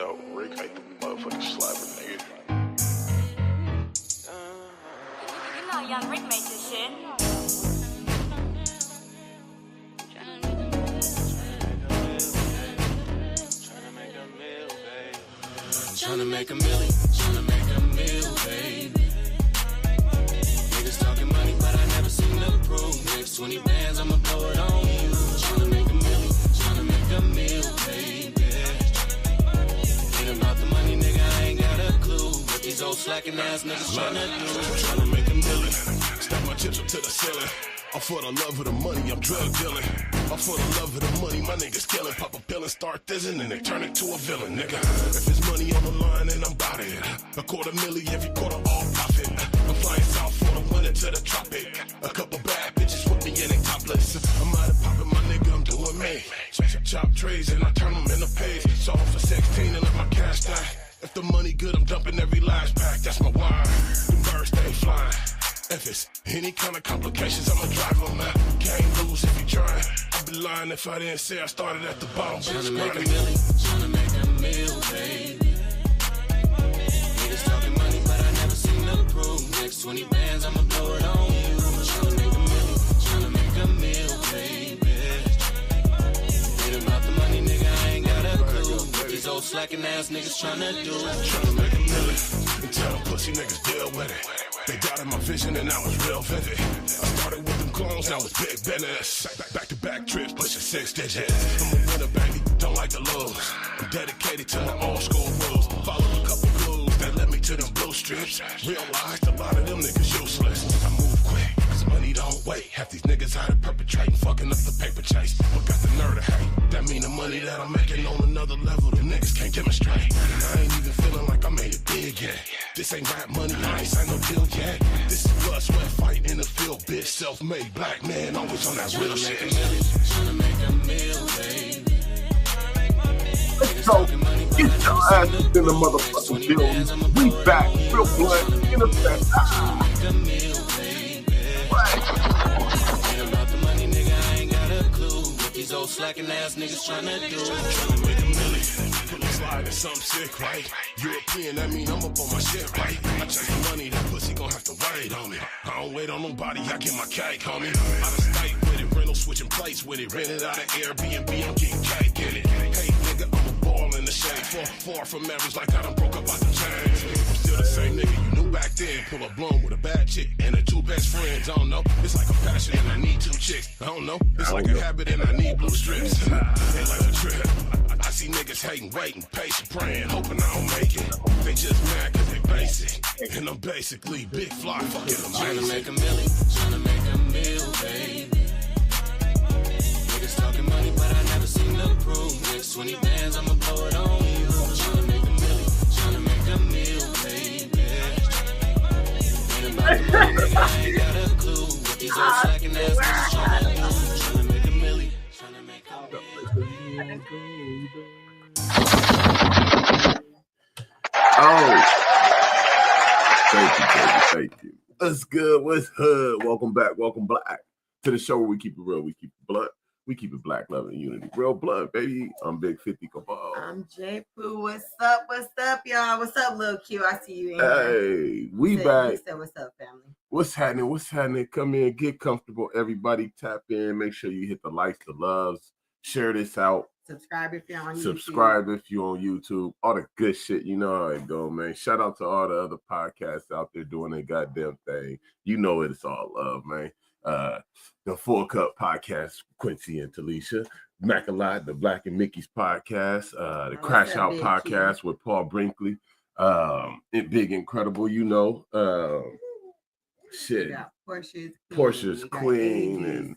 know, Rick ain't the motherfucking slapper, nigga. You know Young Rick made this shit. Tryna make a meal, baby. Niggas talking money, but I never seen the proof. Next 20 bands, I'ma blow it on you. Tryna make a meal, baby. Ain't about the money, nigga, I ain't got a clue. What these old slacking ass niggas tryna do. Tryna make a million, stack my chips up to the ceiling. I'm for the love of the money, I'm drug dealing. I'm for the love of the money, my niggas killing. Pop a pill and start thizzing, and they turn it to a villain, nigga. If it's money on the line, then I'm bout it. $250,000 every quarter, all profit. I'm flying south for the winter to the tropic. A couple bad bitches with me and they topless. I'm out of popping, my nigga, I'm doing me. Chop trays and I turn them into pays. Sold for 16 and let my cash die. If the money good, I'm dumping every last pack. That's my wire. The birds stay flying. If it's any kind of complications, I'ma drive on that. Can't lose if you try. I'd be lying if I didn't say I started at the bottom. Tryna make a meal, baby. Niggas talking money, but I never seen the proof. Next 20 bands, I'ma blow it on you. Tryna make a meal, baby. Ain't about the money, nigga, I ain't got a clue. What these old slacking ass niggas tryna do. Tryna make a million and tell them pussy niggas deal with it. They doubted my vision and I was real vivid. I started with them clones, now it's big business. Back to back trips, pushing 6 digits. I'm a winner, baby, don't like to lose. I'm dedicated to my old school rules. Follow a couple clues that led me to them blue strips. Realized a lot of them niggas useless. I move quick, cause money don't wait. Half these niggas out here perpetrating, fucking up the paper chase. But got the nerve to hate. That mean the money that I'm making on another level, the niggas can't demonstrate. And I ain't even feeling like I made it big yet. This ain't rap money, I ain't signed no deal yet. This is blood, sweat, fight in the field, bitch. Self-made black man, always on that real shit. Tryna make a meal, baby. Let's go. Get your ass in the motherfucking building. We back. Real blood in effect. Ain't about the money, nigga, I ain't got a clue. What these old slacking ass niggas tryna do. Tryna make a million. Pull a slide and something sick, right? European, that mean I'm up on my shit, right? I chase the money, that pussy gon' have to wait on me. I don't wait on nobody, I get my cake, homie. Out of state with it, rental switching place with it. Rented out of Airbnb, I'm getting cake in it. Hey, nigga, I'm a ball in the shade. Far from average, like I done broke up out the chains. I'm still the same nigga you knew back then. Pull a blown with a bad chick and her 2 best friends. I don't know, it's like a passion and I need 2 chicks. I don't know, it's like a habit and I need blue strips. Ain't like a trip. I see niggas hating, waiting, patient, praying, hoping I don't make it. They just mad cause they basic. And I'm basically big fly fucking Tryna amazing. make a meal, baby. Niggas talking money, but I never seen the proof. Next 20 bands, I'ma blow it on you. Tryna make a meal, baby. Ain't about the money, nigga, I ain't got a clue. What these old slacking ass niggas tryna do. Tryna make a meal. Oh, thank you, baby. Thank you. What's good? What's hood? Welcome back. Welcome back to the show where we keep it real. We keep it blood. We keep it black, love, and unity. Real blood, baby. I'm Big 50 Cabal. I'm J Poo. What's up? What's up, y'all? What's up, Lil Q? I see you in Hey, we back. Said, what's up, family? What's happening? What's happening? Come in, get comfortable. Everybody tap in. Make sure you hit the likes, the loves. Share this out. Subscribe if you're on YouTube. Subscribe if you're on YouTube. All the good shit. You know how it go, man. Shout out to all the other podcasts out there doing their goddamn thing. You know it's all love, man. The Full Cup podcast, Quincy and Talisha. Mac-a-Lot, the Black and Mickey's podcast. The Crash Out podcast with Paul Brinkley. It Big Incredible, you know. Shit. We got Portia's Queen and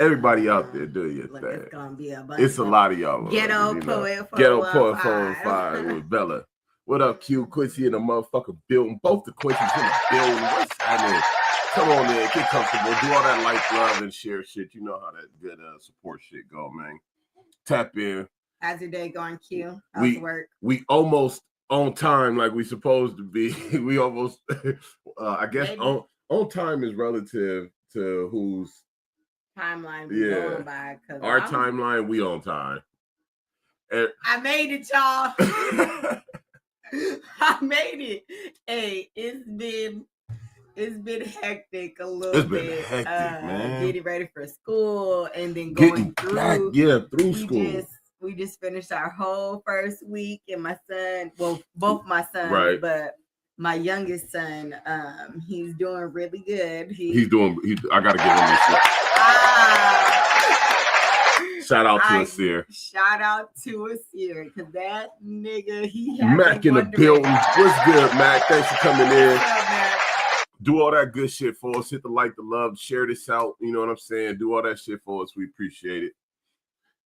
everybody out there do your Look, thing. it's gonna be a It's a lot of y'all. Ghetto Poet 415 with Bella. What up, Q? Quincy in the motherfucking building. Both the Quincy's in the building. What's happening? Come on in, get comfortable. Do all that like, love, and share shit. You know how that good support shit go, man. Tap in. How's your day going, Q? How's work? We almost on time like we supposed to be. We almost, I guess, on time is relative to whose timeline we going by. Our timeline, we on time. I made it, y'all. I made it. Hey, it's been hectic a little It's been bit. hectic, man. Getting ready for school and then going Getting back, through school. We just finished our whole first week, and my son, well, both my sons, Right. but my youngest son, he's doing really good. I gotta give him this shit. Shout out to Asir. Shout out to Asir, because that nigga, he Mac in the building. What's good, Mac? Thanks for coming in. What's up, Mac? Do all that good shit for us. Hit the like, the love, share this out. You know what I'm saying? Do all that shit for us. We appreciate it.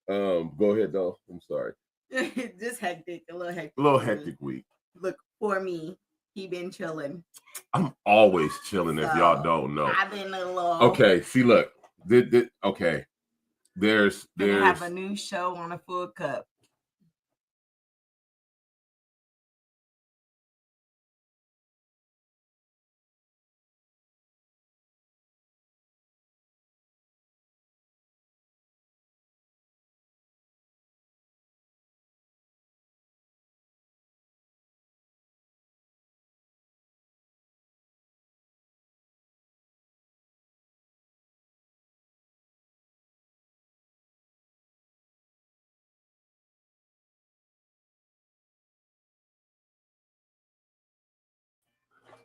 Go ahead, though. I'm sorry. Just hectic, a little hectic. A little hectic week. Look, for me, he been chilling. I'm always chilling if y'all don't know. I've been a little. Okay, see, look. Okay. There's have a new show on a Full Cup.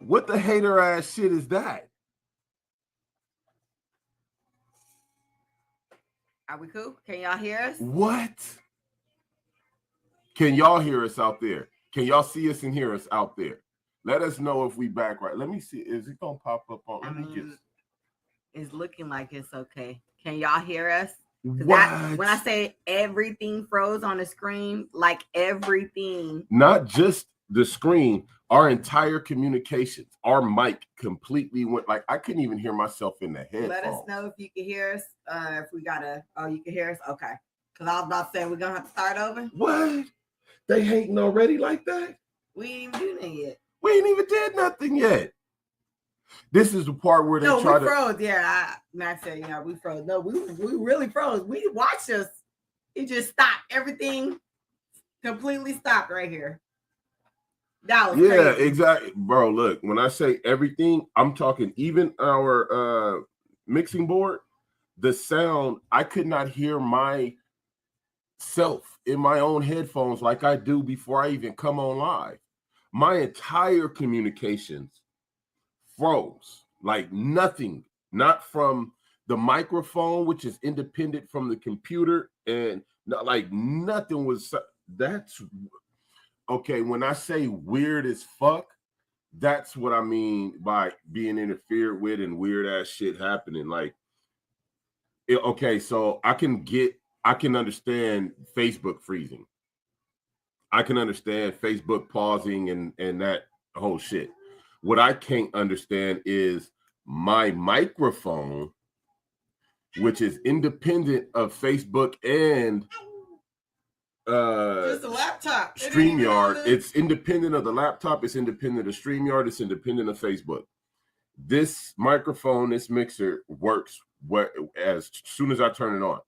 what the hater ass shit is that? Are we cool? Can y'all hear us? What? Can y'all hear us out there? Can y'all see us and hear us out there? Let us know if we back right. Let me see. Is it gonna pop up on? It's looking like it's okay. Can y'all hear us? What? When I say everything froze on the screen, like everything. Not just the screen, our entire communications, our mic completely went, like I couldn't even hear myself in the headphones. Let us know if you can hear us. If we gotta, you can hear us? Okay. Because I was about to say, we're going to have to start over. What? They hating already like that? We ain't even do that yet. We ain't even did nothing yet. This is the part where they try to. Froze. Yeah, Max said, yeah, we froze. No, we really froze. We watched us. It just stopped. Everything completely stopped right here. That was crazy. Exactly. Bro, look, when I say everything, I'm talking even our mixing board, the sound, I could not hear myself in my own headphones like I do before I even come on live. My entire communications froze, like nothing, not from the microphone, which is independent from the computer, and not, like nothing was. That's okay. When I say weird as fuck, that's what I mean by being interfered with and weird ass shit happening. Like, okay, so I can understand Facebook freezing. I can understand Facebook pausing and that whole shit. What I can't understand is my microphone, which is independent of Facebook and just a laptop. StreamYard. It's independent of the laptop. It's independent of StreamYard. It's independent of Facebook. This microphone, this mixer works as soon as I turn it on.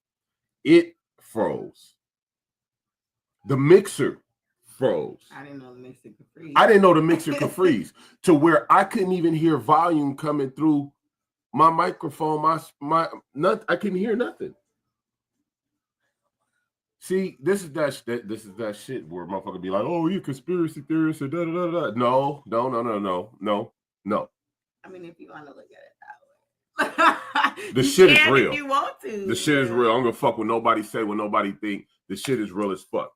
It froze. The mixer froze. I didn't know the mixer could freeze. I didn't know the mixer could freeze to where I couldn't even hear volume coming through my microphone. I couldn't hear nothing. See, this is that shit where motherfucker be like, "Oh, you conspiracy theorist," or da da da da. No. I mean, if you want to look at it that way, the shit is real. If you want to, the shit is real. I'm gonna fuck what nobody say, what nobody think. The shit is real as fuck.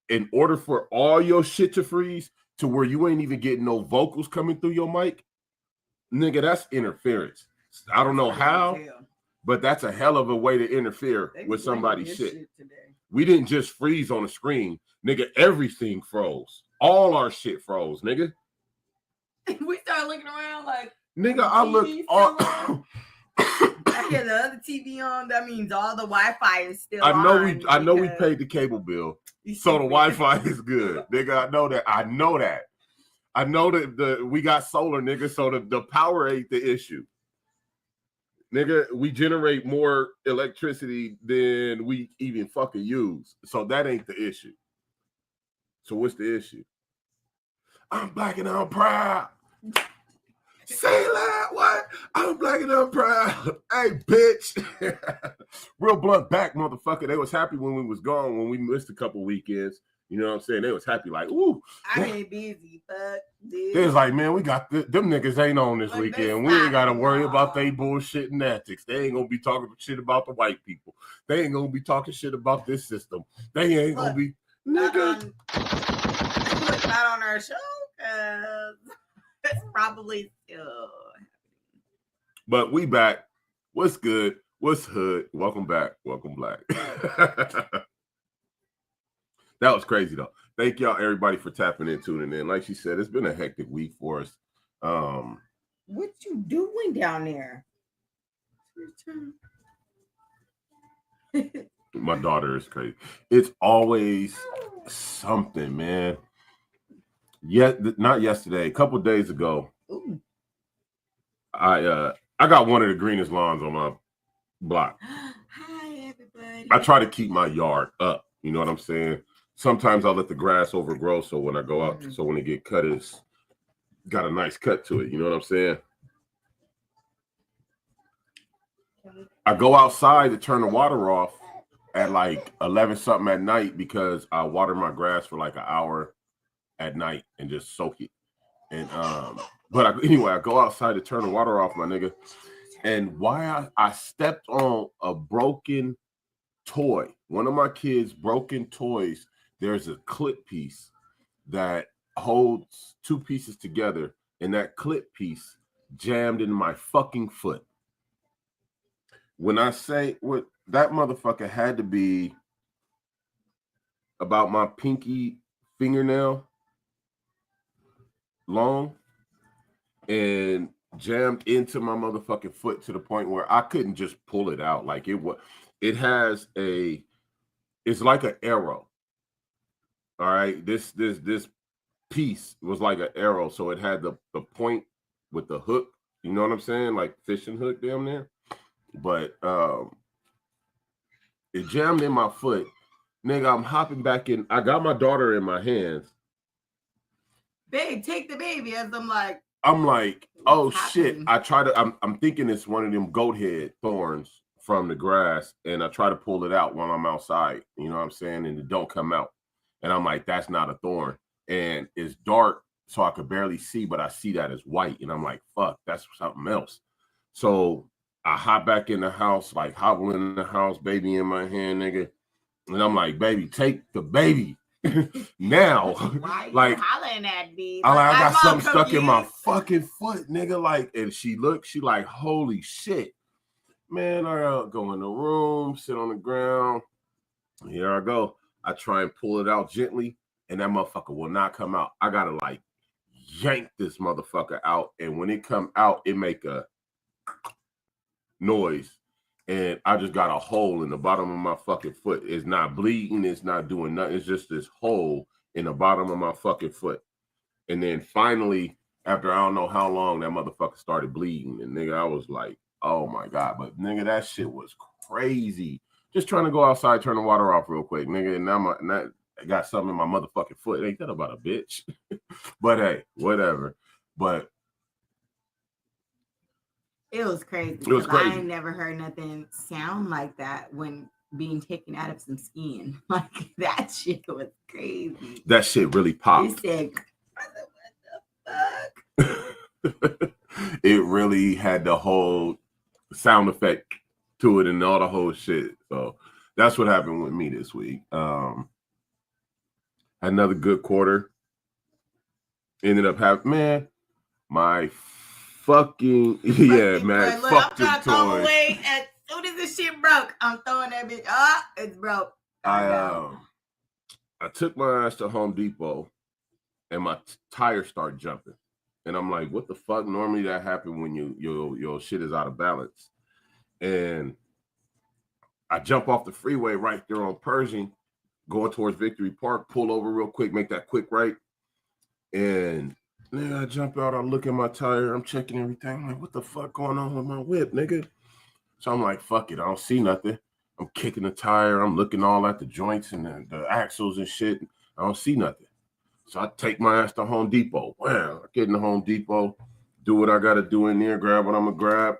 In order for all your shit to freeze to where you ain't even getting no vocals coming through your mic, nigga, that's interference. I don't know how, but that's a hell of a way to interfere with somebody's shit. We didn't just freeze on the screen, nigga. Everything froze. All our shit froze, nigga. We started looking around like, nigga, I looked all. I hear the other TV on. That means all the Wi-Fi is still on. I know we paid the cable bill, so the Wi-Fi is good, nigga. I know that. I know that we got solar, nigga. So the power ain't the issue, nigga. We generate more electricity than we even fucking use, so that ain't the issue. So what's the issue? I'm black and I'm proud. Say that, what? I'm black and I'm proud. Hey, bitch. Real blunt back, motherfucker. They was happy when we was gone, when we missed a couple weekends. You know what I'm saying? They was happy like, ooh. I ain't busy, fuck this. They was like, man, we got them niggas ain't on this Like, weekend. they We ain't got to stopped, worry y'all. about they bullshit and antics. They ain't going to be talking shit about the white people. They ain't going to be talking shit about this system. They ain't going to be, Not nigga. not on our show, because it's probably still. But we back. What's good? What's hood? Welcome back. Welcome black. That was crazy though. Thank y'all everybody for tapping in, tuning in. Like she said, it's been a hectic week for us. What you doing down there? My daughter is crazy. It's always something, man. Not yesterday. A couple of days ago, Ooh. I got one of the greenest lawns on my block. Hi everybody. I try to keep my yard up. You know what I'm saying? Sometimes I'll let the grass overgrow, so when I go out, so when it get cut, it's got a nice cut to it. You know what I'm saying? I go outside to turn the water off at like 11 something at night because I water my grass for like an hour at night and just soak it. And anyway, I go outside to turn the water off, my nigga. And why I stepped on a broken toy. One of my kids' broken toys. There's a clip piece that holds two pieces together, and that clip piece jammed in my fucking foot. When I say what that motherfucker had to be about my pinky fingernail long and jammed into my motherfucking foot to the point where I couldn't just pull it out. Like it's like an arrow. All right, this piece was like an arrow, so it had the point with the hook. You know what I'm saying? Like fishing hook down there. But it jammed in my foot. Nigga, I'm hopping back in. I got my daughter in my hands. Babe, take the baby. As I'm like, oh shit. I'm thinking it's one of them goat head thorns from the grass, and I try to pull it out while I'm outside. You know what I'm saying? And it don't come out. And I'm like, that's not a thorn. And it's dark, so I could barely see, but I see that as white. And I'm like, fuck, that's something else. So I hop back in the house, like hobbling in the house, baby in my hand, nigga. And I'm like, baby, take the baby now. why you like hollering at me? I got something stuck confused. in my fucking foot, nigga. Like, and she like, holy shit. Man, I go in the room, sit on the ground. Here I go. I try and pull it out gently, and that motherfucker will not come out. I gotta like yank this motherfucker out, and when it come out, it make a noise, and I just got a hole in the bottom of my fucking foot. It's not bleeding, it's not doing nothing. It's just this hole in the bottom of my fucking foot. And then finally, after I don't know how long, that motherfucker started bleeding, and nigga, I was like, oh my God, but nigga, that shit was crazy. Just trying to go outside, turn the water off real quick, nigga. And now I got something in my motherfucking foot. Ain't that about a bitch? But hey, whatever. But it was crazy. It was crazy. I ain't never heard nothing sound like that when being taken out of some skin. Like that shit was crazy. That shit really popped. He said, what the fuck? It really had the whole sound effect to it and all the whole shit. So that's what happened with me this week. Another good quarter. Ended up having, man, my fucking man, Look, fuck I'm the trying to throw toy. away. As soon as this shit broke, I'm throwing that bitch. Ah, it's broke. I took my ass to Home Depot, and my tires start jumping, and I'm like, what the fuck? Normally that happens when your shit is out of balance. And I jump off the freeway right there on Pershing, going towards Victory Park, pull over real quick, make that quick right. And nigga, I jump out, I look at my tire, I'm checking everything. I'm like, what the fuck going on with my whip, nigga? So I'm like, fuck it, I don't see nothing. I'm kicking the tire, I'm looking all at the joints and the axles and shit. I don't see nothing. So I take my ass to Home Depot. Wow, I get in the Home Depot, do what I got to do in there, grab what I'm going to grab.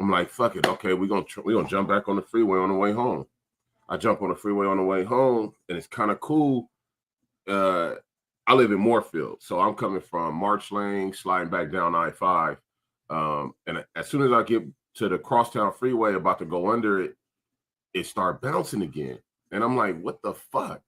I'm like, fuck it. Okay, we're gonna jump back on the freeway on the way home. I jump on the freeway on the way home, and it's kind of cool. I live in Moorfield, so I'm coming from March Lane, sliding back down I-5. And as soon as I get to the Crosstown Freeway, about to go under it, it started bouncing again. And I'm like, what the fuck?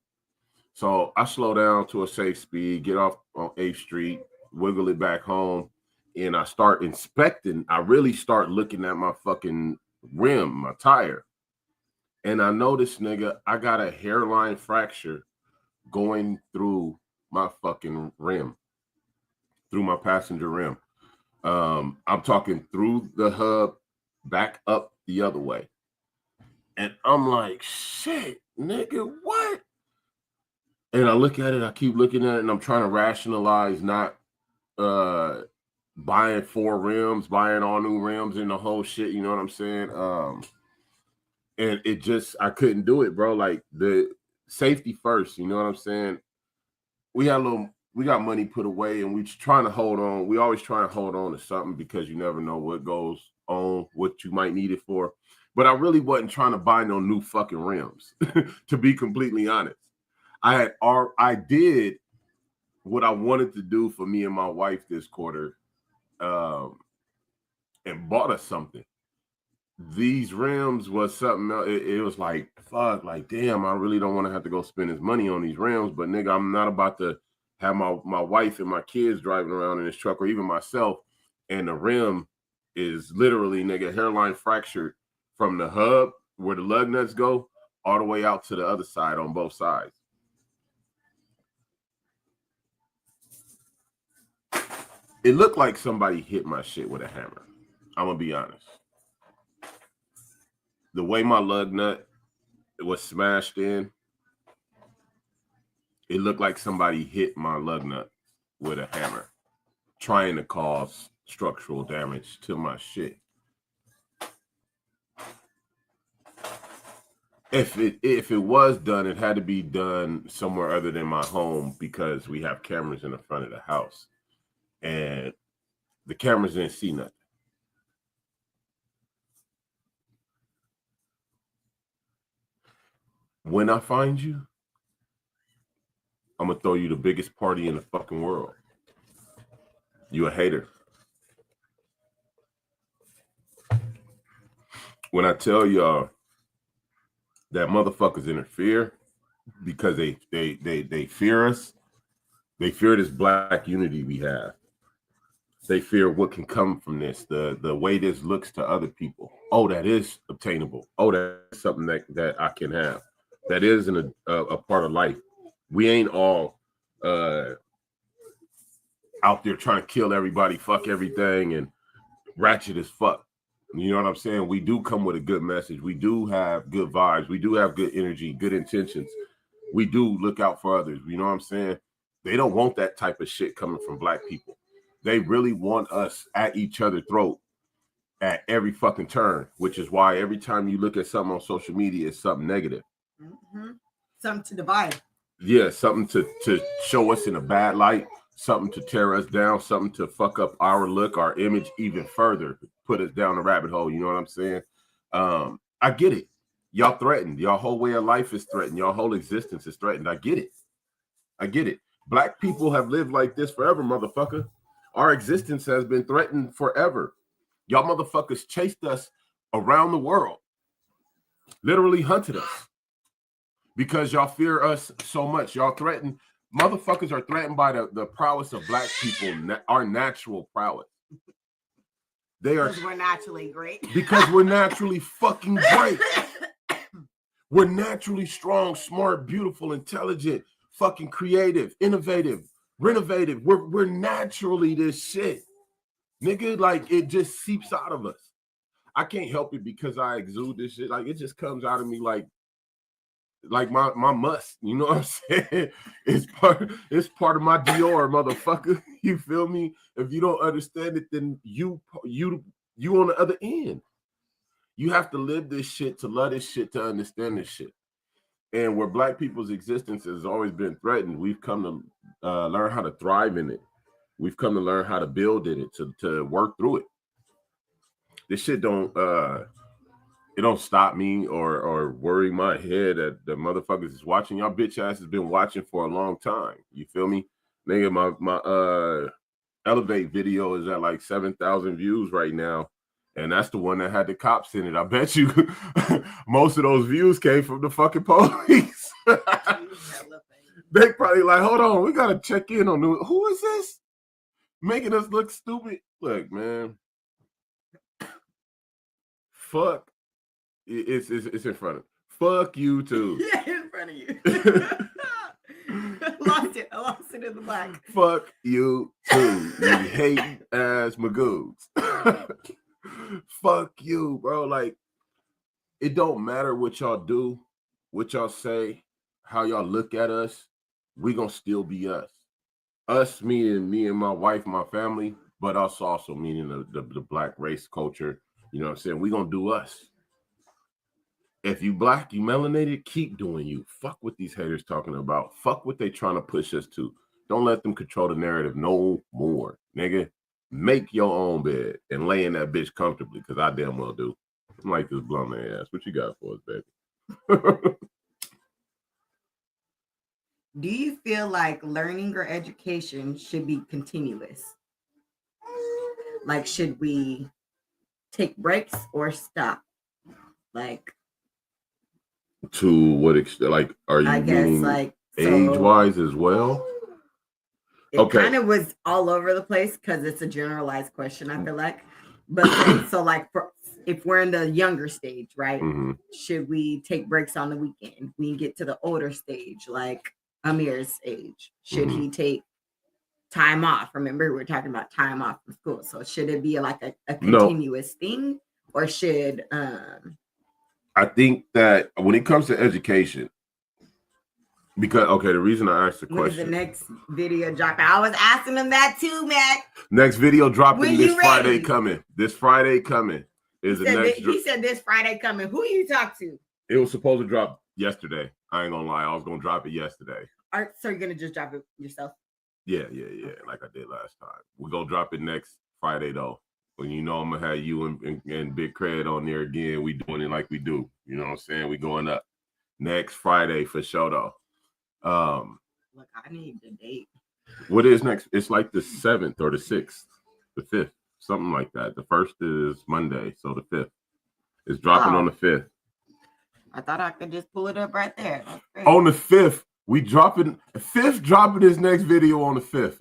So I slow down to a safe speed, get off on 8th Street, wiggle it back home, and I start inspecting. I really start looking at my fucking rim, my tire. And I noticed, nigga, I got a hairline fracture going through my fucking rim, through my passenger rim. I'm talking through the hub, back up the other way. And I'm like, shit, nigga, what? And I look at it, I keep looking at it, and I'm trying to rationalize not buying 4 rims, buying all new rims and the whole shit, you know what I'm saying? And it just, I couldn't do it, bro. Like, the safety first, you know what I'm saying? We got money put away, and we trying to hold on. We always try to hold on to something because you never know what goes on, what you might need it for. But I really wasn't trying to buy no new fucking rims, to be completely honest. I did what I wanted to do for me and my wife this quarter, and bought us something. These rims was something else. It was like, fuck, like, damn, I really don't want to have to go spend his money on these rims. But nigga, I'm not about to have my wife and my kids driving around in this truck, or even myself, and the rim is literally, nigga, hairline fractured from the hub where the lug nuts go all the way out to the other side on both sides. It looked like somebody hit my shit with a hammer. I'm gonna be honest. The way my lug nut was smashed in, it looked like somebody hit my lug nut with a hammer, trying to cause structural damage to my shit. If it was done, it had to be done somewhere other than my home, because we have cameras in the front of the house, and the cameras didn't see nothing. When I find you, I'm gonna throw you the biggest party in the fucking world. You a hater. When I tell y'all that motherfuckers interfere because they fear us, they fear this black unity we have. They fear what can come from this, the way this looks to other people. Oh, that is obtainable. Oh, that's something that I can have. That is a part of life. We ain't all out there trying to kill everybody, fuck everything, and ratchet as fuck. You know what I'm saying? We do come with a good message. We do have good vibes. We do have good energy, good intentions. We do look out for others. You know what I'm saying? They don't want that type of shit coming from black people. They really want us at each other's throat at every fucking turn, which is why every time you look at something on social media, it's something negative. Mm-hmm. Something to divide. Yeah, something to show us in a bad light, something to tear us down, something to fuck up our look, our image even further, put us down the rabbit hole. You know what I'm saying? I get it. Y'all threatened. Y'all whole way of life is threatened. Y'all whole existence is threatened. I get it. Black people have lived like this forever, motherfucker. Our existence has been threatened forever. Y'all motherfuckers chased us around the world, literally hunted us, because y'all fear us so much. Y'all threatened. Motherfuckers are threatened by the prowess of black people, our natural prowess. They are, because we're naturally great. Because we're naturally fucking great. We're naturally strong, smart, beautiful, intelligent, fucking creative, innovative, renovative. We're naturally this shit. Nigga, like, it just seeps out of us. I can't help it because I exude this shit. Like, it just comes out of me like my must, you know what I'm saying? It's part of my Dior, motherfucker. You feel me? If you don't understand it, then you on the other end. You have to live this shit, to love this shit, to understand this shit. And where black people's existence has always been threatened, we've come to learn how to thrive in it. We've come to learn how to build in it, to work through it. This shit don't stop me or worry my head that the motherfuckers is watching. Y'all bitch ass has been watching for a long time. You feel me? Nigga, my Elevate video is at like 7,000 views right now. And that's the one that had the cops in it. I bet you most of those views came from the fucking police. They probably like, hold on, we gotta check in on who is this? Making us look stupid. Look, man. Fuck. It's in front of. Fuck you too. Yeah, in front of you. I lost it in the back. Fuck you too. You hating ass magoos. Fuck you, bro. Like, it don't matter what y'all do, what y'all say, how y'all look at us. We gonna still be us. Us, me and my wife, my family, but us also meaning the black race culture. You know what I'm saying? We gonna do us. If you black, you melanated, keep doing you. Fuck what these haters talking about. Fuck what they trying to push us to. Don't let them control the narrative no more, nigga. Make your own bed and lay in that bitch comfortably, because I damn well do. I'm like this blonde ass. What you got for us, baby? Do you feel like learning or education should be continuous? Like, should we take breaks or stop? Like, to what extent? Like, are you meaning like age-wise as well? It kind of was all over the place because it's a generalized question, I feel like. But so like if we're in the younger stage, right? Mm-hmm. Should we take breaks on the weekend? We get to the older stage, like Amir's age. Should he take time off? Remember, we're talking about time off from school. So should it be like a continuous thing? Or should I think that when it comes to education, because the reason I asked the question. When is the next video dropping? I was asking them that too, Matt. Next video dropping this Friday coming. This Friday coming is the next. He said this Friday coming. Who you talk to? It was supposed to drop yesterday. I ain't gonna lie. I was gonna drop it yesterday. So you're gonna just drop it yourself? Yeah. Like I did last time. We're gonna drop it next Friday though. When you know I'm gonna have you and Big Cred on there again. We doing it like we do. You know what I'm saying? We going up next Friday for sure though. Look, I need the date. What is next? It's like the 7th or the 6th, the 5th, something like that. The 1st is Monday, so the 5th is dropping on the 5th. I thought I could just pull it up right there. On the 5th, we dropping 5th, dropping this next video on the 5th.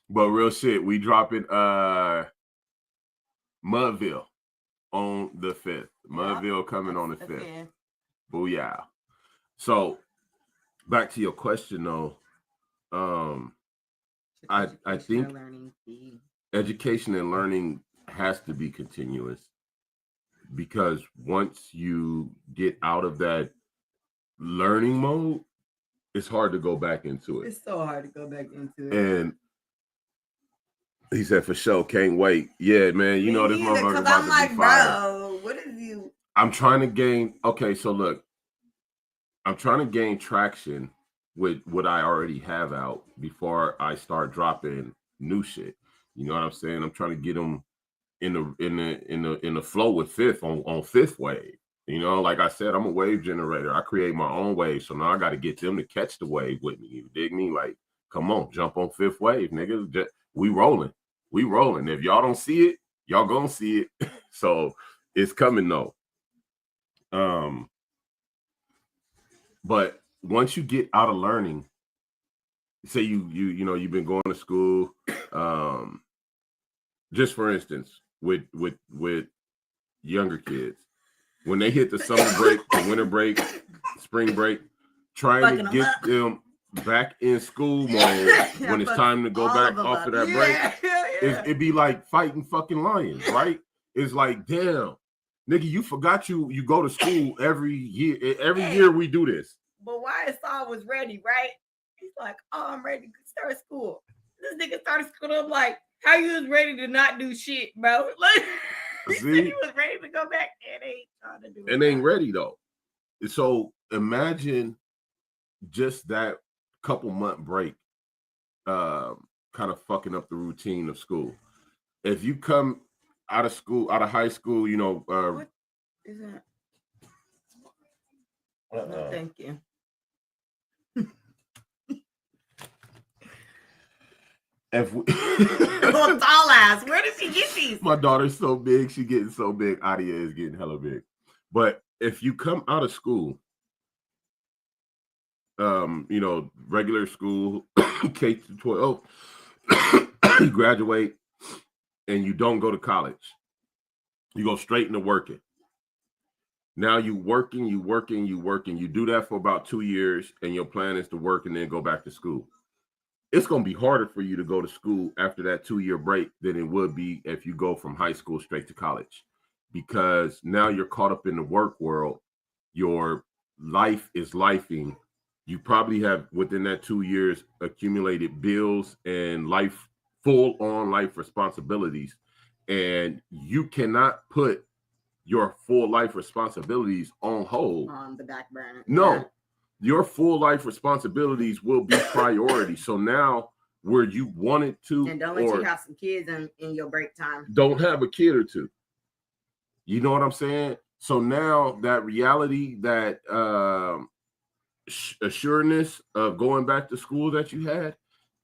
But real shit, we dropping Mudville on the 5th. Mudville coming on the 5th. Booyah. So back to your question though. I think education and learning has to be continuous, because once you get out of that learning mode, it's hard to go back into it. It's so hard to go back into it. And he said, for sure, can't wait. Yeah, man, you know this motherfucker about to be fired. Bro, what is you? I'm trying to gain. Okay, so look, I'm trying to gain traction with what I already have out before I start dropping new shit. You know what I'm saying? I'm trying to get them in the flow with Fifth on Fifth Wave. You know, like I said, I'm a wave generator. I create my own wave, so now I got to get them to catch the wave with me. You dig me? Like, come on, jump on Fifth Wave, nigga. We rolling. If y'all don't see it, y'all gonna see it. So it's coming though. But once you get out of learning, say you know you've been going to school, just for instance, with younger kids, when they hit the summer break, the winter break, spring break, trying to get them back in school mode when it's time to go back off of that break, it'd be like fighting fucking lions, right? It's like, damn, nigga, you forgot you go to school every year. Every year we do this. But why Saul was ready, right? He's like, oh, I'm ready to start school. This nigga started school. I'm like, how you was ready to not do shit, bro? Like, he said he was ready to go back and ain't trying to do it. And ain't ready though. So imagine just that couple month break kind of fucking up the routine of school. If you come out of school, out of high school, you know, what is that? No, thank you. If we Little tall ass, where did she get these? My daughter's so big, she getting so big. Adia is getting hella big. But if you come out of school, you know, regular school, K to 12, you graduate and you don't go to college. You go straight into working. Now you working. You do that for about 2 years, and your plan is to work and then go back to school. It's going to be harder for you to go to school after that 2-year break than it would be if you go from high school straight to college, because now you're caught up in the work world. Your life is lifing. You probably have within that 2 years accumulated bills and full on life responsibilities. And you cannot put your full life responsibilities on hold. On the back burner. No. Yeah. Your full life responsibilities will be priority. So now where you wanted to, and don't let you have some kids in your break time. Don't have a kid or two. You know what I'm saying? So now that reality, that assuredness of going back to school that you had,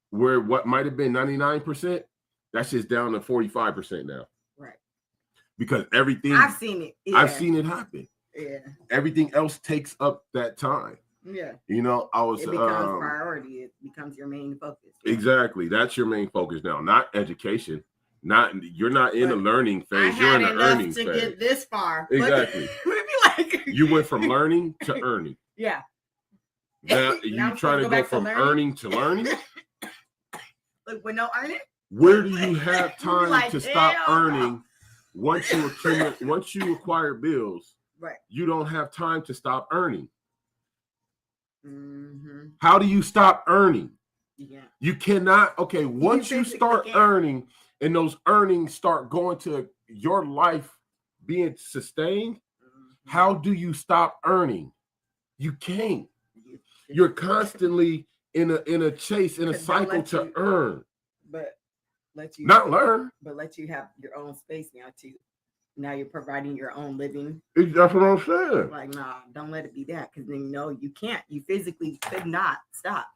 where what might have been 99%, that's just down to 45% now. Right. Because everything I've seen it. Yeah. I've seen it happen. Yeah. Everything else takes up that time. Yeah. You know, it becomes priority. It becomes your main focus. Yeah. Exactly. That's your main focus now, not education. You're not in the learning phase. You're in the earning phase. Get this far. Exactly. You went from learning to earning. Yeah. Now you trying to go from earning to learning? Look, with no earning? Where do you have time to stop earning once you acquire bills? Right. You don't have time to stop earning. Mm-hmm. How do you stop earning? Yeah. You cannot. Okay, once you start earning and those earnings start going to your life being sustained, how do you stop earning? You can't. You're constantly in a chase, in a cycle to earn. But let you not learn. But let you have your own space now too. Now you're providing your own living. That's what I'm saying. Like, nah, don't let it be that, because then you can't. You physically could not stop.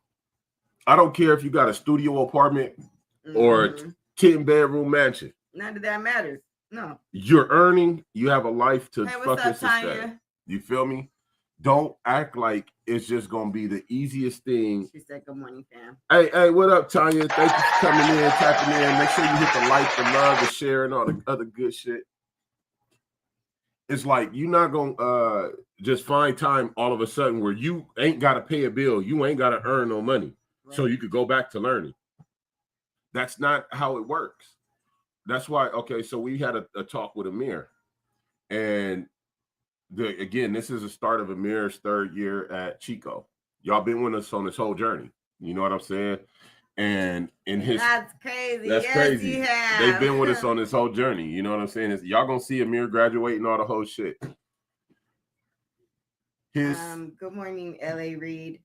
I don't care if you got a studio apartment or a 10-bedroom mansion. None of that matters. No. You're earning. You have a life to fucking sustain. You feel me? Don't act like it's just gonna be the easiest thing. She said, "Good morning, fam." Hey, what up, Tanya? Thank you for coming in, tapping in. Make sure you hit the like, the love, the share, and all the other good shit. It's like you're not gonna just find time all of a sudden where you ain't gotta pay a bill, you ain't gotta earn no money, so you could go back to learning. That's not how it works. That's why. Okay, so we had a talk with Amir, and again, this is the start of Amir's 3rd year at Chico. Y'all been with us on this whole journey. You know what I'm saying? And that's crazy. That's crazy. They've been with us on this whole journey. You know what I'm saying? Y'all gonna see Amir graduate and all the whole shit. Good morning, LA Reid.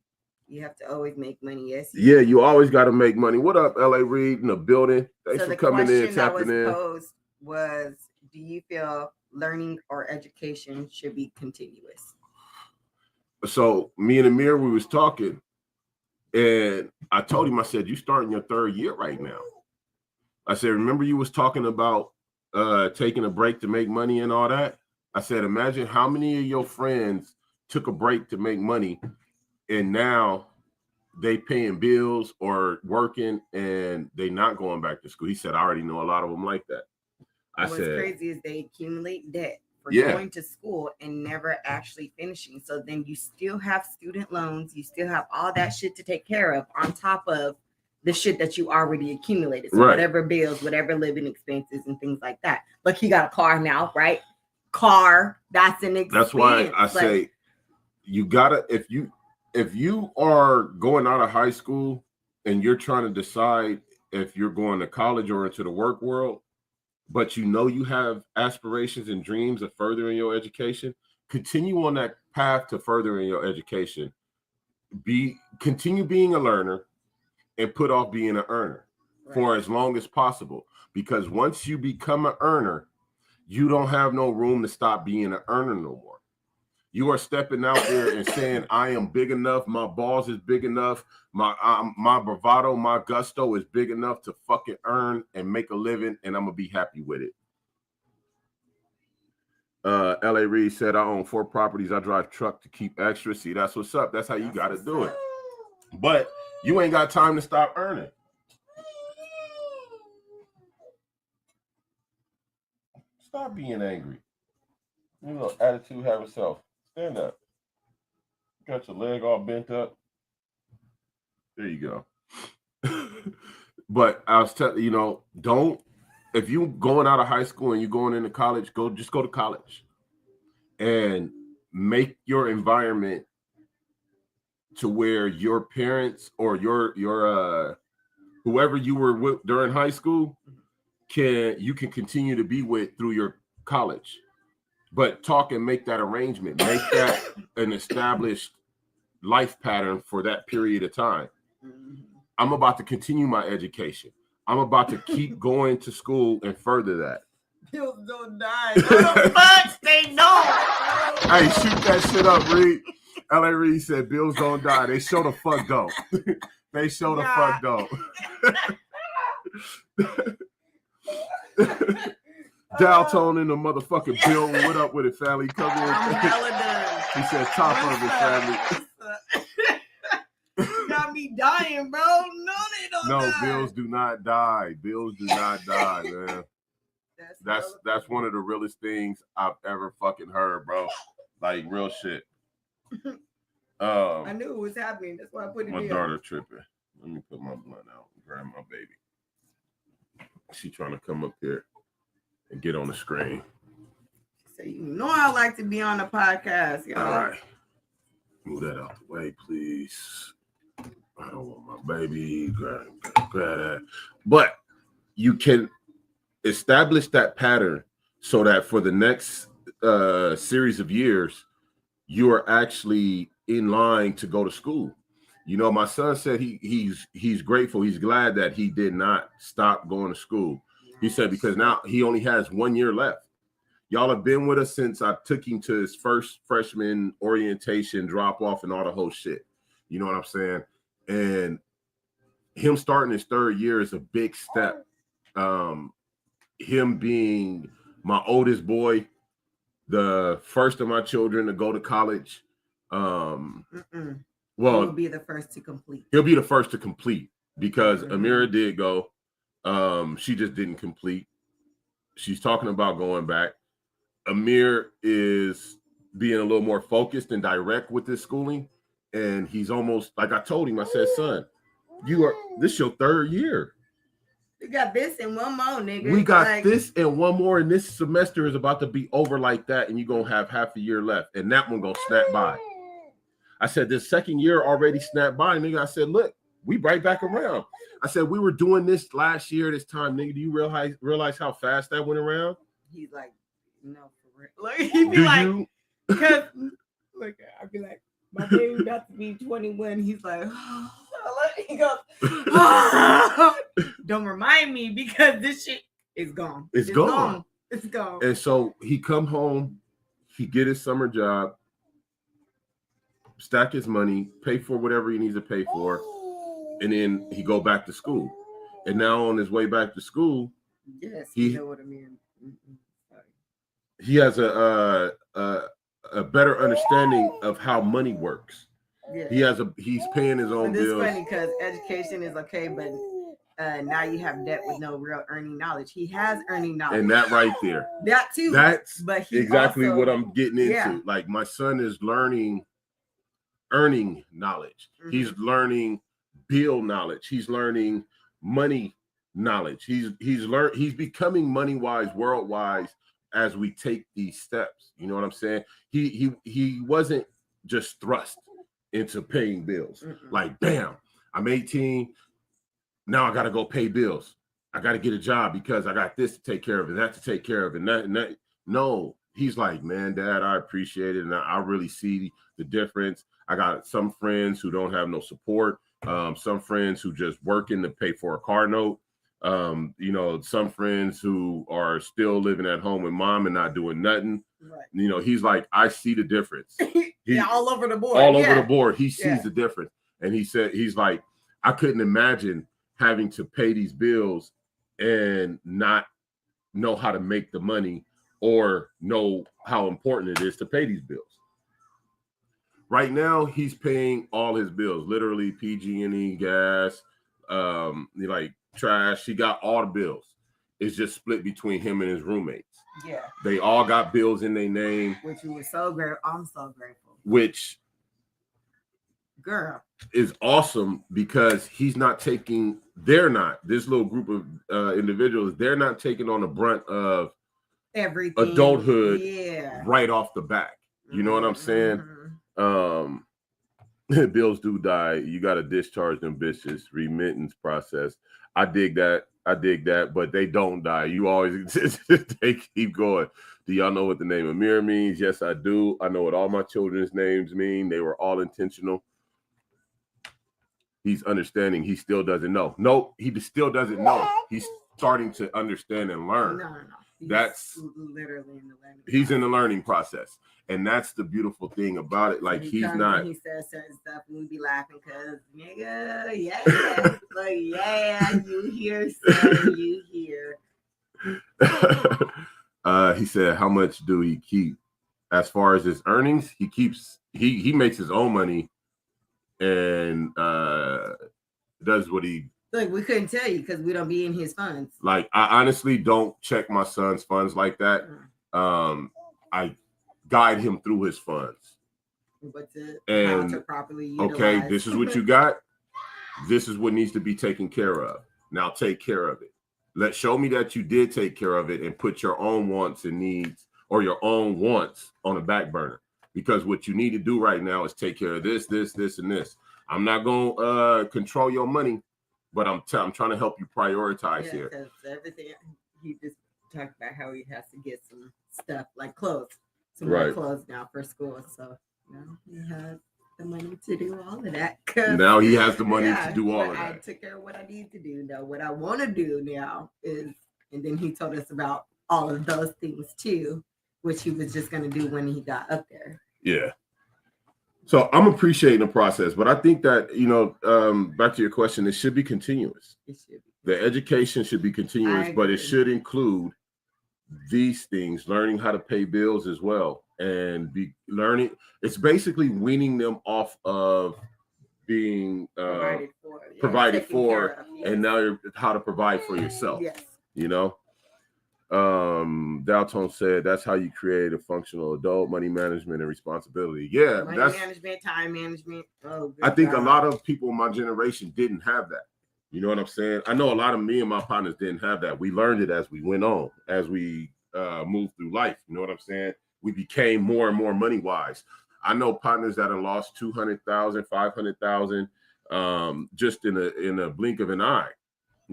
You have to always make money. Yes. Yeah, you always got to make money. What up, LA Reid in the building? Thanks for coming in, tapping in. The question that was posed was, do you feel learning or education should be continuous? So me and Amir, we was talking, and I told him, I said, you starting your 3rd year right now. I said, remember you was talking about taking a break to make money and all that? I said, imagine how many of your friends took a break to make money and now they paying bills or working and they not going back to school. He said, I already know a lot of them like that. What's crazy is they accumulate debt for going to school and never actually finishing. So then you still have student loans. You still have all that shit to take care of on top of the shit that you already accumulated. So whatever bills, whatever living expenses and things like that. Look, he got a car now, right? Car, that's an expense. That's why I say you gotta, if you are going out of high school and you're trying to decide if you're going to college or into the work world, but you know you have aspirations and dreams of furthering your education, continue on that path to furthering your education continue being a learner and put off being an earner for as long as possible. Because once you become an earner, you don't have no room to stop being an earner no more. You are stepping out there and saying, I am big enough. My balls is big enough. My bravado, my gusto is big enough to fucking earn and make a living, and I'm going to be happy with it. L.A. Reid said, I own 4 properties. I drive truck to keep extra. See, that's what's up. That's how you got to do it. But you ain't got time to stop earning. Stop being angry. You know, attitude have itself. Stand up. Got your leg all bent up. There you go. But I was telling you, if you going out of high school and you're going into college, go to college and make your environment to where your parents or your whoever you were with during high school you can continue to be with through your college. But talk and make that arrangement. Make that an established life pattern for that period of time. I'm about to continue my education. I'm about to keep going to school and further that. Bills don't die. No, the fuck, they don't. Hey, shoot that shit up, Reed. L.A. Reid said, bills don't die. They show the fuck don't. They show the fuck don't. Dalton and the motherfucking Bill. What up with it, family? Come in. I'm hella done. He said, top of it, family. Got me dying, bro. No, they don't die. Bills do not die. Bills do not die, man. That's one of the realest things I've ever fucking heard, bro. Like, real shit. I knew it was happening. That's why I put it in. My daughter tripping. Let me put my blunt out and grab my baby. She trying to come up here and get on the screen. So you know I like to be on the podcast, y'all. All right. Move that out the way, please. I don't want my baby. Grab that. But you can establish that pattern so that for the next series of years, you are actually in line to go to school. You know, my son said he's grateful. He's glad that he did not stop going to school. He said, because now he only has 1 year left. Y'all have been with us since I took him to his first freshman orientation, drop off, and all the whole shit. You know what I'm saying? And him starting his 3rd year is a big step. Him being my oldest boy, the first of my children to go to college. Well, he'll be the first to complete. He'll be the first to complete because Amira did go. She just didn't complete. She's talking about going back. Amir is being a little more focused and direct with his schooling, and he's almost like I told him. I said, "Son, this your 3rd year. We got this and one more, nigga. We got this and one more, and this semester is about to be over like that, and you're gonna have half a year left, and that one gonna snap by." I said, "This 2nd year already snapped by, nigga." I said, "Look, we right back around." I said, "We were doing this last year, this time, nigga. Do you realize how fast that went around?" He's like, "No, for real." Like, he'd be like, because look, I'd be like, "My baby about to be 21." He's like, he goes, "Don't remind me because this shit is gone. It's gone. It's gone." And so he come home, he get his summer job, stack his money, pay for whatever he needs to pay for, and then he go back to school. And now on his way back to school, yes, you know what I mean. He has a better understanding of how money works. Yeah. He's paying his own bills. It's funny because education is okay, but now you have debt with no real earning knowledge. He has earning knowledge, and that right there, that too. That's exactly what I'm getting into. Yeah. Like my son is learning earning knowledge. Mm-hmm. He's learning bill knowledge. He's learning money knowledge. He's becoming money wise, world wise as we take these steps. You know what I'm saying? He wasn't just thrust into paying bills. Mm-mm. Like, bam, I'm 18. Now I got to go pay bills. I got to get a job because I got this to take care of and that to take care of and that. No, he's like, man, Dad, I appreciate it. And I really see the difference. I got some friends who don't have no support. Some friends who just working to pay for a car note. You know, some friends who are still living at home with mom and not doing nothing. Right. You know, he's like, I see the difference. Yeah, all over the board. All over the board. He sees the difference. And he said, he's like, I couldn't imagine having to pay these bills and not know how to make the money or know how important it is to pay these bills. Right now, he's paying all his bills, literally PG&E, gas, like trash. He got all the bills. It's just split between him and his roommates. Yeah. They all got bills in their name. Which we were so grateful. I'm so grateful. Which girl is awesome because they're not, this little group of individuals, they're not taking on the brunt of everything, adulthood right off the back. You know what I'm saying? Bills do die. You got to discharge them bitches. Remittance process. I dig that, but they don't die. You always they keep going. Do y'all know what the name Amir means? Yes, I do. I know what all my children's names mean. They were all intentional. He's understanding. He still doesn't know. No, he still doesn't know. He's starting to understand and learn. No. That's literally in the learning. He's in the learning process, and that's the beautiful thing about it. Like he's not. He says certain stuff, and we be laughing because nigga, like you hear, son, you hear. He said, "How much do he keep? As far as his earnings, he makes his own money." And does what he like. We couldn't tell you because we don't be in his funds. Like I honestly don't check my son's funds like that. I guide him through his funds. How to properly utilize. Okay, this is what you got. This is what needs to be taken care of. Now take care of it. Show me that you did take care of it and put your own wants and needs or your own wants on the back burner. Because what you need to do right now is take care of this, and this. I'm not going to control your money, but I'm trying to help you prioritize here. Because everything, he just talked about how he has to get some stuff like clothes, more clothes now for school. So now he has the money to do all of that. Now he has the money to do all of that. I took care of what I need to do. Now what I want to do now is, and then he told us about all of those things too, which he was just going to do when he got up there. Yeah. So I'm appreciating the process, but I think that, you know, back to your question, it should be continuous. It should be. The education should be continuous, but it should include these things, learning how to pay bills as well, and be learning. It's basically weaning them off of being provided for, and now you're how to provide for yourself. Yes. You know. Dalton said that's how you create a functional adult. Money management and responsibility. Yeah, money management, time management. I think a lot of people in my generation didn't have that. You know what I'm saying? I know a lot of me and my partners didn't have that. We learned it as we went on, as we moved through life. You know what I'm saying? We became more and more money wise. I know partners that have lost 200,000, 500,000, just in a blink of an eye.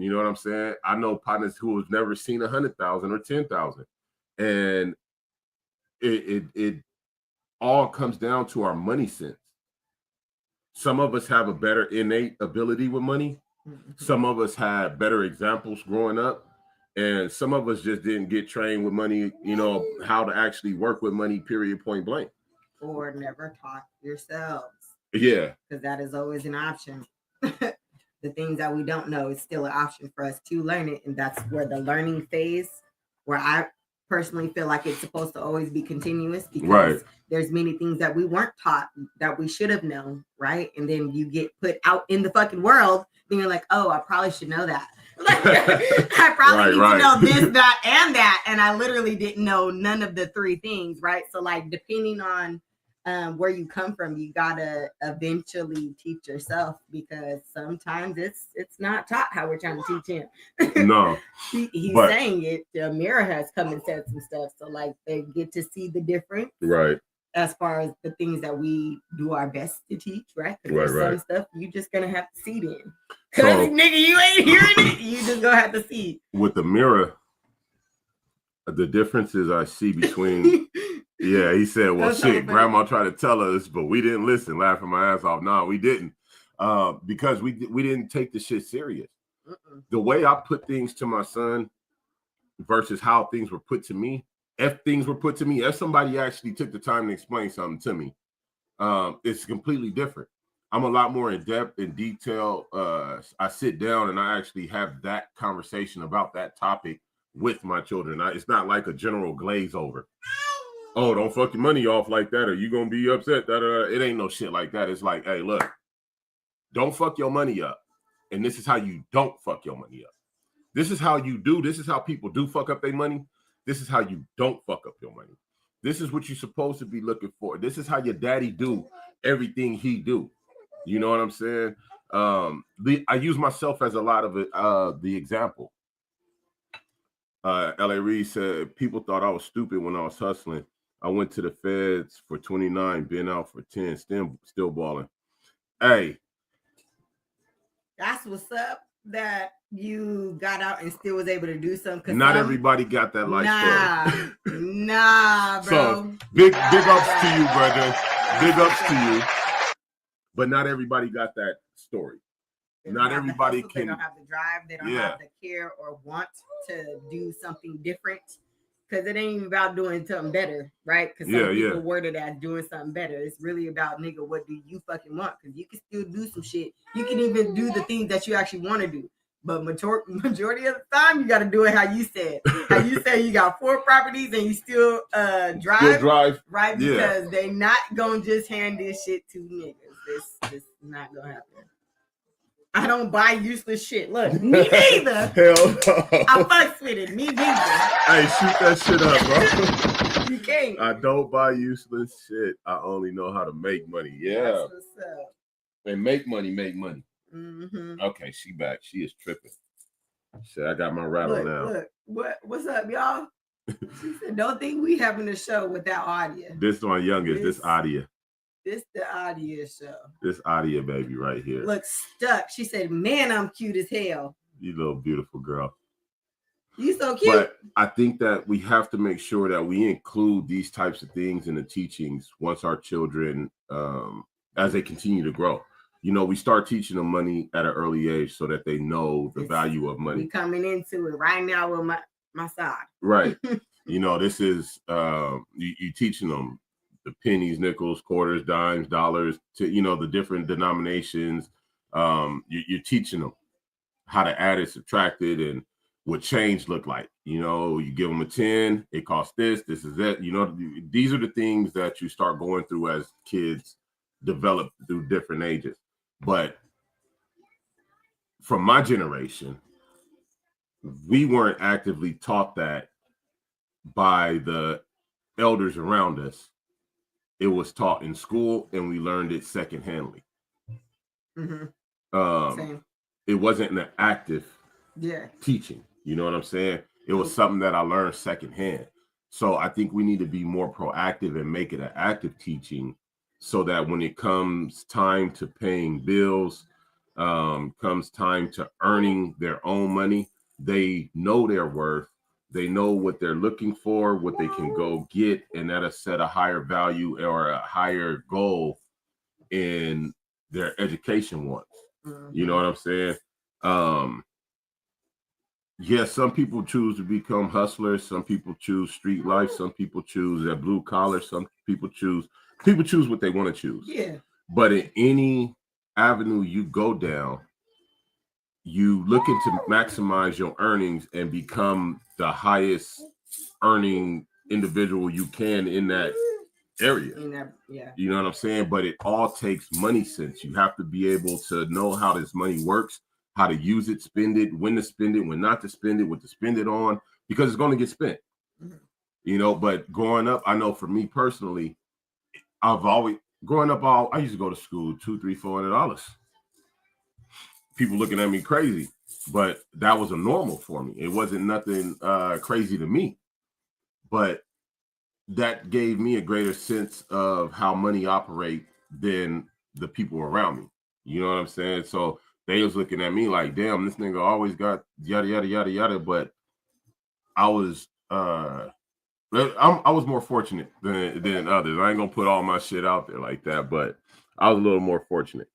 You know what I'm saying? I know partners who have never seen 100,000 or 10,000, and it all comes down to our money sense. Some of us have a better innate ability with money. Some of us had better examples growing up, and some of us just didn't get trained with money. You know how to actually work with money. Period. Point blank. Or never taught yourselves. Yeah, because that is always an option. The things that we don't know is still an option for us to learn it. And that's where the learning phase, where I personally feel like it's supposed to always be continuous, because there's many things that we weren't taught that we should have known, right? And then you get put out in the fucking world, and you're like, oh, I probably should know that. Like, I probably need to know this, that, and that. And I literally didn't know none of the three things, right? So like, depending on where you come from, you gotta eventually teach yourself, because sometimes it's not taught how we're trying to teach him. No, he's saying it. Amira has come and said some stuff, so like they get to see the difference, right? As far as the things that we do our best to teach, right? Because some stuff you just gonna have to see then. Because nigga, you ain't hearing it. You just gonna have to see. With Amira, The differences I see between, yeah, he said, well, shit, grandma tried to tell us, but we didn't listen, laughing my ass off. No, we didn't. Because we didn't take the shit serious. The way I put things to my son versus how things were put to me, if somebody actually took the time to explain something to me, it's completely different. I'm a lot more in depth and detail. I sit down and I actually have that conversation about that topic with my children. It's not like a general glaze over. Oh, don't fuck your money off like that, or you gonna be upset. It ain't no shit like that. It's like, hey, look, don't fuck your money up. And this is how you don't fuck your money up. This is how you do. This is how people do fuck up their money. This is how you don't fuck up your money. This is what you're supposed to be looking for. This is how your daddy do everything he do. You know what I'm saying? I use myself as a lot of it, the example. L.A. Reid said, people thought I was stupid when I was hustling. I went to the feds for 29, been out for 10, still balling. Hey. That's what's up, that you got out and still was able to do something. Not everybody got that life story. Nah, bro. So big ups to you, brother. Big ups to you. But not everybody got that story. Not everybody can. They don't have the drive. They don't have the care or want to do something different. Because it ain't even about doing something better, right? Because some people word it as doing something better. It's really about, nigga, what do you fucking want? Because you can still do some shit. You can even do the things that you actually want to do. But majority of the time, you got to do it how you said. How you say you got 4 properties and you still drive. Right? Because they not going to just hand this shit to niggas. This not going to happen. I don't buy useless shit. Look, me neither. Hell no. I fucks with it. Me neither. Hey, shoot that shit up, bro. You can't. I don't buy useless shit. I only know how to make money. Yeah. That's what's up. And make money. Mm-hmm. Okay, she back. She is tripping. Shit, I got my rattle now. Look, what's up, y'all? She said, don't think we having a show without audio. This is my youngest. This audio. This the audio show. This audio baby right here. Look stuck. She said, man, I'm cute as hell. You little beautiful girl. You so cute. But I think that we have to make sure that we include these types of things in the teachings once our children, as they continue to grow. You know, we start teaching them money at an early age so that they know the value of money. We coming into it right now with my side. Right. You know, this is, you teaching them the pennies, nickels, quarters, dimes, dollars, to, you know, the different denominations. You're teaching them how to add it, subtract it, and what change look like. You know, you give them a 10, it costs this is it. You know, these are the things that you start going through as kids develop through different ages. But from my generation, we weren't actively taught that by the elders around us. It was taught in school, and we learned it secondhandly. Mm-hmm. It wasn't an active teaching. You know what I'm saying? It was something that I learned secondhand. So I think we need to be more proactive and make it an active teaching, so that when it comes time to paying bills, comes time to earning their own money, they know their worth. They know what they're looking for, what they can go get, and that'll set a higher value or a higher goal in their education wants. Mm-hmm. You know what I'm saying? Yes, some people choose to become hustlers. Some people choose street life. Some people choose that blue collar. Some people choose what they want to choose. Yeah. But in any avenue you go down, you looking to maximize your earnings and become the highest earning individual you can in that area. You know what I'm saying? But it all takes money sense. You have to be able to know how this money works, how to use it, spend it, when to spend it, when not to spend it, what to spend it on, because it's going to get spent. Mm-hmm. You know, but growing up, I know for me personally, growing up, I used to go to school $200, $300, $400. People looking at me crazy, but that was a normal for me. It wasn't nothing crazy to me, but that gave me a greater sense of how money operate than the people around me. You know what I'm saying? So they was looking at me like, damn, this nigga always got yada, yada, yada, yada. But I was I was more fortunate than others. I ain't gonna put all my shit out there like that, but I was a little more fortunate.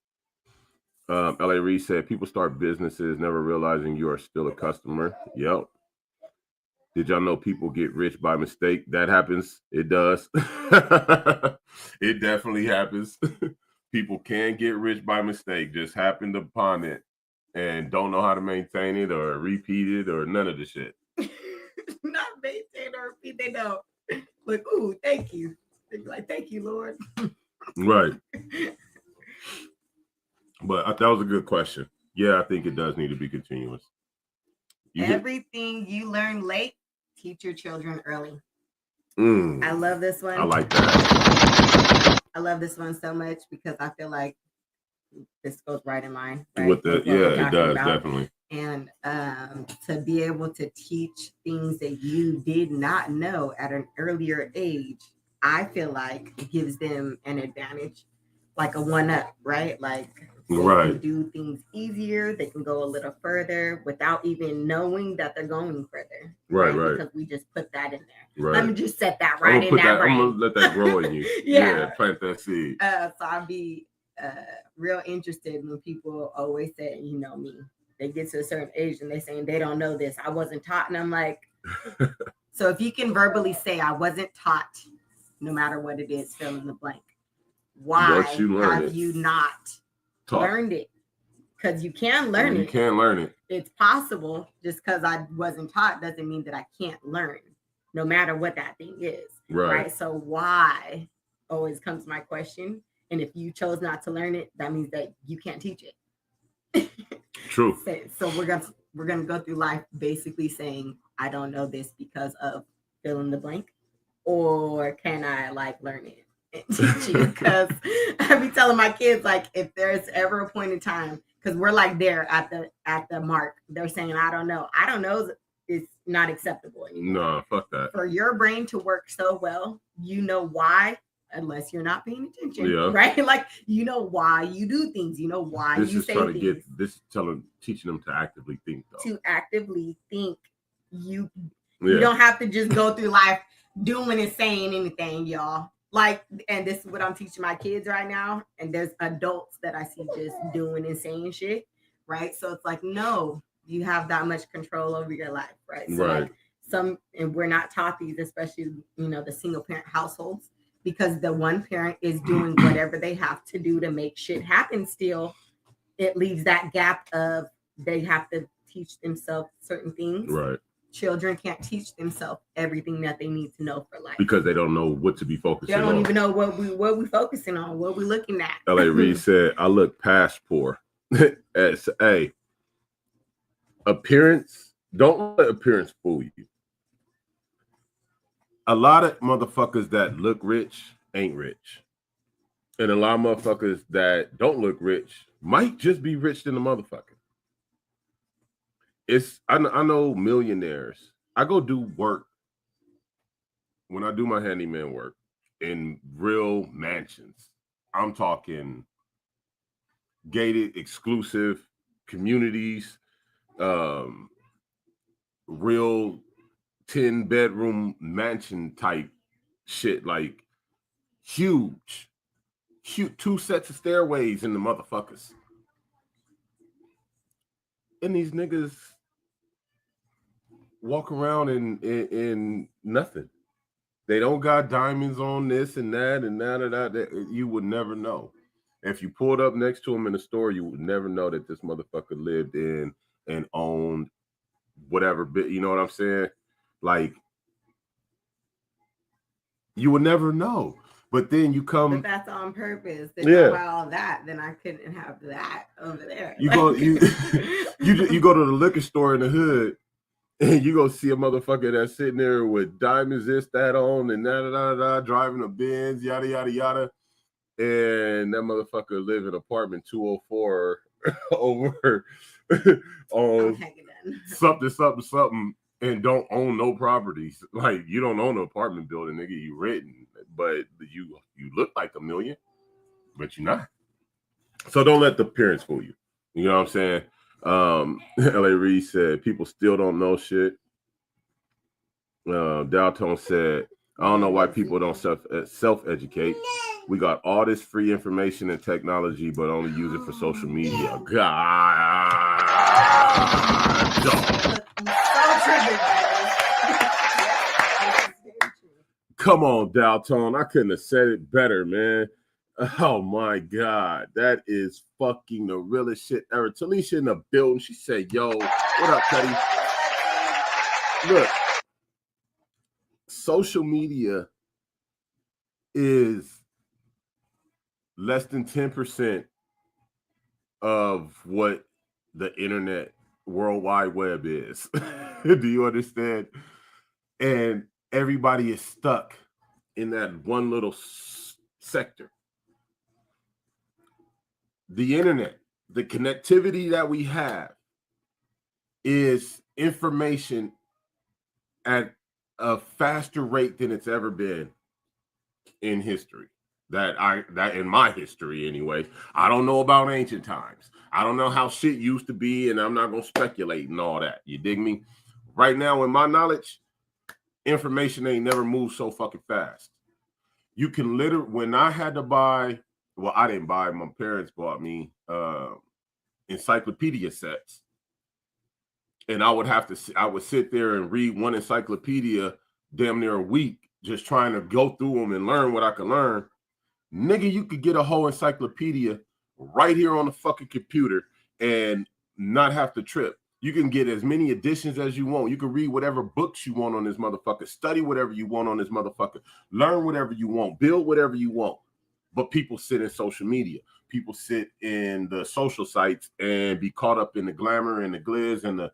L.A. Reid said, people start businesses never realizing you are still a customer. Yep. Did y'all know people get rich by mistake? That happens. It does. It definitely happens. People can get rich by mistake, just happened upon it and don't know how to maintain it or repeat it or none of the shit. Not maintain or repeat, they know. Like, ooh, thank you. They're like, thank you, Lord. Right. But that was a good question. Yeah, I think it does need to be continuous. Everything you learn late, teach your children early. I love this one. I like that. I love this one so much because I feel like this goes right in line. Right? With the, yeah, it does, definitely. And to be able to teach things that you did not know at an earlier age, I feel like it gives them an advantage, like a one-up, right? Like they can do things easier. They can go a little further without even knowing that they're going further. Right. Because we just put that in there. Right. Let me just set that right in that brain. I'm going to let that grow in you. Yeah, plant that seed. So I'll be real interested when people always say, you know me. They get to a certain age and they're saying they don't know this. I wasn't taught. And I'm like, so if you can verbally say I wasn't taught, no matter what it is, fill in the blank. Why have you not learned it? Because you can learn it. You can learn it. It's possible. Just because I wasn't taught doesn't mean that I can't learn, no matter what that thing is. Right. So why always comes my question. And if you chose not to learn it, that means that you can't teach it. True. So we're gonna go through life basically saying, I don't know this because of fill in the blank, or can I like learn it and teach you? Because I be telling my kids, like, if there's ever a point in time, because we're like there at the mark, they're saying I don't know is not acceptable anymore. No, fuck that. For your brain to work so well, you know why. Unless you're not paying attention, right? Like, you know why you do things. You know why you say things. Teaching them to actively think, though. To actively think. You don't have to just go through life doing and saying anything, y'all. Like, and this is what I'm teaching my kids right now. And there's adults that I see just doing and saying shit, right? So it's like, no, you have that much control over your life, right? So like and we're not taught these, especially, the single parent households. Because the one parent is doing whatever they have to do to make shit happen still, it leaves that gap of they have to teach themselves certain things. Right. Children can't teach themselves everything that they need to know for life. Because they don't know what to be focusing on. They don't even know what we focusing on, what we looking at. L.A. Reid said, I look past poor. As appearance, don't let appearance fool you. A lot of motherfuckers that look rich ain't rich. And a lot of motherfuckers that don't look rich might just be rich than a motherfucker. I know millionaires. I go do work when I do my handyman work in real mansions. I'm talking gated, exclusive communities, real 10-bedroom mansion type shit, like huge 2 sets of stairways in the motherfuckers. And these niggas walk around in nothing. They don't got diamonds on this and that and that. You would never know. If you pulled up next to him in the store, you would never know that this motherfucker lived in and owned whatever bit. You know what I'm saying? Like, you would never know. But then you come. But that's on purpose. If I all that, then I couldn't have that over there. You go to the liquor store in the hood, and you go see a motherfucker that's sitting there with diamonds, this, that on, and driving a Benz, yada yada yada, and that motherfucker live in apartment 204 over on something. And don't own no properties. Like, you don't own an apartment building, nigga. You renting, but you look like $1 million, but you're not. So don't let the appearance fool you. You know what I'm saying? L.A. Reid said people still don't know shit. Dalton said, I don't know why people don't self-educate. We got all this free information and technology, but only use it for social media. God. Come on, Dalton. I couldn't have said it better, man. Oh my God. That is fucking the realest shit ever. Talisha in the building. She said, yo, what up, Cuddy? Look, social media is less than 10% of what the internet World Wide Web is. Do you understand? And everybody is stuck in that one little sector. The internet, the connectivity that we have is information at a faster rate than it's ever been in history. That in my history anyway. I don't know about ancient times. I don't know how shit used to be, and I'm not gonna speculate and all that. You dig me? Right now, in my knowledge, information ain't never moved so fucking fast. You can literally, when I had to buy, well, I didn't buy, my parents bought me encyclopedia sets. And I would sit there and read one encyclopedia damn near a week, just trying to go through them and learn what I could learn. Nigga, you could get a whole encyclopedia right here on the fucking computer and not have to trip. You can get as many editions as you want. You can read whatever books you want on this motherfucker, study whatever you want on this motherfucker, learn whatever you want, build whatever you want. But people sit in social media. People sit in the social sites and be caught up in the glamour and the glitz and the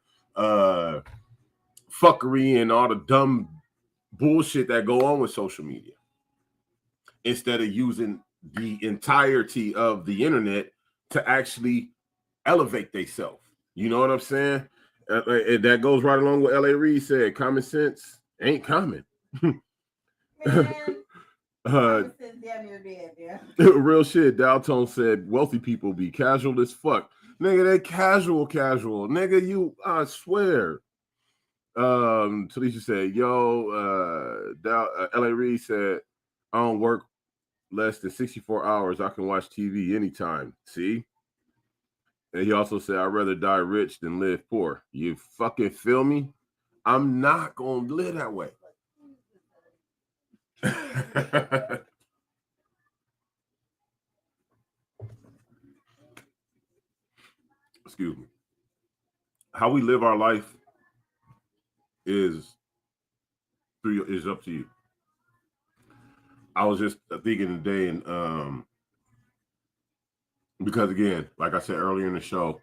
fuckery and all the dumb bullshit that go on with social media, instead of using the entirety of the internet to actually elevate themselves. You know what I'm saying? That goes right along with L.A. Reid said, common sense ain't common. Real shit. Dalton said, wealthy people be casual as fuck. Nigga, they casual. Nigga, I swear. Talisha said, yo, L.A. Reid said, I don't work less than 64 hours. I can watch TV anytime. See? And he also said, I'd rather die rich than live poor. You fucking feel me? I'm not going to live that way. Excuse me. How we live our life is up to you. I was just thinking today, and because again, like I said earlier in the show,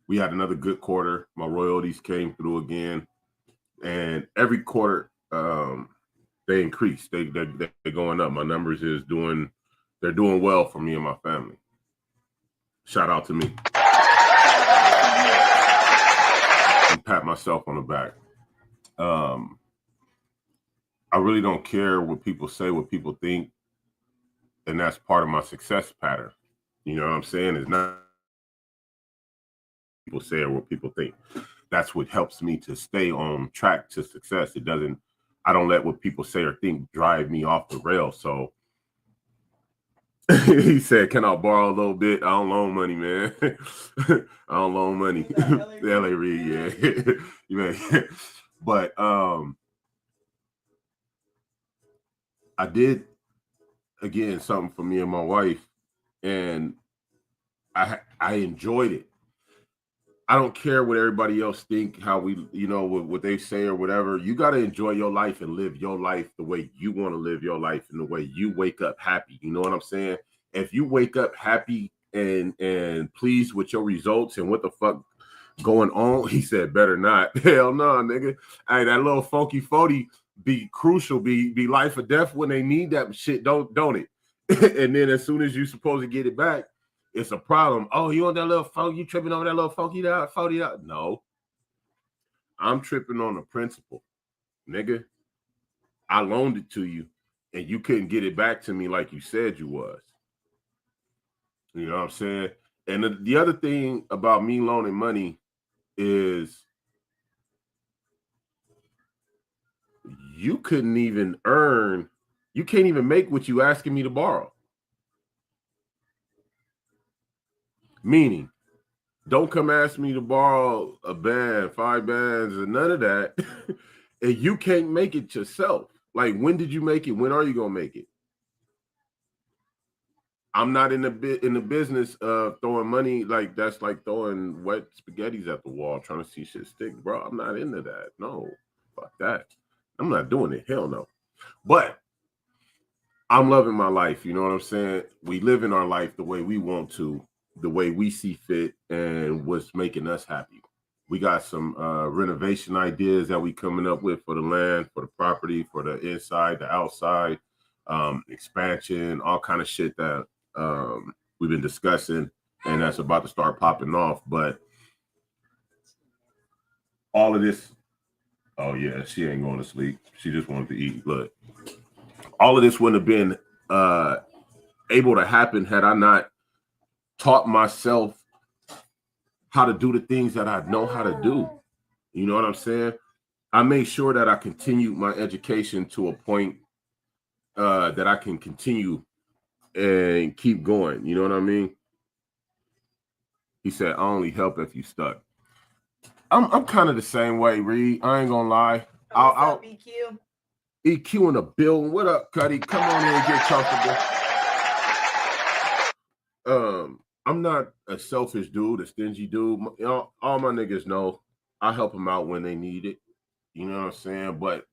we had another good quarter. My royalties came through again, and every quarter they increase. They're going up. My numbers they're doing well for me and my family. Shout out to me. And pat myself on the back. I really don't care what people say, what people think, and that's part of my success pattern. You know what I'm saying? It's not people say or what people think. That's what helps me to stay on track to success. I don't let what people say or think drive me off the rail. So he said, can I borrow a little bit? I don't loan money, man. I don't loan money. L.A. Reid, yeah. But I did, again, something for me and my wife, and I enjoyed it. I don't care what everybody else think, how we, what they say or whatever. You got to enjoy your life and live your life the way you want to live your life and the way you wake up happy. You know what I'm saying? If you wake up happy and pleased with your results and what the fuck going on, he said, better not. Hell no, nigga. Hey, that little funky 40 be crucial, be life or death when they need that shit, don't it? And then as soon as you're supposed to get it back, it's a problem. Oh, you on that little funk? You tripping over that little funky $40? No. I'm tripping on the principle. Nigga, I loaned it to you, and you couldn't get it back to me like you said you was. You know what I'm saying? And the other thing about me loaning money is you couldn't even earn, you can't even make what you asking me to borrow. Meaning, don't come ask me to borrow a band, 5 bands, and none of that. And you can't make it yourself. Like, when did you make it? When are you gonna make it? I'm not in the business of throwing money like that's like throwing wet spaghettis at the wall trying to see shit stick, bro. I'm not into that. No, fuck that. I'm not doing it. Hell no. But I'm loving my life. You know what I'm saying? We live in our life the way we want to, the way we see fit, and what's making us happy. We got some renovation ideas that we coming up with for the land, for the property, for the inside, the outside, expansion, all kind of shit that we've been discussing, and that's about to start popping off. But all of this, oh yeah, she ain't going to sleep. She just wanted to eat. Look, all of this wouldn't have been able to happen had I not taught myself how to do the things that I know how to do. You know what I'm saying? I made sure that I continued my education to a point that I can continue and keep going. You know what I mean? He said, I only help if you stuck. I'm kind of the same way, Reed. I ain't gonna lie. I'll EQ. EQ in the building. What up, Cuddy? Come on in and get comfortable. I'm not a selfish dude, a stingy dude. You know, all my niggas know I help them out when they need it. You know what I'm saying? But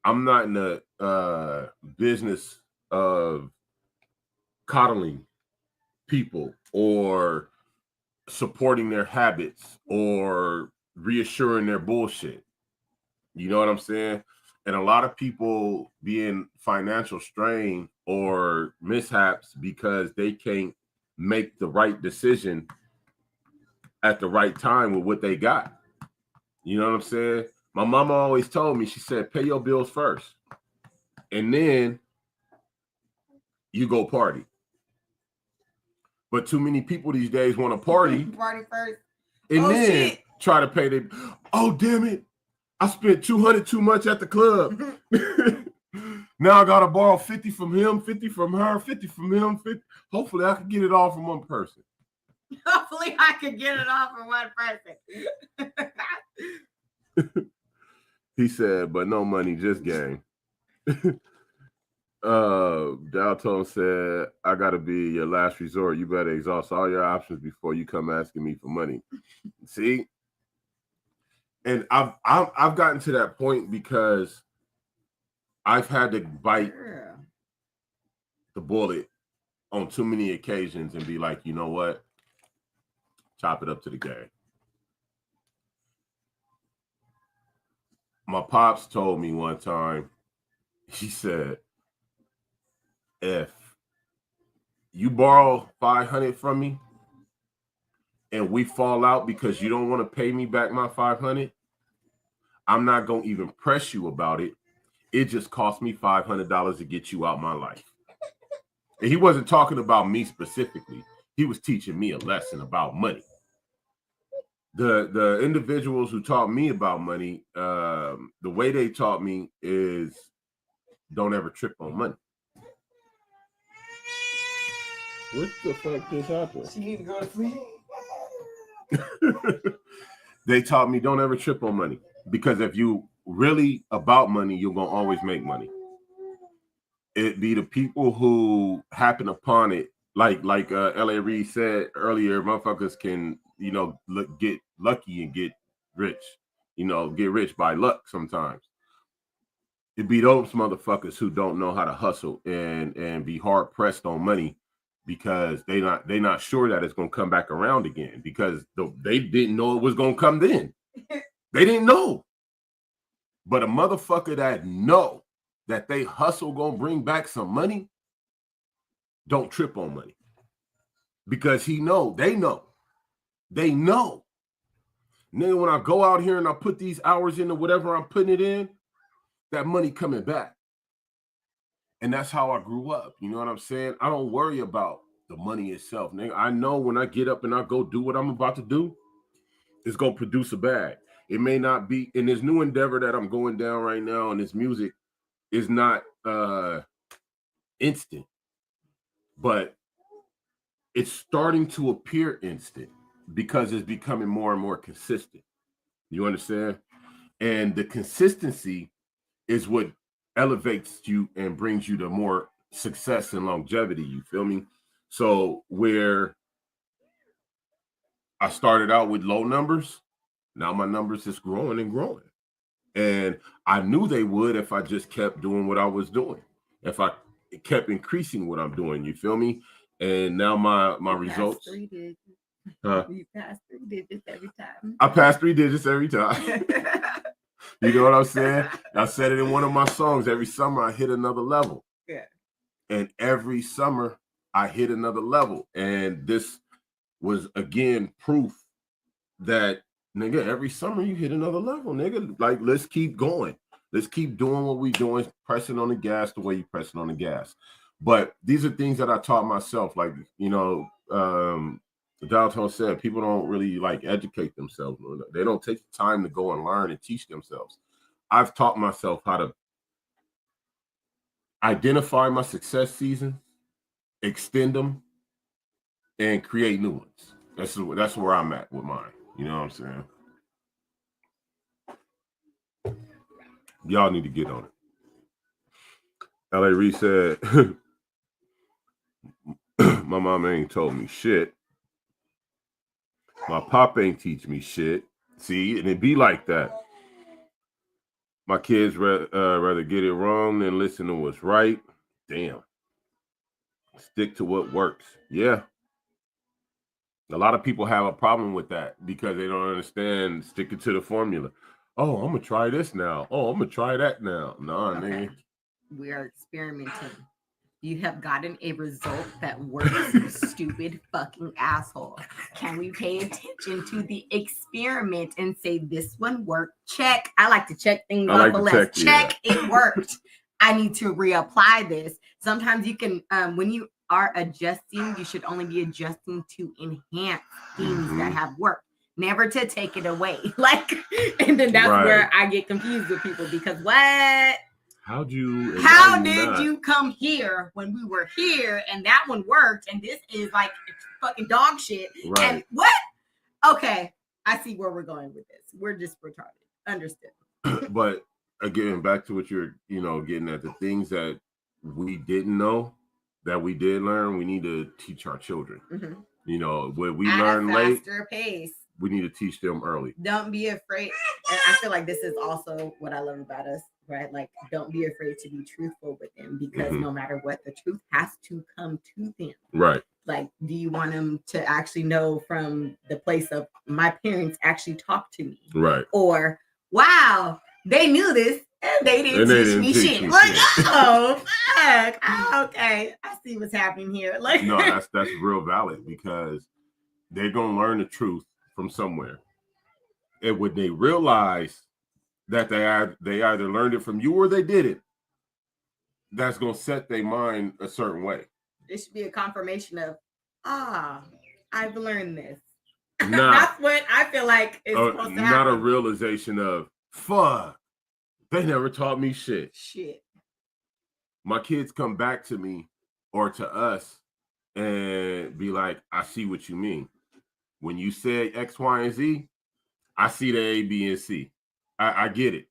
I'm not in the business of coddling people or supporting their habits or reassuring their bullshit. You know what I'm saying? And a lot of people be in financial strain or mishaps because they can't make the right decision at the right time with what they got. You know what I'm saying? My mama always told me, she said, pay your bills first. And then you go party. But too many people these days want to party. Party first. And then shit. Try to pay their, oh, damn it. I spent $200 too much at the club. Now I got to borrow 50 from him, 50 from her, 50 from him, 50. Hopefully I can get it all from one person. Hopefully I can get it all from one person. He said, but no money, just game. Dalton said, I gotta be your last resort. You better exhaust all your options before you come asking me for money. See? And I've gotten to that point because I've had to bite the bullet on too many occasions and be like, you know what? Chop it up to the game. My pops told me one time, he said, if you borrow $500 from me and we fall out because you don't want to pay me back my $500, I'm not going to even press you about it. It just cost me $500 to get you out my life. And he wasn't talking about me specifically. He was teaching me a lesson about money. The individuals who taught me about money, the way they taught me is don't ever trip on money. What the fuck just happened? She need to go to sleep. They taught me don't ever trip on money, because if you really about money, you're gonna always make money. It be the people who happen upon it, like L.A. Reid said earlier, motherfuckers can, you know, get lucky and get rich, you know, get rich by luck sometimes. It be those motherfuckers who don't know how to hustle and be hard pressed on money because they not sure that it's gonna come back around again, because they didn't know it was gonna come then. They didn't know. But a motherfucker that know that they hustle gonna bring back some money, don't trip on money. Because they know. Nigga, when I go out here and I put these hours into whatever I'm putting it in, that money coming back. And that's how I grew up. You know what I'm saying? I don't worry about the money itself. Nigga, I know when I get up and I go do what I'm about to do, it's going to produce a bag. It may not be in this new endeavor that I'm going down right now in this music. is not instant, but it's starting to appear instant because it's becoming more and more consistent. You understand? And the consistency is what elevates you and brings you to more success and longevity. You feel me? So where I started out with low numbers, now my numbers is growing and growing. And I knew they would if I just kept doing what I was doing. If I kept increasing what I'm doing, you feel me? And now my results. You pass 3 digits every time. I pass 3 digits every time. You know what I'm saying? I said it in one of my songs. Every summer I hit another level. Yeah. And every summer I hit another level. And this was again proof that, nigga, every summer you hit another level, nigga. Like, let's keep going. Let's keep doing what we doing, pressing on the gas the way you pressing on the gas. But these are things that I taught myself. Like, you know, Dalton said, people don't really like educate themselves. They don't take the time to go and learn and teach themselves. I've taught myself how to identify my success seasons, extend them, and create new ones. That's where I'm at with mine. You know what I'm saying? Y'all need to get on it. L.A. Reed said, my mom ain't told me shit. My pop ain't teach me shit. See, and it be like that. My kids rather get it wrong than listen to what's right. Damn. Stick to what works. Yeah. A lot of people have a problem with that because they don't understand sticking to the formula. Oh, I'm going to try this now. Oh, I'm going to try that now. Nah, okay. Nigga. We are experimenting. You have gotten a result that works, you stupid fucking asshole. Can we pay attention to the experiment and say this one worked? Check. I like to check things off the list. Check, it worked. I need to reapply this. Sometimes you can, when you are adjusting, you should only be adjusting to enhance things that have worked. Never to take it away. Like, and then that's where I get confused with people because what? How did you come here when we were here and that one worked and this is like fucking dog shit? Right. And what? Okay, I see where we're going with this. We're just retarded. Understood. But again, back to what you're, getting at, the things that we didn't know that we did learn, we need to teach our children. Mm-hmm. What we learn late, faster pace. We need to teach them early. Don't be afraid. And I feel like this is also what I love about us. Right? Like, don't be afraid to be truthful with them because no matter what, the truth has to come to them. Right. Like, do you want them to actually know from the place of my parents actually talked to me? Right. Or, wow, they knew this and they didn't teach me shit. Like, oh, fuck. Oh, okay. I see what's happening here. Like, no, that's real valid because they're going to learn the truth from somewhere. And when they realize that they either learned it from you or they did it, that's going to set their mind a certain way. It should be a confirmation of, I've learned this. That's what I feel like is supposed to happen. Not a realization of, fuck, they never taught me shit. Shit. My kids come back to me or to us and be like, I see what you mean. When you said X, Y, and Z, I see the A, B, and C. I get it.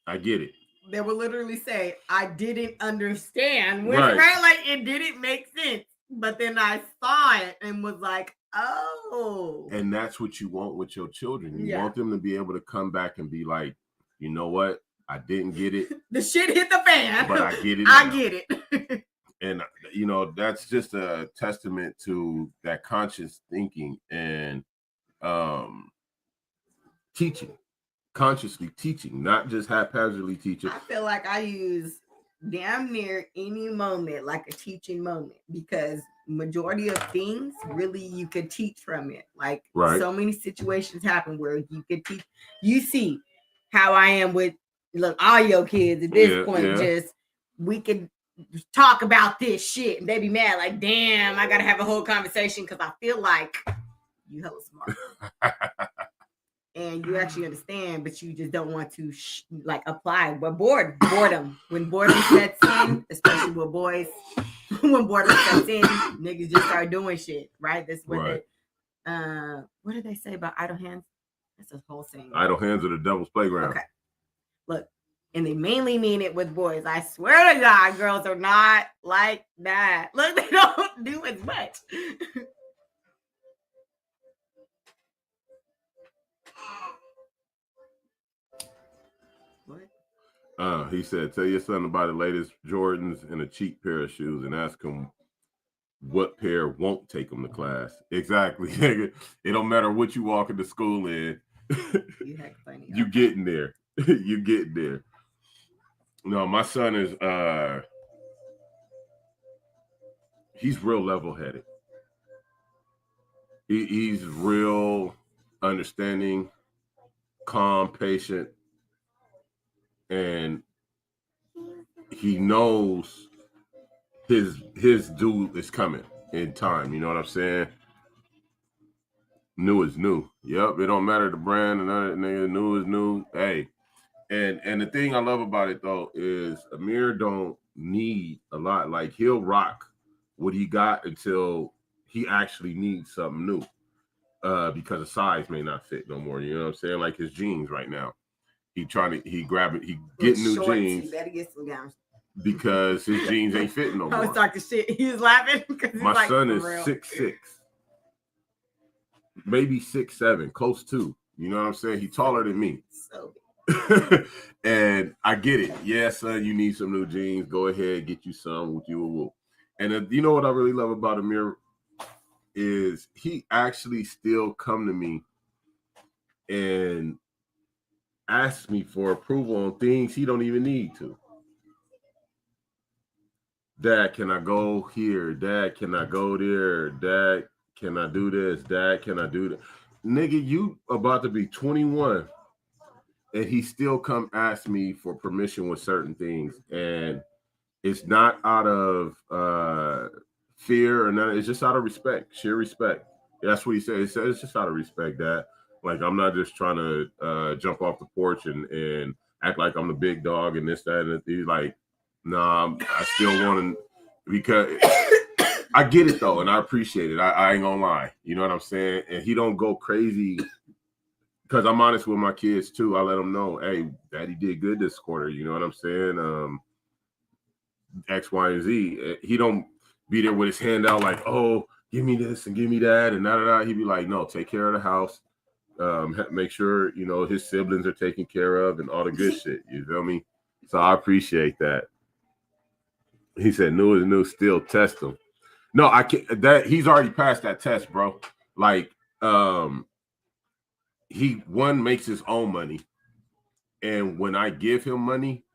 I get it. They will literally say, I didn't understand. Which, right? Like, it didn't make sense. But then I saw it and was like, oh. And that's what you want with your children. You want them to be able to come back and be like, you know what? I didn't get it. The shit hit the fan. But I get it. I get it. And, that's just a testament to that conscious thinking and teaching. Consciously teaching, not just haphazardly teaching. I feel like I use damn near any moment like a teaching moment because majority of things really you could teach from it. Like so many situations happen where you could teach. You see how I am with all your kids at this point. Just we could talk about this shit and they be mad like, damn, I gotta have a whole conversation because I feel like you hella smart. and you actually understand, but you just don't want to like apply. But boredom. When boredom sets in, especially with boys, when boredom sets in, niggas just start doing shit, right? That's what right. What did they say about idle hands? That's a whole saying. Idle hands are the devil's playground. Okay. Look, and they mainly mean it with boys. I swear to God, girls are not like that. Look, they don't do as much. What? He said, tell your son about the latest Jordans and a cheap pair of shoes and ask him what pair won't take him to class. Exactly. It don't matter what you walk into school in. You getting there. You getting there. No, my son is he's real level-headed. He's real understanding, calm, patient, and he knows his due is coming in time. You know what I'm saying? New is new. Yep, it don't matter the brand and other nigga. New is new. Hey, and the thing I love about it though is Amir don't need a lot. Like he'll rock what he got until he actually needs something new. Because the size may not fit no more. You know what I'm saying? Like his jeans right now. He grab it, he get new shorts, jeans. He better get some gowns. Because his jeans ain't fitting no more. I was talking shit. He was laughing. My like, son is 6'6", maybe 6'7", close to. You know what I'm saying? He's taller than me. So and I get it. Yeah, son, you need some new jeans. Go ahead, get you some. With you. And you know what I really love about Amir is he actually still come to me and ask me for approval on things he don't even need to. Dad, can I go here? Dad, can I go there? Dad, can I do this? Dad, can I do that? Nigga, you about to be 21 and he still come ask me for permission with certain things. And it's not out of fear or nothing. It's just out of respect, sheer respect. That's what he said. He said it's just out of respect, Dad. Like, I'm not just trying to jump off the porch and act like I'm the big dog and this, that, and he's like, nah, I still want to, because I get it though, and I appreciate it. I ain't gonna lie. You know what I'm saying? And he don't go crazy because I'm honest with my kids too. I let them know, hey, Daddy did good this quarter. You know what I'm saying? X, Y, and Z. He don't be there with his hand out like, oh, give me this and give me that and da. He'd be like, no, take care of the house. Make sure, you know, his siblings are taken care of and all the good shit. You feel me? So I appreciate that. He said, new is new, still test him. No, I can't. That he's already passed that test, bro. Like, he makes his own money. And when I give him money,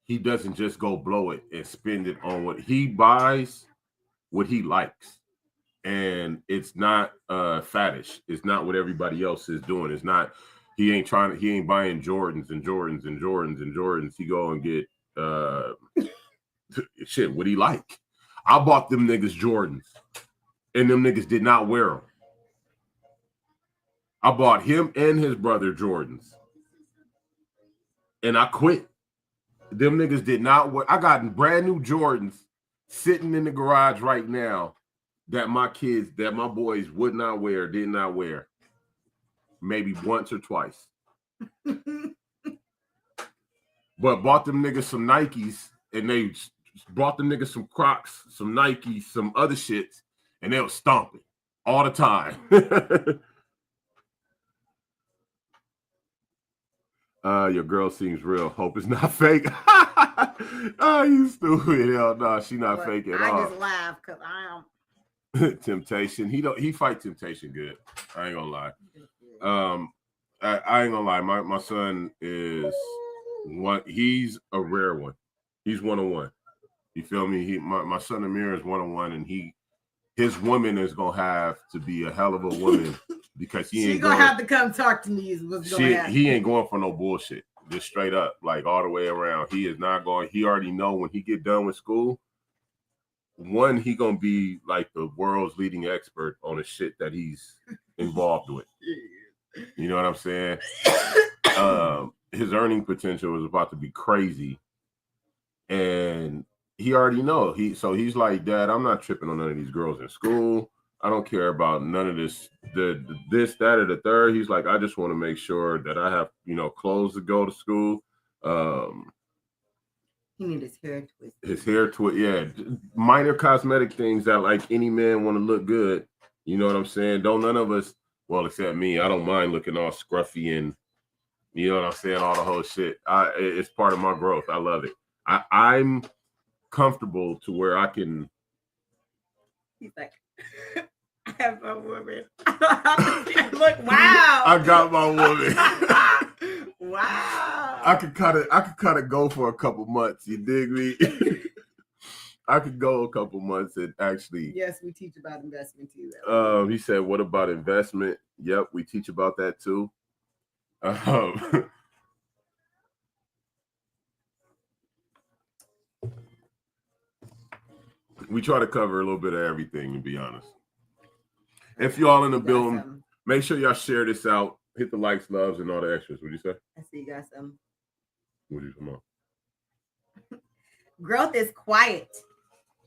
he doesn't just go blow it and spend it on what he buys, what he likes. And it's not faddish. It's not what everybody else is doing. It's not, he ain't buying Jordans and Jordans and Jordans and Jordans. He go and get shit, what he like. I bought them niggas Jordans and them niggas did not wear them. I bought him and his brother Jordans and I quit. Them niggas did not wear. I got brand new Jordans sitting in the garage right now that my boys did not wear maybe once or twice. But bought them niggas some Nikes and they brought them niggas some Crocs, some Nikes, some other shits, and they were stomping all the time. Your girl seems real. Hope it's not fake. Oh, you stupid. Hell no, she not fake at all. I just laugh because I am. Temptation. He fight temptation good. I ain't gonna lie. I ain't gonna lie. My son is one. He's a rare one. He's 1-on-1. You feel me? My son Amir is 1-on-1, and his woman is gonna have to be a hell of a woman because she's gonna have to come talk to me. Is what's gonna happen. He ain't going for no bullshit. Just straight up, like all the way around. He is not going. He already know when he get done with school. One, he gonna be like the world's leading expert on the shit that he's involved with. You know what I'm saying? His earning potential was about to be crazy. And he already know. He's like, Dad, I'm not tripping on none of these girls in school. I don't care about none of this, this, that, or the third. He's like, I just want to make sure that I have, clothes to go to school. He need his hair twisted. His hair twist, yeah. Minor cosmetic things that like any man want to look good. You know what I'm saying? Don't none of us, well, except me, I don't mind looking all scruffy and you know what I'm saying, all the whole shit. It's part of my growth. I love it. I'm comfortable to where I can. He's like, I have my woman. Look, wow. I got my woman. Wow. I could kind of go for a couple months. You dig me? I could go a couple months and actually. Yes, we teach about investment too. He said, "What about investment?" Yep, we teach about that too. We try to cover a little bit of everything, to be honest. If y'all in the building, make sure y'all share this out. Hit the likes, loves, and all the extras. What'd you say? I see you got some. What did you come on? Growth is quiet.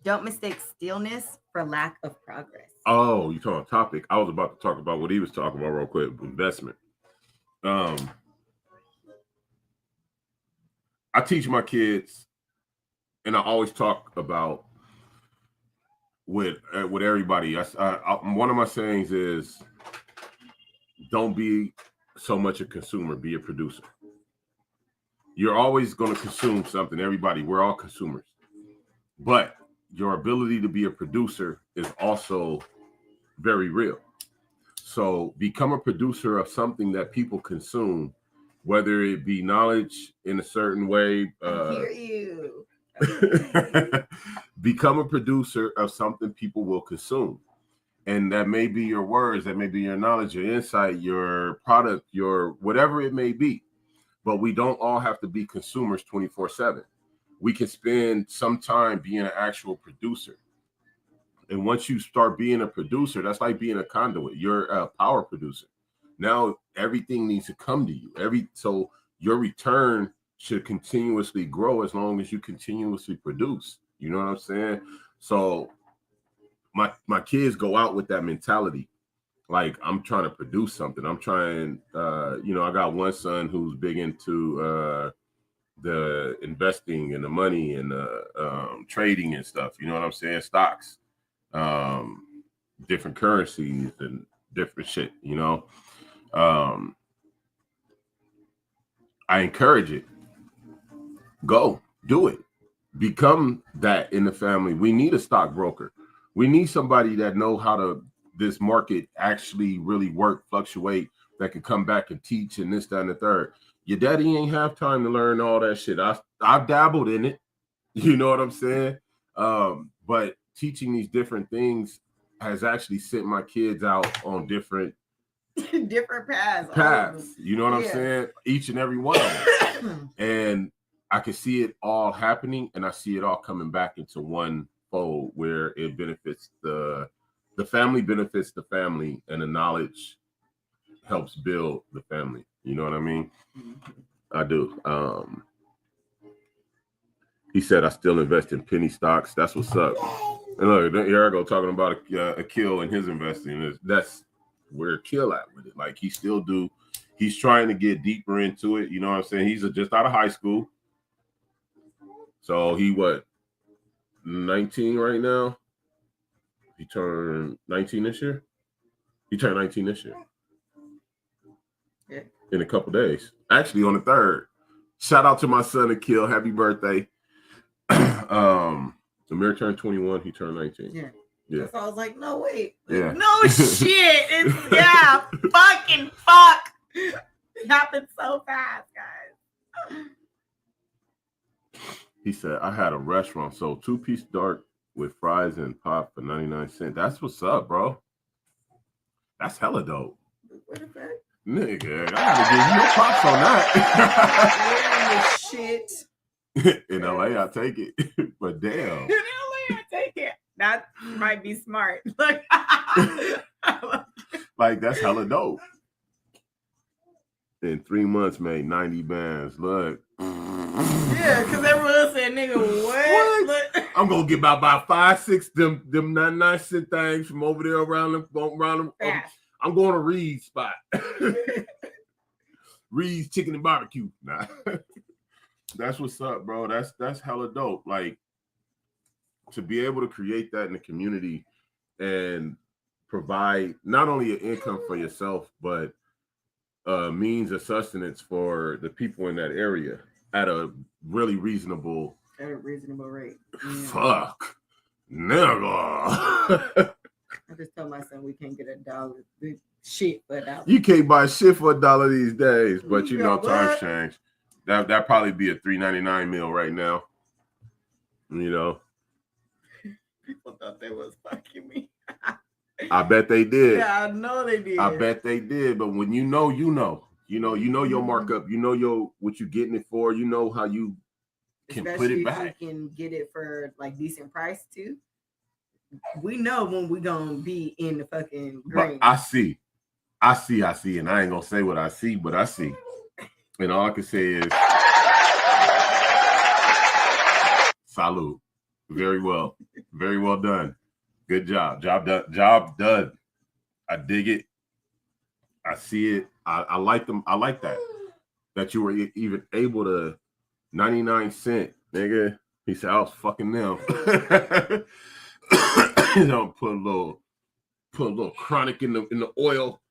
Don't mistake stillness for lack of progress. Oh, you talking topic. I was about to talk about what he was talking about real quick. Investment. I teach my kids, and I always talk about with everybody. One of my sayings is, don't be so much a consumer, be a producer. You're always going to consume something. Everybody, we're all consumers. But your ability to be a producer is also very real. So become a producer of something that people consume, whether it be knowledge in a certain way. I hear you. Become a producer of something people will consume. And that may be your words, that may be your knowledge, your insight, your product, your whatever it may be. But we don't all have to be consumers 24/7. We can spend some time being an actual producer. And once you start being a producer, that's like being a conduit. You're a power producer. Now everything needs to come to you. So your return should continuously grow as long as you continuously produce. You know what I'm saying? So my kids go out with that mentality. Like, I'm trying to produce something. I'm trying, I got one son who's big into the investing and the money and the trading and stuff. You know what I'm saying? Stocks, different currencies and different shit, I encourage it. Go do it. Become that in the family. We need a stockbroker. We need somebody that know how to this market actually really work, fluctuate, that can come back and teach and this, that, and the third. Your daddy ain't have time to learn all that shit. I've dabbled in it. You know what I'm saying? But teaching these different things has actually sent my kids out on different paths. You know what I'm saying? Each and every one of them. And I can see it all happening, and I see it all coming back into one fold where it benefits the family, benefits the family, and the knowledge helps build the family. You know what I mean? I do. He said, I still invest in penny stocks. That's what's up. And look, here I go talking about Akil and his investing. That's where Akil at with it. Like, he still do. He's trying to get deeper into it. You know what I'm saying? He's just out of high school. So he 19 right now? He turned 19 this year? He turned 19 this year. Yeah. In a couple days. Actually, on the 3rd. Shout out to my son, Akil. Happy birthday. Amir turned 21. He turned 19. Yeah. So I was like, no, wait. Yeah. No shit. It's, fucking fuck. It happened so fast, guys. He said, I had a restaurant, sold 2-piece dark with fries and pop for 99 cents. That's what's up, bro. That's hella dope. What is that? Nigga, I gotta give you a props on that. Shit. In LA, I take it. But damn. In LA, I take it. That might be smart. Like, that's hella dope. in 3 months made 90 bands. Look. Yeah, because everyone said, nigga, what? I'm gonna get about 5, 6 them 99 cent things from over there around them. I'm going to Reed's spot. Reed's Chicken and Barbecue. Nah. That's what's up, bro. That's hella dope. Like, to be able to create that in the community and provide not only an income for yourself, but means of sustenance for the people in that area at a really reasonable rate. Yeah. Fuck. Never. I just told my son we can't get $1 shit for $1. You can't buy shit for $1 these days, but you know, times change. That probably be a $3.99 meal right now. You know. People thought they was fucking me. I bet they did. Yeah, I know they did. I bet they did. But when you know your markup, you know what you're getting it for, you know how you can put it back. You can get it for like decent price too. We know when we gonna be in the fucking green. But I see, and I ain't gonna say what I see, but I see. And all I can say is salute. Very well done. Good job. Job done. I dig it. I see it. I like them. I like that you were even able to 99 cent, nigga. He said I was fucking them. You know, put a little chronic in the oil.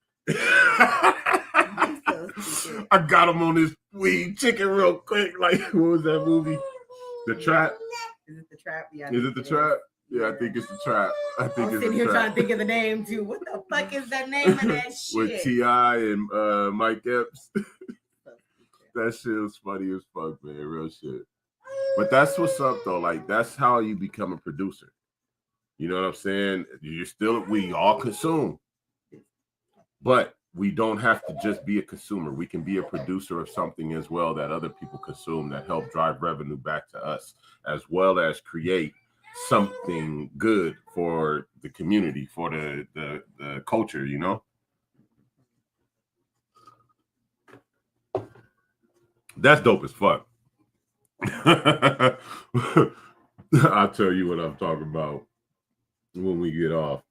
I got him on this weed chicken real quick. Like, what was that movie? The Trap. Is it The Trap? Yeah. Is it The Trap? Yeah, I think it's The Trap. I think it's sitting here trying to think of the name too. What the fuck is the name of that shit? With T.I. and Mike Epps. That shit was funny as fuck, man. Real shit. But that's what's up though. Like, that's how you become a producer. You know what I'm saying? We all consume. But we don't have to just be a consumer. We can be a producer of something as well that other people consume that help drive revenue back to us, as well as create something good for the community, for the culture, you know? That's dope as fuck. I'll tell you what I'm talking about when we get off.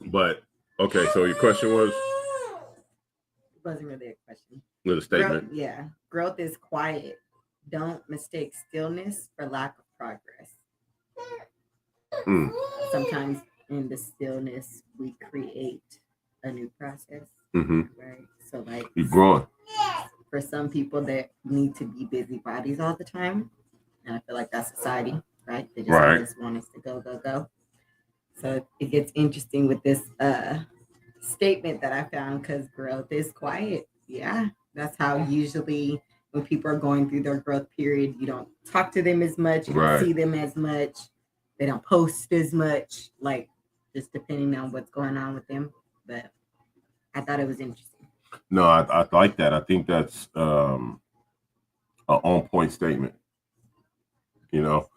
But okay, so your question was? It wasn't really a question. With a statement. Growth is quiet. Don't mistake stillness for lack of progress. Sometimes in the stillness we create a new process. Right. So like you're growing. For some people that need to be busybodies all the time, and I feel like that's society, right? They just always want us to go. So it gets interesting with this statement that I found, because growth is quiet. Yeah, that's how usually when people are going through their growth period, you don't talk to them as much, you don't see them as much, they don't post as much, like just depending on what's going on with them. But I thought it was interesting. No, I like that. I think that's an on-point statement. You know,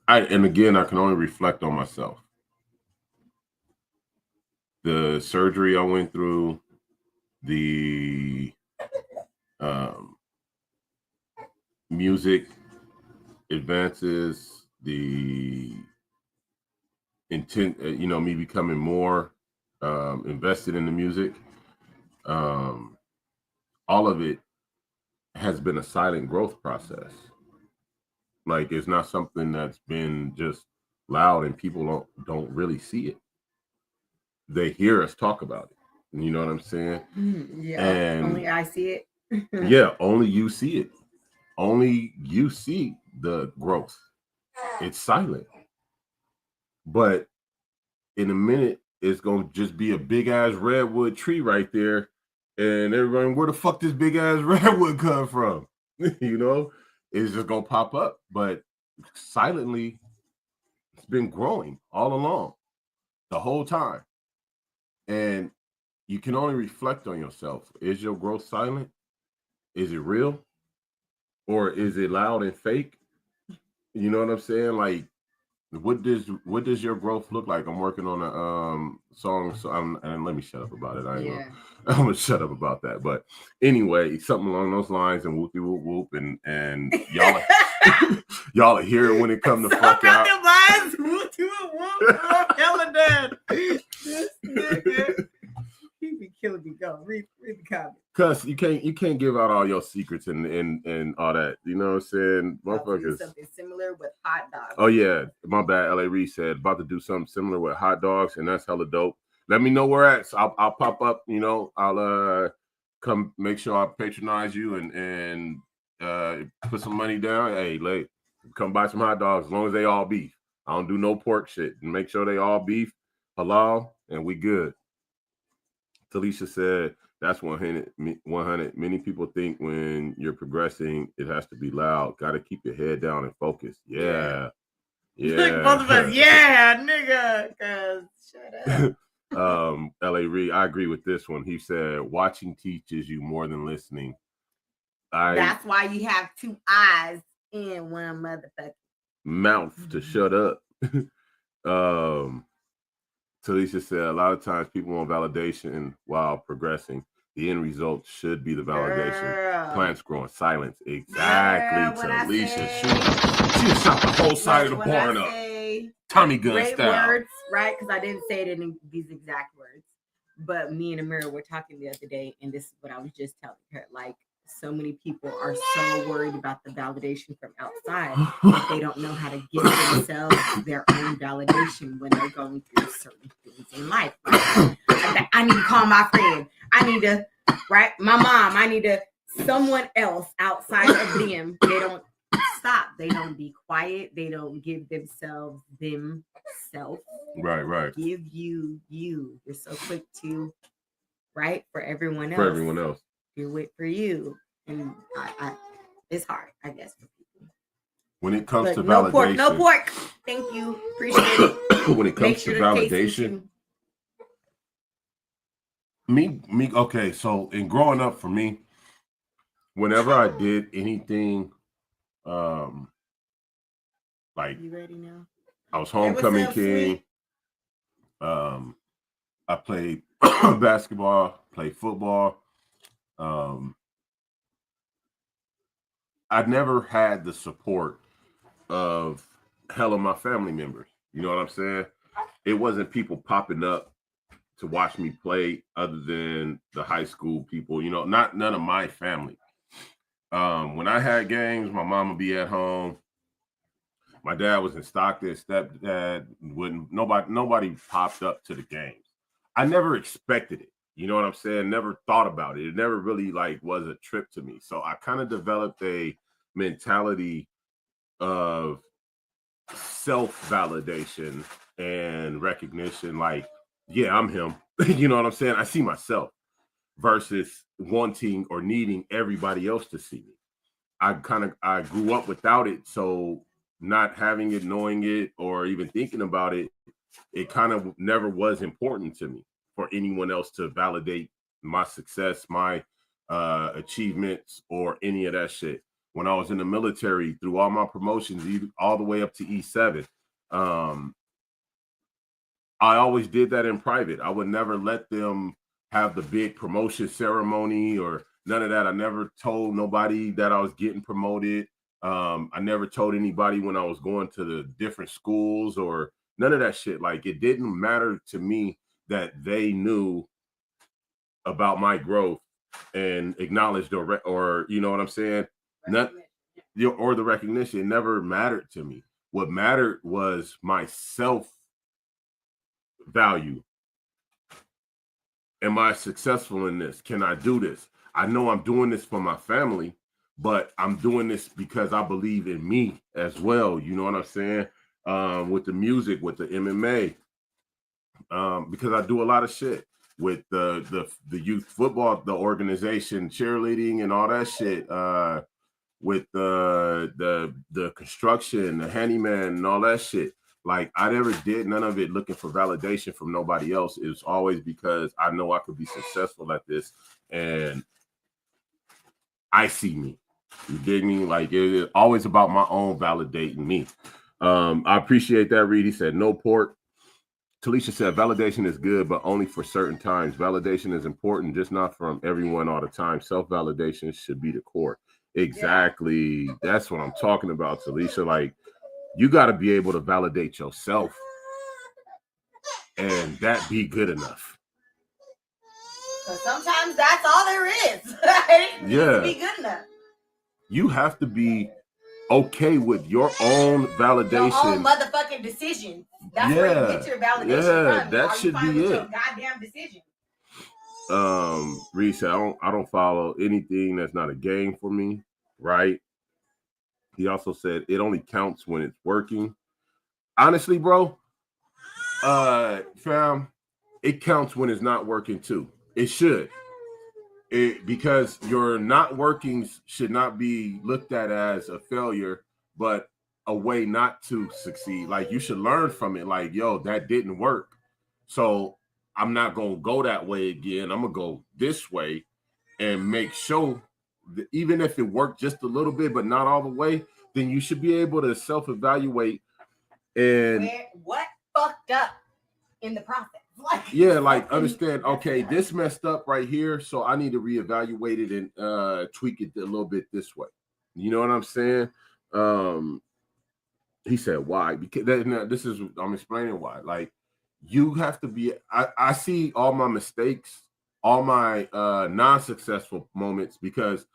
and again, I can only reflect on myself. The surgery I went through, the music advances, the intent, me becoming more invested in the music, all of it has been a silent growth process. Like, it's not something that's been just loud and people don't really see it. They hear us talk about it. You know what I'm saying? Yeah. And only I see it. Yeah, only you see it. Only you see the growth. It's silent. But in a minute, it's going to just be a big ass redwood tree right there. And everybody, where the fuck this big ass redwood come from? You know? It's just going to pop up. But silently, it's been growing all along, the whole time. And you can only reflect on yourself. Is your growth silent? Is it real? Or is it loud and fake? You know what I'm saying? Like, what does your growth look like? I'm working on a song, and let me shut up about it. I'm gonna shut up about that. But anyway, something along those lines, and whoopie whoop whoop, and y'all y'all are here when it comes to fuck out. He be killing me. Go read the comment. Cause you can't give out all your secrets and all that. You know what I'm saying? Motherfuckers. Something similar with hot dogs. Oh yeah, my bad. LA Reed said about to do something similar with hot dogs, and that's hella dope. Let me know where at. So I'll pop up. You know, I'll come make sure I patronize you and put some money down. Hey, come buy some hot dogs as long as they all beef. I don't do no pork shit. And make sure they all beef, halal, and we good. Talisha said, that's 100. Many people think when you're progressing, it has to be loud. Got to keep your head down and focus. Yeah. Both of us, nigga. Cause shut up. LA Reed, I agree with this one. He said, watching teaches you more than listening. That's why you have two eyes and one motherfucking mouth to shut up. Talisha said, a lot of times people want validation while progressing. The end result should be the validation. Girl. Plants grow in silence. Exactly, Talisha. She shot the whole side of the barn up. Tommy Gun style. Words, right? Because I didn't say it in these exact words. But me and Amira were talking the other day, and this is what I was just telling her. Like, so many people are so worried about the validation from outside that they don't know how to give themselves their own validation when they're going through certain things in life. Right? I need to call my friend. I need to, right? My mom. I need to, someone else outside of them. They don't stop. They don't be quiet. They don't give themselves themselves. Right. Give you. You're so quick to, right? For everyone else. For everyone else. Do it for you. And I it's hard, I guess, for people. When it comes to validation. No pork. Thank you. Appreciate it. When it comes to validation. Me, okay, so in growing up for me, whenever I did anything like you ready now? I was homecoming king. I played basketball, played football. I never had the support of hell of my family members. You know what I'm saying? It wasn't people popping up to watch me play other than the high school people, you know, none of my family. When I had games, my mom would be at home. My dad was in Stockton, stepdad wouldn't, nobody popped up to the games. I never expected it. You know what I'm saying? Never thought about it. It never really was a trip to me. So I kind of developed a mentality of self-validation and recognition. Like, yeah, I'm him. You know what I'm saying? I see myself versus wanting or needing everybody else to see me. I grew up without it. So not having it, knowing it, or even thinking about it, it kind of never was important to me for anyone else to validate my success, my achievements, or any of that shit. When I was in the military, through all my promotions, all the way up to E7, I always did that in private. I would never let them have the big promotion ceremony or none of that. I never told nobody that I was getting promoted. I never told anybody when I was going to the different schools or none of that shit. Like, it didn't matter to me that they knew about my growth and acknowledged or you know what I'm saying? Or the recognition. It never mattered to me. What mattered was my self-value. Am I successful in this? Can I do this? I know I'm doing this for my family, but I'm doing this because I believe in me as well. You know what I'm saying? With the music, with the MMA, because I do a lot of shit with the youth football, the organization, cheerleading, and all that shit. With the construction, the handyman, and all that shit. Like, I never did none of it looking for validation from nobody else. It was always because I know I could be successful at this, and I see me. You dig me? Like, it's always about my own validating me. I appreciate that, Reed. He said no pork. Talisha said validation is good, but only for certain times. Validation is important, just not from everyone all the time. Self-validation should be the core. Exactly. Yeah. That's what I'm talking about, Talisha. Like, you got to be able to validate yourself, and that be good enough. Because sometimes that's all there is. Right? Yeah. Be good enough. You have to be okay with your own validation. Your own motherfucking decision. That's where you get your validation from. That should be it. Your goddamn decision. Reed said, I don't follow anything that's not a game for me, right? He also said it only counts when it's working. Honestly, bro, fam, it counts when it's not working too. It should. Because your not workings should not be looked at as a failure, but a way not to succeed. Like, you should learn from it. Like, yo, that didn't work, so I'm not gonna go that way again. I'm gonna go this way and make sure that even if it worked just a little bit, but not all the way, then you should be able to self-evaluate and what fucked up in the process. Like understand, okay, this messed up right here, so I need to reevaluate it and tweak it a little bit this way. You know what I'm saying? He said why? Because this is, I'm explaining why. Like, you have to be, I see all my mistakes, all my non-successful moments, because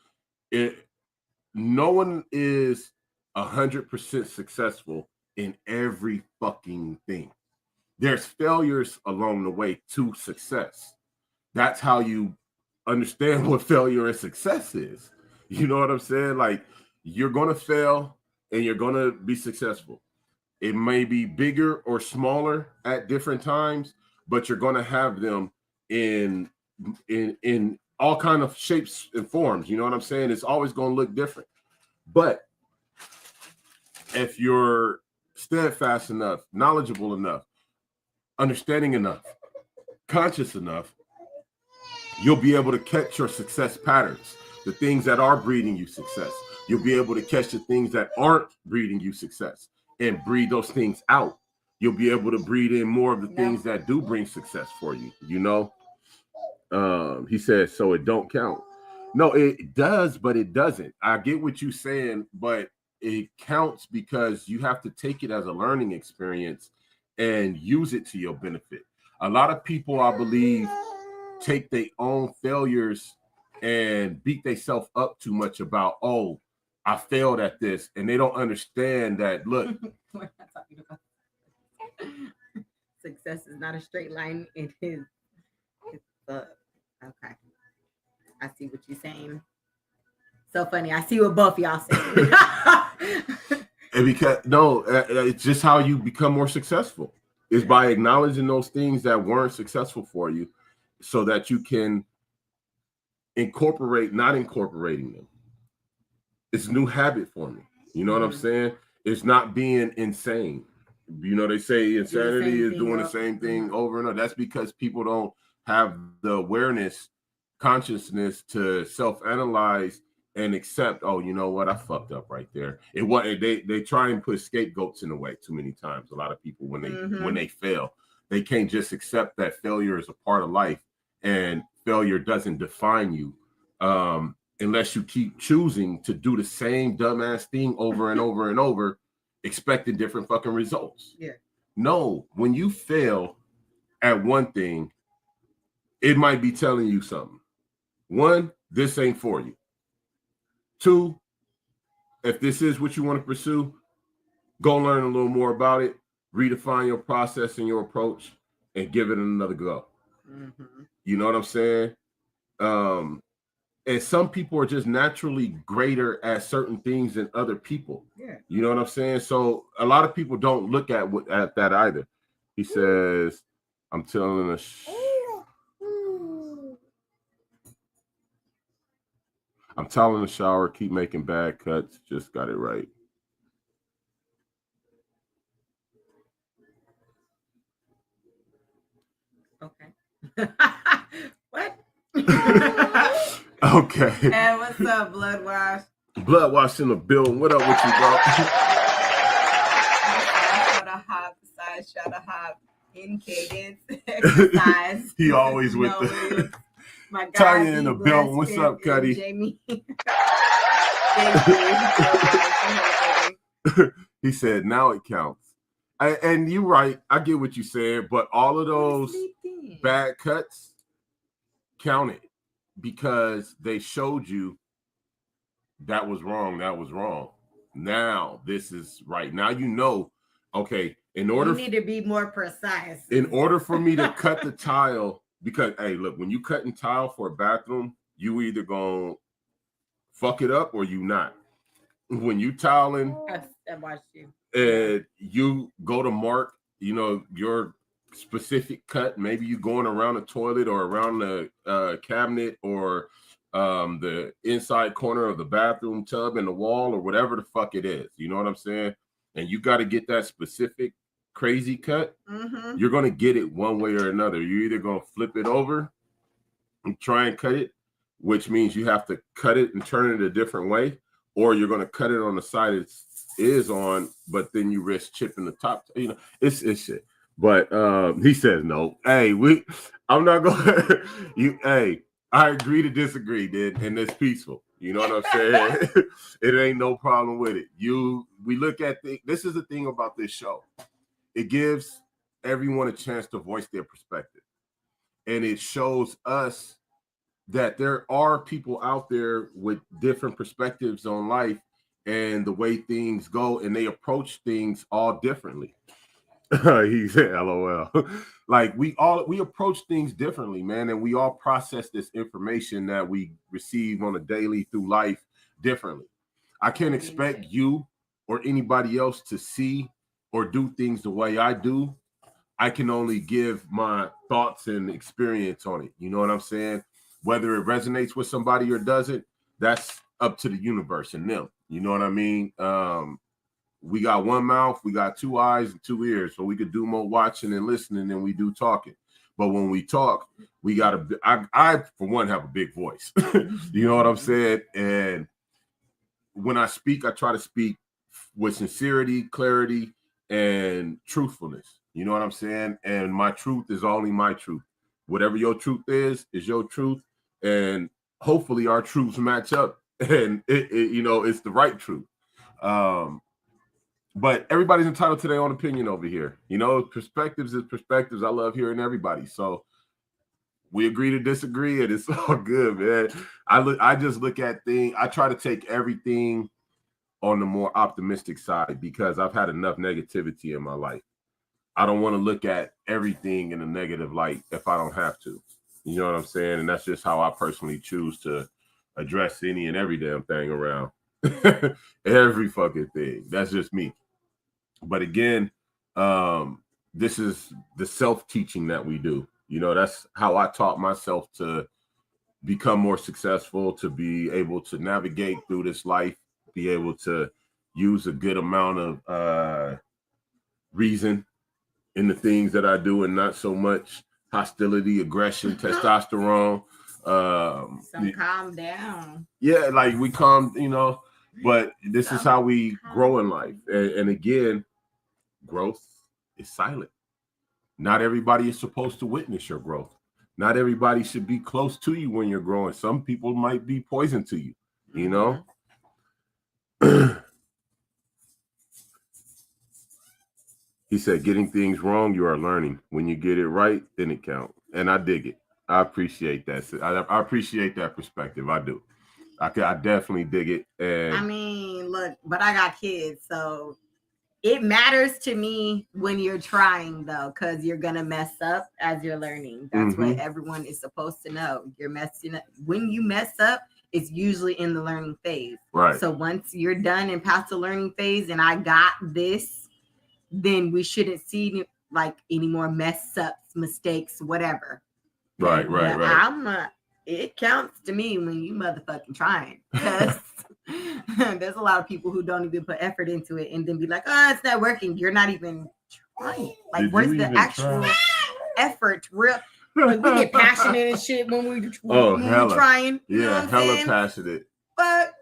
no one is 100% successful in every fucking thing. There's failures along the way to success. That's how you understand what failure and success is. You know what I'm saying? Like, you're going to fail and you're going to be successful. It may be bigger or smaller at different times, but you're going to have them in all kind of shapes and forms. You know what I'm saying? It's always going to look different. But if you're steadfast enough, knowledgeable enough, understanding enough, conscious enough, you'll be able to catch your success patterns, the things that are breeding you success. You'll be able to catch the things that aren't breeding you success and breed those things out. You'll be able to breed in more of the things that do bring success for you, you know? He says, so it don't count. No, it does, but it doesn't. I get what you're saying, but it counts because you have to take it as a learning experience and use it to your benefit. A lot of people, I believe, take their own failures and beat themselves up too much about, oh, I failed at this. And they don't understand that, look. We're not talking about success is not a straight line. It is. Okay. I see what you're saying. So funny. I see what both y'all saying. And because it's just how you become more successful is by acknowledging those things that weren't successful for you, so that you can not incorporating them. It's a new habit for me. You know what I'm saying? It's not being insane. You know, they say insanity is doing the same thing over and over. That's because people don't have the awareness, consciousness to self-analyze and accept, oh, you know what, I fucked up right there. They try and put scapegoats in the way too many times. A lot of people, when they fail, they can't just accept that failure is a part of life, and failure doesn't define you unless you keep choosing to do the same dumbass thing over and over and over, expecting different fucking results. Yeah. No, when you fail at one thing, it might be telling you something. One, this ain't for you. Two, if this is what you want to pursue, go learn a little more about it, redefine your process and your approach, and give it another go. Mm-hmm. You know what I'm saying? And some people are just naturally greater at certain things than other people. Yeah. You know what I'm saying? So a lot of people don't look at that either. He says, I'm telling a I'm telling the shower, keep making bad cuts. Just got it right. Okay. What? Okay. And what's up, Bloodwash? Bloodwash in the building. What up with you, bro? in cadence, exercise. He always with the my guy, Tanya in the building. What's up, Cuddy? Jamie. He said, now it counts. And you're right. I get what you said, but all of those bad cuts counted because they showed you that was wrong. That was wrong. Now this is right. Now you know. Okay, in order you need to be more precise. In order for me to cut the tile, because hey, look, when you cutting tile for a bathroom, you either gonna fuck it up or you not. When you tiling, I watched you. And you go to mark, you know, your specific cut. Maybe you going around the toilet or around the cabinet or the inside corner of the bathroom tub in the wall or whatever the fuck it is. You know what I'm saying? And you got to get that specific crazy cut. Mm-hmm. You're going to get it one way or another. You're either going to flip it over and try and cut it, which means you have to cut it and turn it a different way, or you're going to cut it on the side it is on, but then you risk chipping the top. You know, it's shit. But he says no. Hey, I'm not going hey, I agree to disagree, dude, and it's peaceful. You know what I'm saying? It ain't no problem with it. We look at this is the thing about this show. It gives everyone a chance to voice their perspective. And it shows us that there are people out there with different perspectives on life and the way things go, and they approach things all differently. He said, LOL. Like we approach things differently, man, and we all process this information that we receive on a daily through life differently. I can't expect you or anybody else to see or do things the way I do. I can only give my thoughts and experience on it. You know what I'm saying? Whether it resonates with somebody or doesn't, that's up to the universe and them. You know what I mean? We got one mouth, we got two eyes and two ears, so we could do more watching and listening than we do talking. But when we talk, we got I for one have a big voice. You know what I'm saying? And when I speak, I try to speak with sincerity, clarity, and truthfulness. You know what I'm saying? And my truth is only my truth. Whatever your truth is your truth. And hopefully our truths match up and it you know, it's the right truth. But everybody's entitled to their own opinion over here. You know, perspectives is perspectives. I love hearing everybody. So we agree to disagree, and it's all good, man. I just look at things. I try to take everything on the more optimistic side because I've had enough negativity in my life. I don't want to look at everything in a negative light if I don't have to. You know what I'm saying? And that's just how I personally choose to address any and every damn thing around. Every fucking thing. That's just me. But again, this is the self-teaching that we do. You know, that's how I taught myself to become more successful, to be able to navigate through this life, be able to use a good amount of reason in the things that I do and not so much hostility, aggression, testosterone. Calm down. Yeah, like we calm, you know, but this is how we grow in life. And again, growth is silent. Not everybody is supposed to witness your growth. Not everybody should be close to you when you're growing. Some people might be poison to you, you know? He said, getting things wrong, you are learning. When you get it right, then it counts. And I dig it. I appreciate that. I appreciate that perspective. I do. I definitely dig it. And I mean, look, but I got kids, so it matters to me when you're trying, though, because you're going to mess up as you're learning. That's what everyone is supposed to know. You're messing up. When you mess up, it's usually in the learning phase. Right. So once you're done and past the learning phase and I got this, then we shouldn't see like any more mess ups, mistakes, whatever. Right. It counts to me when you motherfucking trying. Because there's a lot of people who don't even put effort into it and then be like, oh, it's not working. You're not even trying. Like, where's the actual effort? Real. Like, we get passionate and shit when we're trying. Yeah, you know hella passionate. But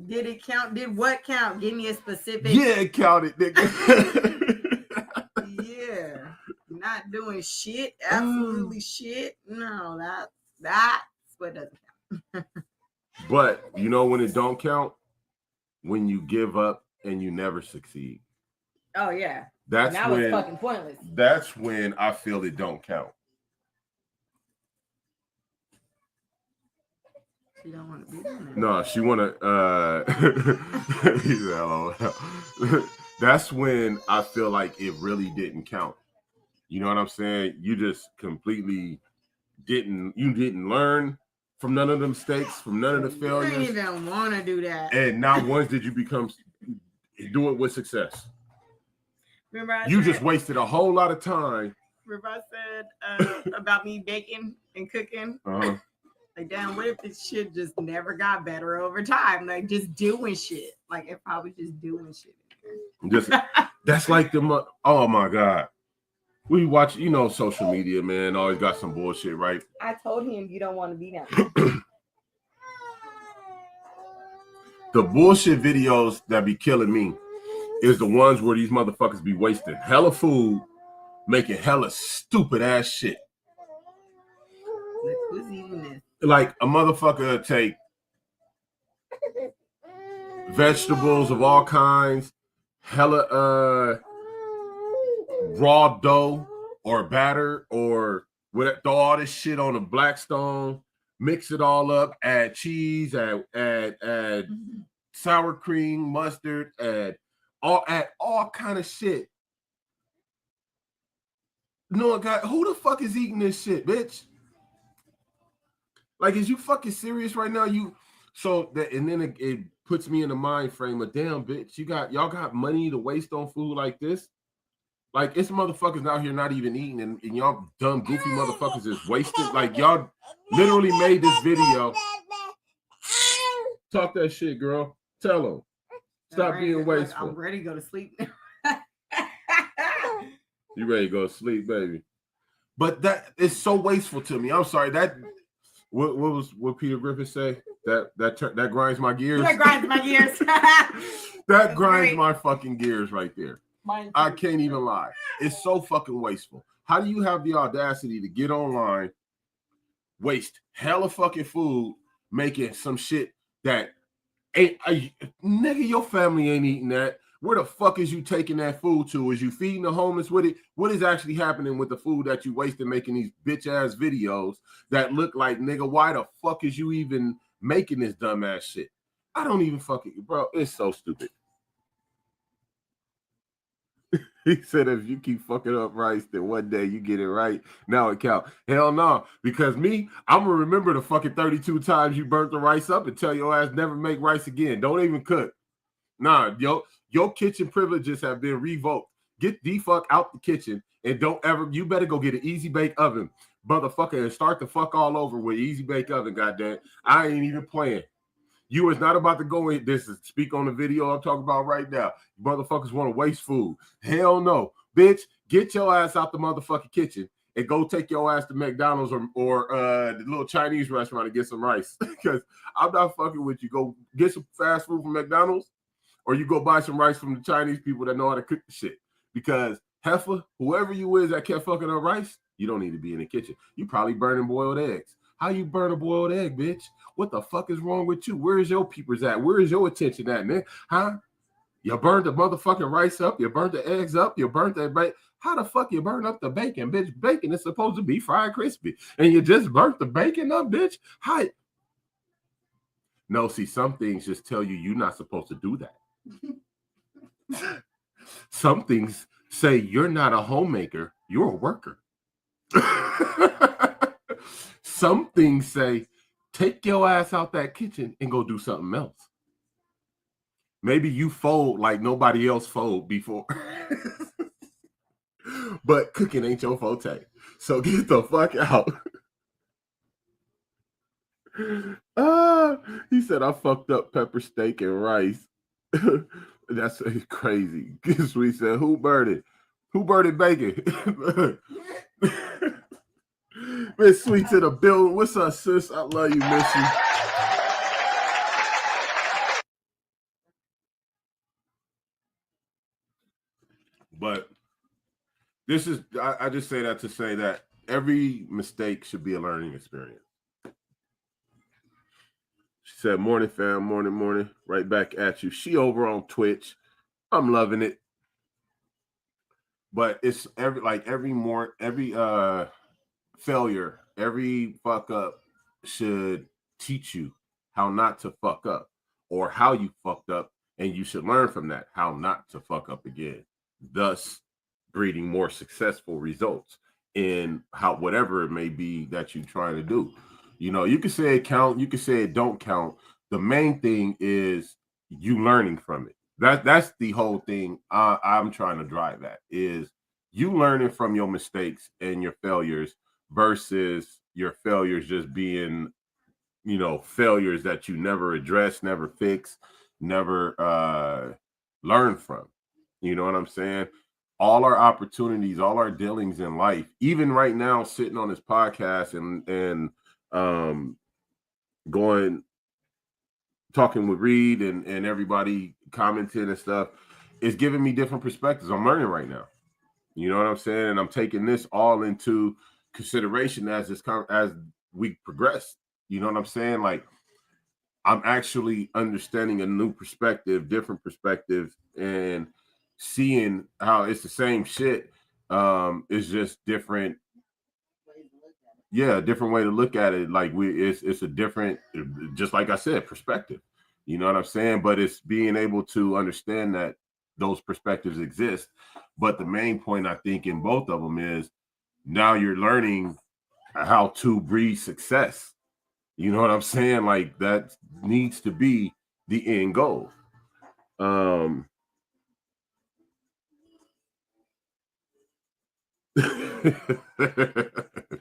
did it count? Did what count? Give me a specific. Yeah, it counted, nigga. Yeah. not doing shit, absolutely shit. No, that's what doesn't count. But you know when it don't count? When you give up and you never succeed. Oh yeah. That's that when was fucking pointless. That's when I feel it don't count. She don't want to be doing that. No, she want to. That's when I feel like it really didn't count. You know what I'm saying? You just completely didn't learn from none of the mistakes, from none of the failures. You didn't even want to do that. And not once did you do it with success. Remember you just wasted a whole lot of time. Remember I said about me baking and cooking? Uh-huh. Like, damn, what if this shit just never got better over time? Like, just doing shit. Like, if I was just doing shit. That's like oh my God. We watch, social media, man, always got some bullshit, right? I told him you don't want to be down. The bullshit videos that be killing me is the ones where these motherfuckers be wasting hella food, making hella stupid ass shit. Like, who's eating this? Like a motherfucker take vegetables of all kinds, hella raw dough or batter, or throw all this shit on a Blackstone, mix it all up, add cheese, add sour cream, mustard, add all kind of shit. No, God, who the fuck is eating this shit, bitch? Like, is you fucking serious right now? And then it puts me in the mind frame of, damn, bitch, y'all got money to waste on food like this? Like, it's motherfuckers out here not even eating, and y'all dumb, goofy motherfuckers is wasted. Like, y'all literally made this video. Talk that shit, girl. Tell them. Stop being wasteful. I'm ready to go to sleep. You ready to go to sleep, baby? But that is so wasteful to me. I'm sorry. What Peter Griffin say? That grinds my gears. That grinds my gears. That grinds my fucking gears right there. I can't even lie. It's so fucking wasteful. How do you have the audacity to get online, waste hella fucking food, making some shit that ain't nigga, your family ain't eating that. Where the fuck is you taking that food to? Is you feeding the homeless with it? What is actually happening with the food that you wasted making these bitch ass videos that look like, nigga, why the fuck is you even making this dumb ass shit? I don't even fucking, bro, it's so stupid. He said, if you keep fucking up rice, then one day you get it right. Now it count. Hell no. Because I'm going to remember the fucking 32 times you burnt the rice up and tell your ass never make rice again. Don't even cook. Nah, your kitchen privileges have been revoked. Get the fuck out the kitchen and you better go get an Easy Bake Oven, motherfucker, and start the fuck all over with Easy Bake Oven, goddamn. I ain't even playing. You is not about to go in. This is speak on the video I'm talking about right now. You motherfuckers want to waste food. Hell no. Bitch, get your ass out the motherfucking kitchen and go take your ass to McDonald's or the little Chinese restaurant and get some rice. Because I'm not fucking with you. Go get some fast food from McDonald's or you go buy some rice from the Chinese people that know how to cook the shit. Because heifer, whoever you is that kept fucking up rice, you don't need to be in the kitchen. You probably burning boiled eggs. How you burn a boiled egg, bitch? What the fuck is wrong with you? Where is your peepers at? Where is your attention at, man? Huh? You burned the motherfucking rice up. You burnt the eggs up. You burnt that bacon. How the fuck you burn up the bacon, bitch? Bacon is supposed to be fried crispy. And you just burnt the bacon up, bitch? How? No, see, some things just tell you you're not supposed to do that. Some things say you're not a homemaker. You're a worker. Some things say, take your ass out that kitchen and go do something else. Maybe you fold like nobody else fold before. But cooking ain't your forte. So get the fuck out. He said, I fucked up pepper steak and rice. That's crazy. Sweet said, who burned it? Who burned it bacon? Miss Sweet to the building. What's up, sis? I love you, miss you. But This is, I just say that to say that every mistake should be a learning experience. She said, morning, fam, morning, right back at you. She over on Twitch. I'm loving it. But it's every failure, every fuck up should teach you how not to fuck up or how you fucked up, and you should learn from that, how not to fuck up again, thus breeding more successful results in how whatever it may be that you're trying to do. You know, you can say it count, you can say it don't count. The main thing is you learning from it. That's the whole thing I'm trying to drive at, is you learning from your mistakes and your failures versus your failures just being, you know, failures that you never address, never fix, never learn from. You know what I'm saying? All our opportunities, all our dealings in life, even right now, sitting on this podcast and talking with Reed and everybody commenting and stuff, is giving me different perspectives. I'm learning right now. You know what I'm saying? And I'm taking this all into consideration as we progress. You know what I'm saying? Like, I'm actually understanding a new perspective, different perspectives, and seeing how it's the same shit. It's just different. Yeah, a different way to look at it. Like it's a different, just like I said, perspective. You know what I'm saying? But it's being able to understand that those perspectives exist. But the main point, I think, in both of them is now you're learning how to breed success. You know what I'm saying? Like, that needs to be the end goal. If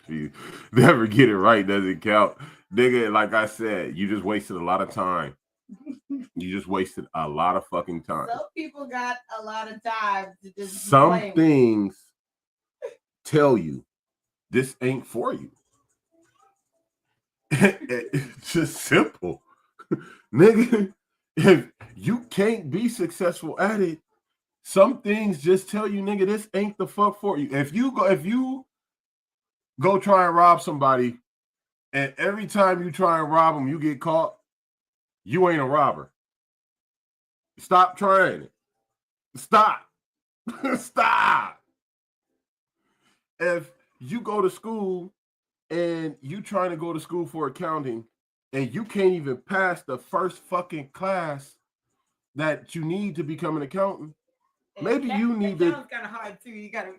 you never get it right, doesn't count. Nigga, like I said, you just wasted a lot of time. You just wasted a lot of fucking time. Some people got a lot of time to just some things tell you this ain't for you. It's just simple. Nigga, if you can't be successful at it, some things just tell you, nigga, this ain't the fuck for you. If you go try and rob somebody, and every time you try and rob them, you get caught, you ain't a robber. Stop trying it. Stop. Stop. If you go to school and you trying to go to school for accounting and you can't even pass the first fucking class that you need to become an accountant, maybe you need to. It's kind of hard too. You gotta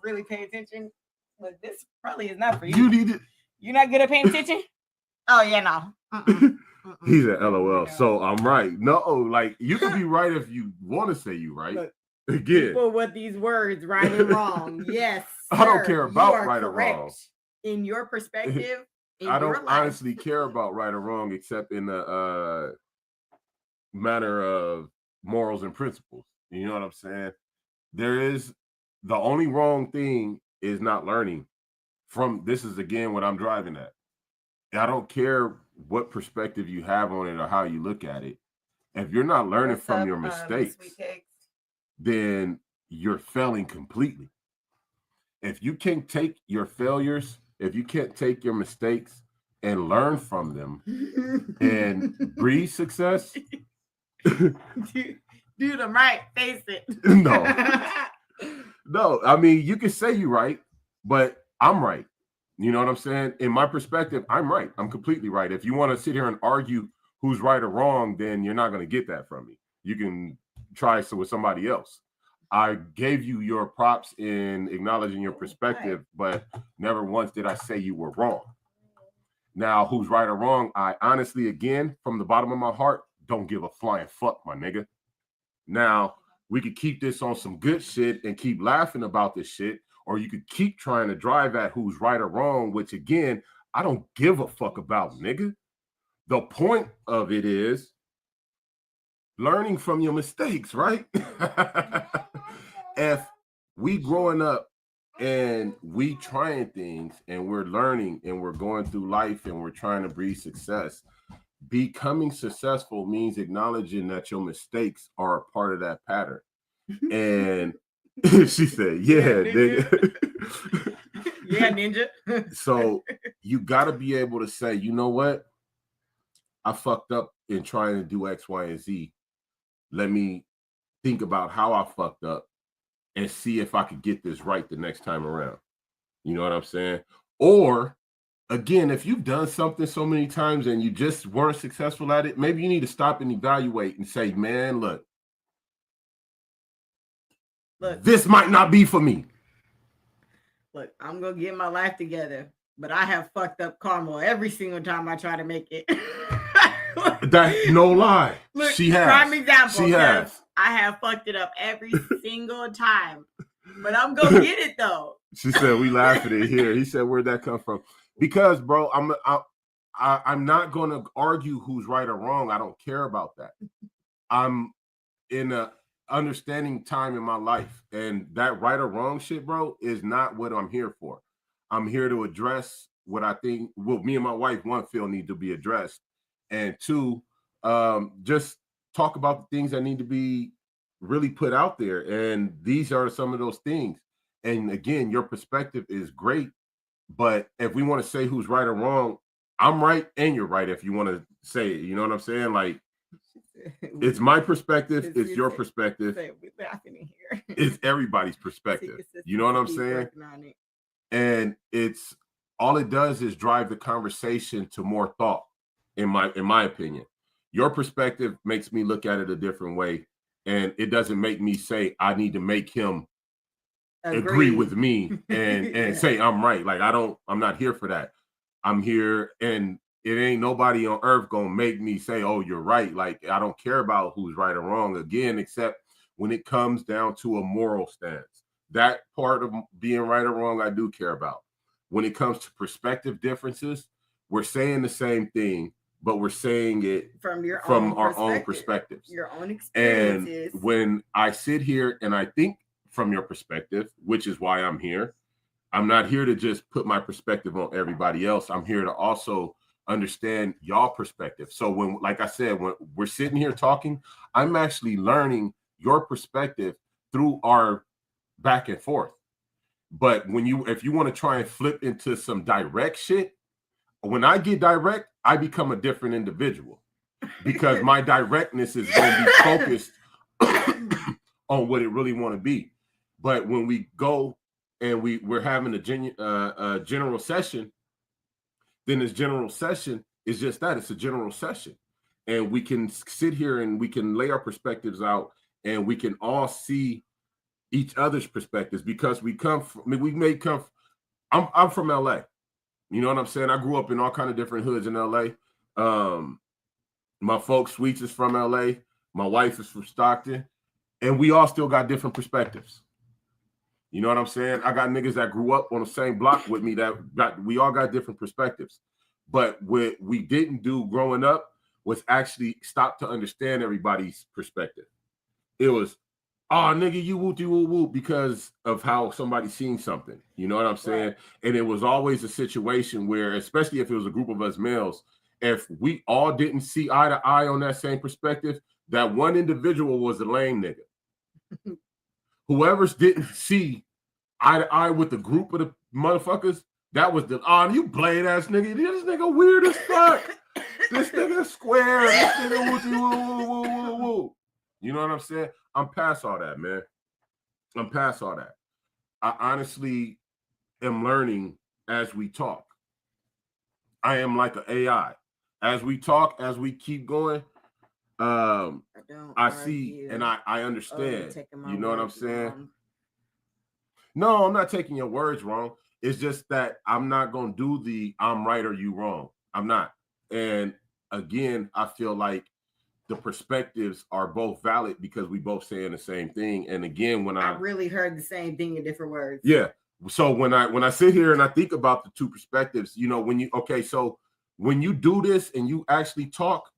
really pay attention. But this probably is not for you. You need it. You're not good at paying attention. Oh yeah, no. He's an LOL. So I'm right. No, like, you can be right if you want to say you right. But again, people with these words, right and wrong. Yes, sir, I don't care about right or wrong. In your perspective, I don't honestly care about right or wrong, except in the matter of morals and principles. You know what I'm saying? The only wrong thing is not learning from. This is again what I'm driving at. I don't care what perspective you have on it or how you look at it. If you're not learning from your mistakes, then you're failing completely. If you can't take your failures, if you can't take your mistakes and learn from them and breed success, do them right, face it. No, I mean, you can say you're right, but I'm right. You know what I'm saying? In my perspective, I'm right. I'm completely right. If you want to sit here and argue who's right or wrong, then you're not going to get that from me. You can try with somebody else. I gave you your props in acknowledging your perspective, but never once did I say you were wrong. Now, who's right or wrong? I honestly, again, from the bottom of my heart, don't give a flying fuck, my nigga. Now, we could keep this on some good shit and keep laughing about this shit, or you could keep trying to drive at who's right or wrong, which, again, I don't give a fuck about, nigga. The point of it is learning from your mistakes, right? If we growing up and we trying things and we're learning and we're going through life and we're trying to breed success, becoming successful means acknowledging that your mistakes are a part of that pattern. And She said, yeah, nigga. Yeah, ninja. So you got to be able to say, you know what? I fucked up in trying to do X, Y, and Z. Let me think about how I fucked up and see if I could get this right the next time around. You know what I'm saying? Or again, if you've done something so many times and you just weren't successful at it, maybe you need to stop and evaluate and say, man, look, this might not be for me. Look, I'm going to get my life together, but I have fucked up Carmel every single time I try to make it. That's no lie. Look, she has. Prime example. She has. I have fucked it up every single time, but I'm going to get it though. She said, we laugh at it here. He said, where'd that come from? Because, bro, I'm not going to argue who's right or wrong. I don't care about that. I'm in a understanding time in my life, and that right or wrong shit, bro, is not what I'm here for. I'm here to address what I think, well, me and my wife, one, feel need to be addressed, and two, just talk about the things that need to be really put out there. And these are some of those things. And again, your perspective is great, but if we want to say who's right or wrong, I'm right and you're right. If you want to say it, you know what I'm saying? Like, it's my perspective. It's your perspective. It's everybody's perspective. You know what I'm saying? And it's all it does is drive the conversation to more thought. In my opinion, your perspective makes me look at it a different way, and it doesn't make me say I need to make him agree with me and say I'm right. Like I'm not here for that. I'm here, and it ain't nobody on earth gonna make me say, oh, you're right. Like, I don't care about who's right or wrong, again, except when it comes down to a moral stance. That part of being right or wrong, I do care about. When it comes to perspective differences, we're saying the same thing, but we're saying it from our own perspectives. Your own experiences. And when I sit here and I think from your perspective, which is why I'm here, I'm not here to just put my perspective on everybody else. I'm here to also understand y'all perspective. So when, like I said, when we're sitting here talking, I'm actually learning your perspective through our back and forth. But if you want to try and flip into some direct shit, when I get direct, I become a different individual because my directness is going to be focused on what it really want to be. But when we go and we're having a general session, then this general session is just that. It's a general session. And we can sit here and we can lay our perspectives out, and we can all see each other's perspectives because we come from, I'm from LA. You know what I'm saying? I grew up in all kind of different hoods in LA. My folks, Sweets, is from LA. My wife is from Stockton. And we all still got different perspectives. You know what I'm saying? I got niggas that grew up on the same block with me we all got different perspectives. But what we didn't do growing up was actually stop to understand everybody's perspective. It was, oh, nigga, you whoop, whoop, because of how somebody's seen something. You know what I'm saying? Right. And it was always a situation where, especially if it was a group of us males, if we all didn't see eye to eye on that same perspective, that one individual was the lame nigga. Whoever's didn't see eye to eye with the group of the motherfuckers, that was the, oh, you blade ass nigga. This nigga weird as fuck. This nigga square. This nigga woo. You know what I'm saying? I'm past all that, man. I'm past all that. I honestly am learning as we talk. I am like an AI. As we talk, as we keep going, I see and I understand. You know what I'm saying? Wrong. No, I'm not taking your words wrong. It's just that I'm not going to do the I'm right or you wrong. I'm not. And again, I feel like the perspectives are both valid because we both saying the same thing. And again, when I really heard the same thing in different words. Yeah. So when I sit here and I think about the two perspectives, you know, so when you do this and you actually talk,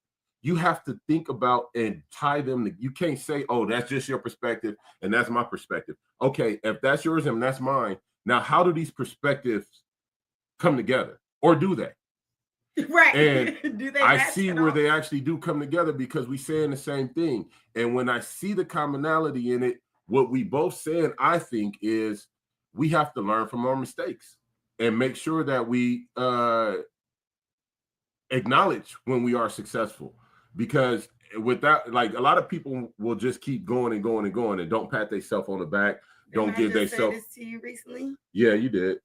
you have to think about and tie them. You can't say, oh, that's just your perspective and that's my perspective. Okay, if that's yours and that's mine, now how do these perspectives come together? Or do they? Right. And do they I see where they actually do come together because we saying the same thing. And when I see the commonality in it, what we both saying, I think, is we have to learn from our mistakes and make sure that we acknowledge when we are successful. Because with that, like, a lot of people will just keep going and going and going and don't pat theyself on the back. Don't give themselves. This to you recently? Yeah, you did.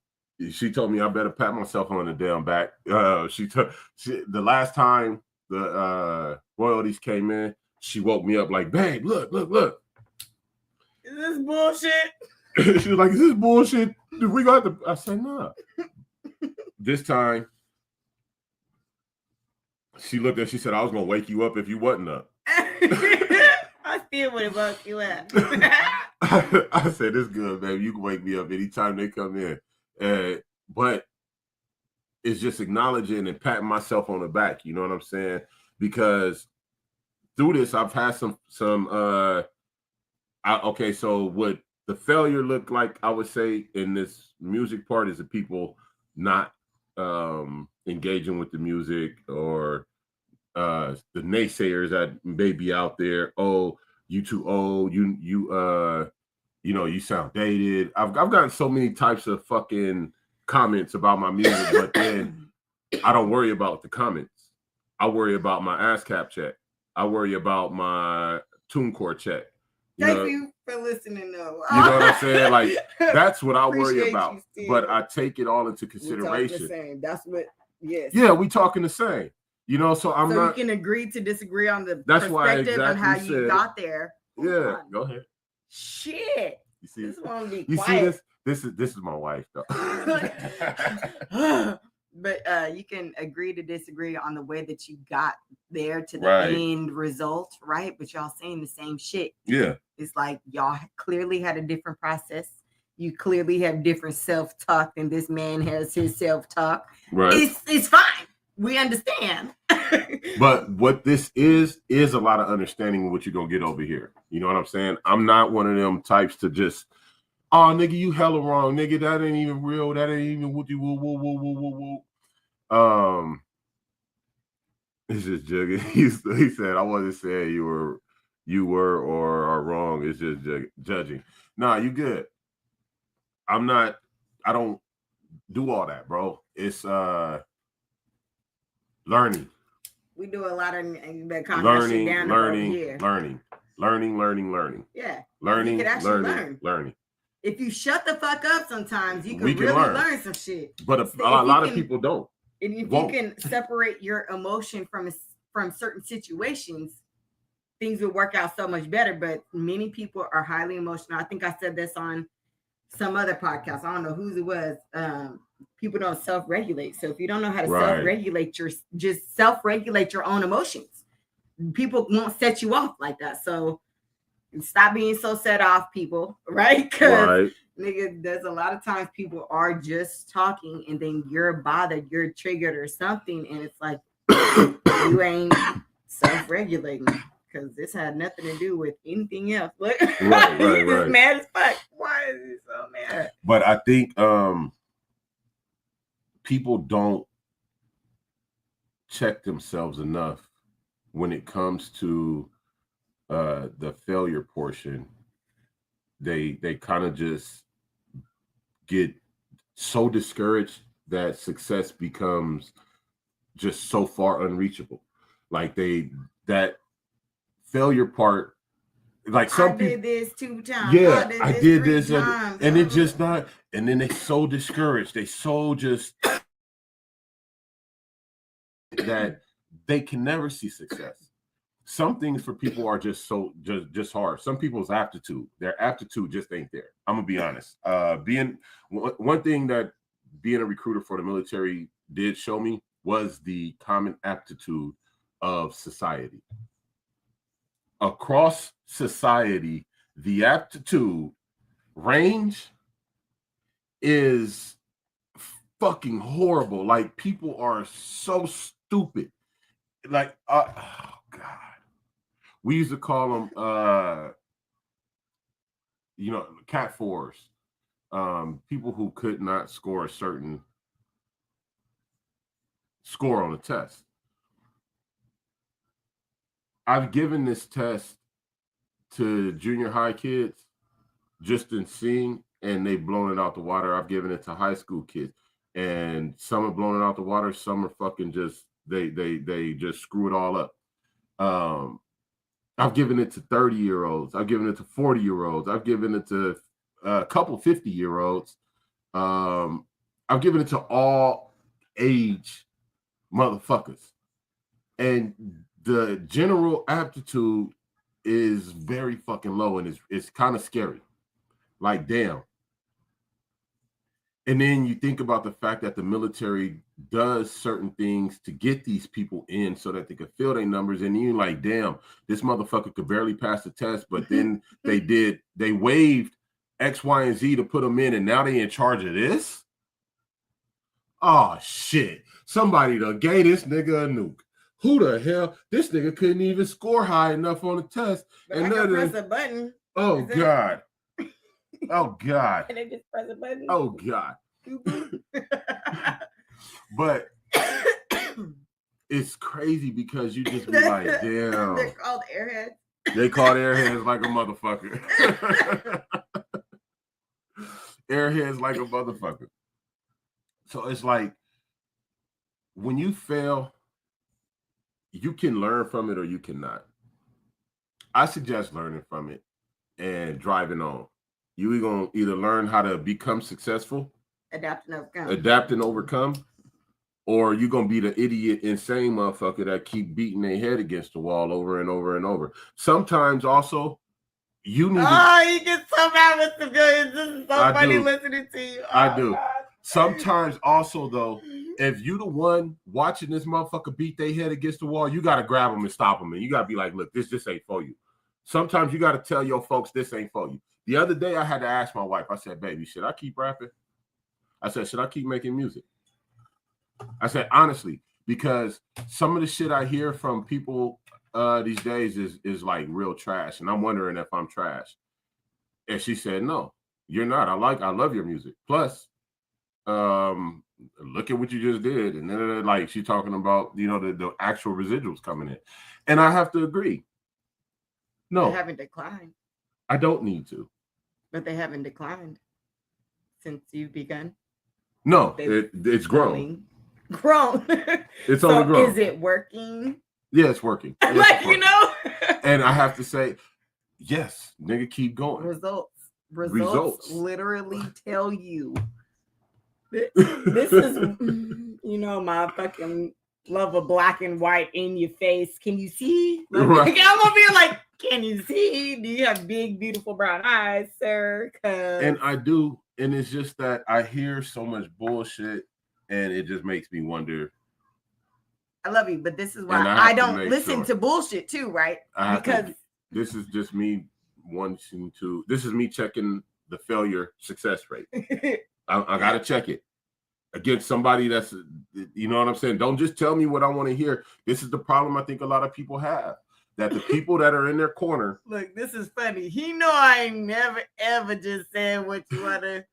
She told me I better pat myself on the damn back. The last time the royalties came in, she woke me up like, babe, look. Is this bullshit? She was like, is this bullshit? We got the. I said, nah. This time, she looked at. She said, I was gonna wake you up if you wasn't up. I still would have woke you up. I said, it's good, baby. You can wake me up anytime they come in. But it's just acknowledging and patting myself on the back. You know what I'm saying? Because through this, I've had some. Okay, so what the failure looked like, I would say, in this music part is the people not engaging with the music, or the naysayers that may be out there. Oh, you too old. You sound dated. I've gotten so many types of fucking comments about my music, but then I don't worry about the comments. I worry about my ASCAP check. I worry about my TuneCore check. Thank you for listening, though. You know what I'm saying? Like, that's what I worry about. But I take it all into consideration. The same. That's what. Yes. Yeah, we talking the same. You know, so I'm not. So you can agree to disagree on the perspective on how you got there. Yeah, go ahead. Shit. You see, this won't be you quiet. See this is my wife, though. But you can agree to disagree on the way that you got there to the end result, right? But y'all saying the same shit. Yeah. It's like y'all clearly had a different process. You clearly have different self-talk, and this man has his self-talk. Right. It's fine. We understand. But what this is a lot of understanding of what you're gonna get over here. You know what I'm saying? I'm not one of them types to just, oh, nigga, you hella wrong, nigga. That ain't even real. That ain't even what you woo. It's just joking. He said, I wasn't saying you were or are wrong. It's just judging. Nah, you good. I don't do all that, bro. It's learning. We do a lot of learning. Yeah. Learning. If you shut the fuck up, sometimes you can really learn some shit. But a lot of people don't. And if you can separate your emotion from certain situations, things will work out so much better. But many people are highly emotional. I think I said this on some other podcast. I don't know whose it was. People don't self-regulate. So if you don't know how to self-regulate, just self-regulate your own emotions. People won't set you off like that. So stop being so set off, people, right? Because nigga, there's a lot of times people are just talking and then you're bothered, you're triggered or something, and it's like you ain't self-regulating because this had nothing to do with anything else. Look, he's just mad as fuck. Why is he so mad? But I think people don't check themselves enough when it comes to the failure portion. They kind of just get so discouraged that success becomes just so far unreachable. Like that failure part, like some people did this 2 times. Yeah, I did this and it's just not. And then they so discouraged. They so just that they can never see success. Some things for people are just hard. Some people's their aptitude just ain't there. I'm gonna be honest. Being one thing that being a recruiter for the military did show me was the common aptitude of society. Across society, the aptitude range is fucking horrible. Like, people are so stupid. Like, oh God. We used to call them, cat fours. People who could not score a certain score on a test. I've given this test to junior high kids, just in seeing, and they've blown it out the water. I've given it to high school kids, and some are blown it out the water. Some are fucking just they just screw it all up. I've given it to 30-year-olds. I've given it to 40-year-olds. I've given it to a couple 50-year-olds. I've given it to all age motherfuckers, and the general aptitude is very fucking low, and it's kind of scary. Like, damn. And then you think about the fact that the military does certain things to get these people in so that they could fill their numbers. And you're like, damn, this motherfucker could barely pass the test. But then they waived X, Y, and Z to put them in. And now they in charge of this? Oh, shit. Somebody done gave this nigga a nuke. Who the hell? This nigga couldn't even score high enough on the test. But and I can press a button. Oh, God. Oh, God. And they just press a button. Oh, God. But it's crazy because you just be like, damn. They're called airheads. They called airheads like a motherfucker. Airheads like a motherfucker. So it's like, when you fail, you can learn from it or you cannot. I suggest learning from it and driving on. You're going to either learn how to become successful, adapt and overcome, or you're going to be the idiot, insane motherfucker that keep beating their head against the wall over and over and over. Sometimes also, you need you get so mad with civilians. This is so funny listening to you. I do. God. Sometimes also, though, if you the one watching this motherfucker beat their head against the wall, you got to grab them and stop them. And you got to be like, look, this ain't for you. Sometimes you got to tell your folks this ain't for you. The other day, I had to ask my wife, I said, baby, should I keep rapping? I said, should I keep making music? I said, honestly, because some of the shit I hear from people these days is like real trash. And I'm wondering if I'm trash. And she said, no, you're not. I love your music. Plus, look at what you just did. And then like she's talking about, the actual residuals coming in. And I have to agree. No. They haven't declined. I don't need to. But they haven't declined since you've begun. No, it's grown. It's so only grown. Is it working? Yeah, it's working. Yes, like, it's working. And I have to say, yes, nigga, keep going. Results literally tell you. This is, my fucking love of black and white in your face. Can you see? Right. I'm gonna be like, can you see? Do you have big, beautiful brown eyes, sir? And I do. And it's just that I hear so much bullshit and it just makes me wonder. I love you, but this is why I don't listen to bullshit too, right? Because this is just me wanting to, this is me checking the failure success rate. I got to check it against somebody that's, you know what I'm saying? Don't just tell me what I want to hear. This is the problem I think a lot of people have. That the people that are in their corner. Look, this is funny. He know I ain't never, ever just said what you want to.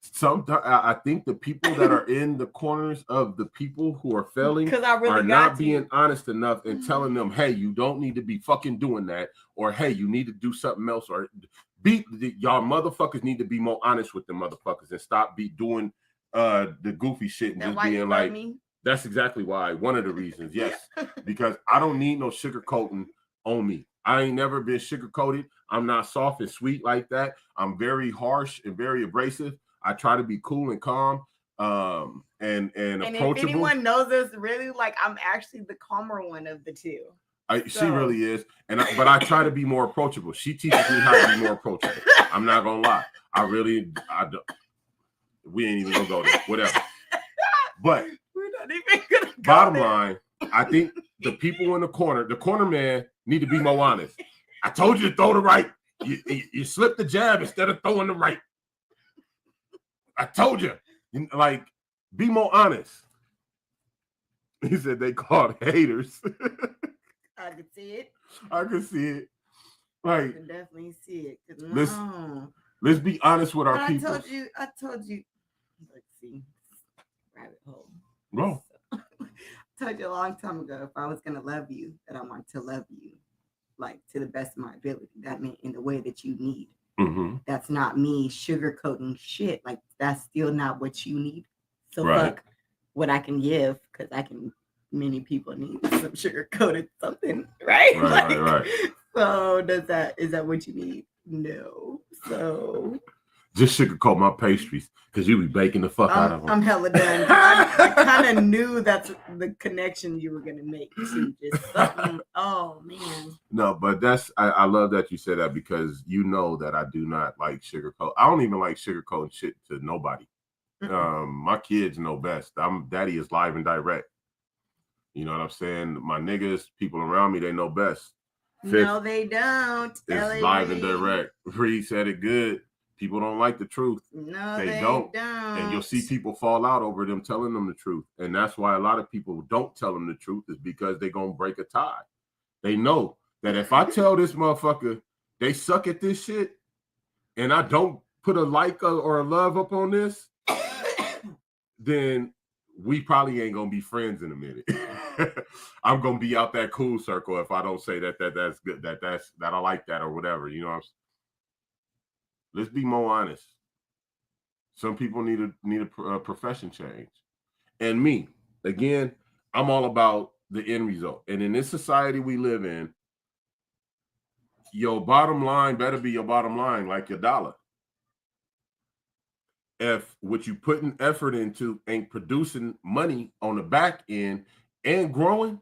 Sometimes I think the people that are in the corners of the people who are failing are not being honest enough and telling them, hey, you don't need to be fucking doing that. Or, hey, you need to do something else. Or y'all motherfuckers need to be more honest with the motherfuckers and stop doing the goofy shit and just being like, that's exactly why. One of the reasons, yes. Because I don't need no sugarcoating on me. I ain't never been sugarcoated. I'm not soft and sweet like that. I'm very harsh and very abrasive. I try to be cool and calm and approachable. If anyone knows us, really, like, I'm actually the calmer one of the two. She really is. But I try to be more approachable. She teaches me how to be more approachable. I'm not gonna lie. I don't. We ain't even gonna go there. Whatever. But we're not even gonna go bottom there. Line, I think the people in the corner man need to be more honest. I told you to throw the right. You slipped the jab instead of throwing the right. I told you. Like, be more honest. He said they called haters. I can see it. I can see it. Like, I can definitely see it. Let's be honest with our people. I told you. Let's see. Rabbit hole. Bro. I told you a long time ago, if I was going to love you, that I want to love you, like, to the best of my ability. That meant in the way that you need. That's not me sugarcoating shit. Like, that's still not what you need. So fuck what I can give, because many people need some sugar-coated something, right? Right. So is that what you need? No. So just sugarcoat my pastries, because you be baking the fuck out of them. I'm hella done. I kind of knew that's the connection you were gonna make too. Just something. Oh man. No, but I love that you said that, because you know that I do not like sugarcoat. I don't even like sugarcoating shit to nobody. My kids know best. Daddy is live and direct. You know what I'm saying? My niggas, people around me, they know best. No, they don't. It's live and direct. Reed said it good. People don't like the truth. No, they don't. And you'll see people fall out over them telling them the truth. And that's why a lot of people don't tell them the truth, is because they're going to break a tie. They know that if I tell this motherfucker they suck at this shit, and I don't put a like or a love up on this, then we probably ain't going to be friends in a minute. I'm going to be out that cool circle if I don't say that's good, that I like that or whatever. You know what I'm saying? Let's be more honest. Some people need a profession change. And me, again, I'm all about the end result. And in this society we live in, your bottom line better be your bottom line, like your dollar. If what you putting effort into ain't producing money on the back end and growing,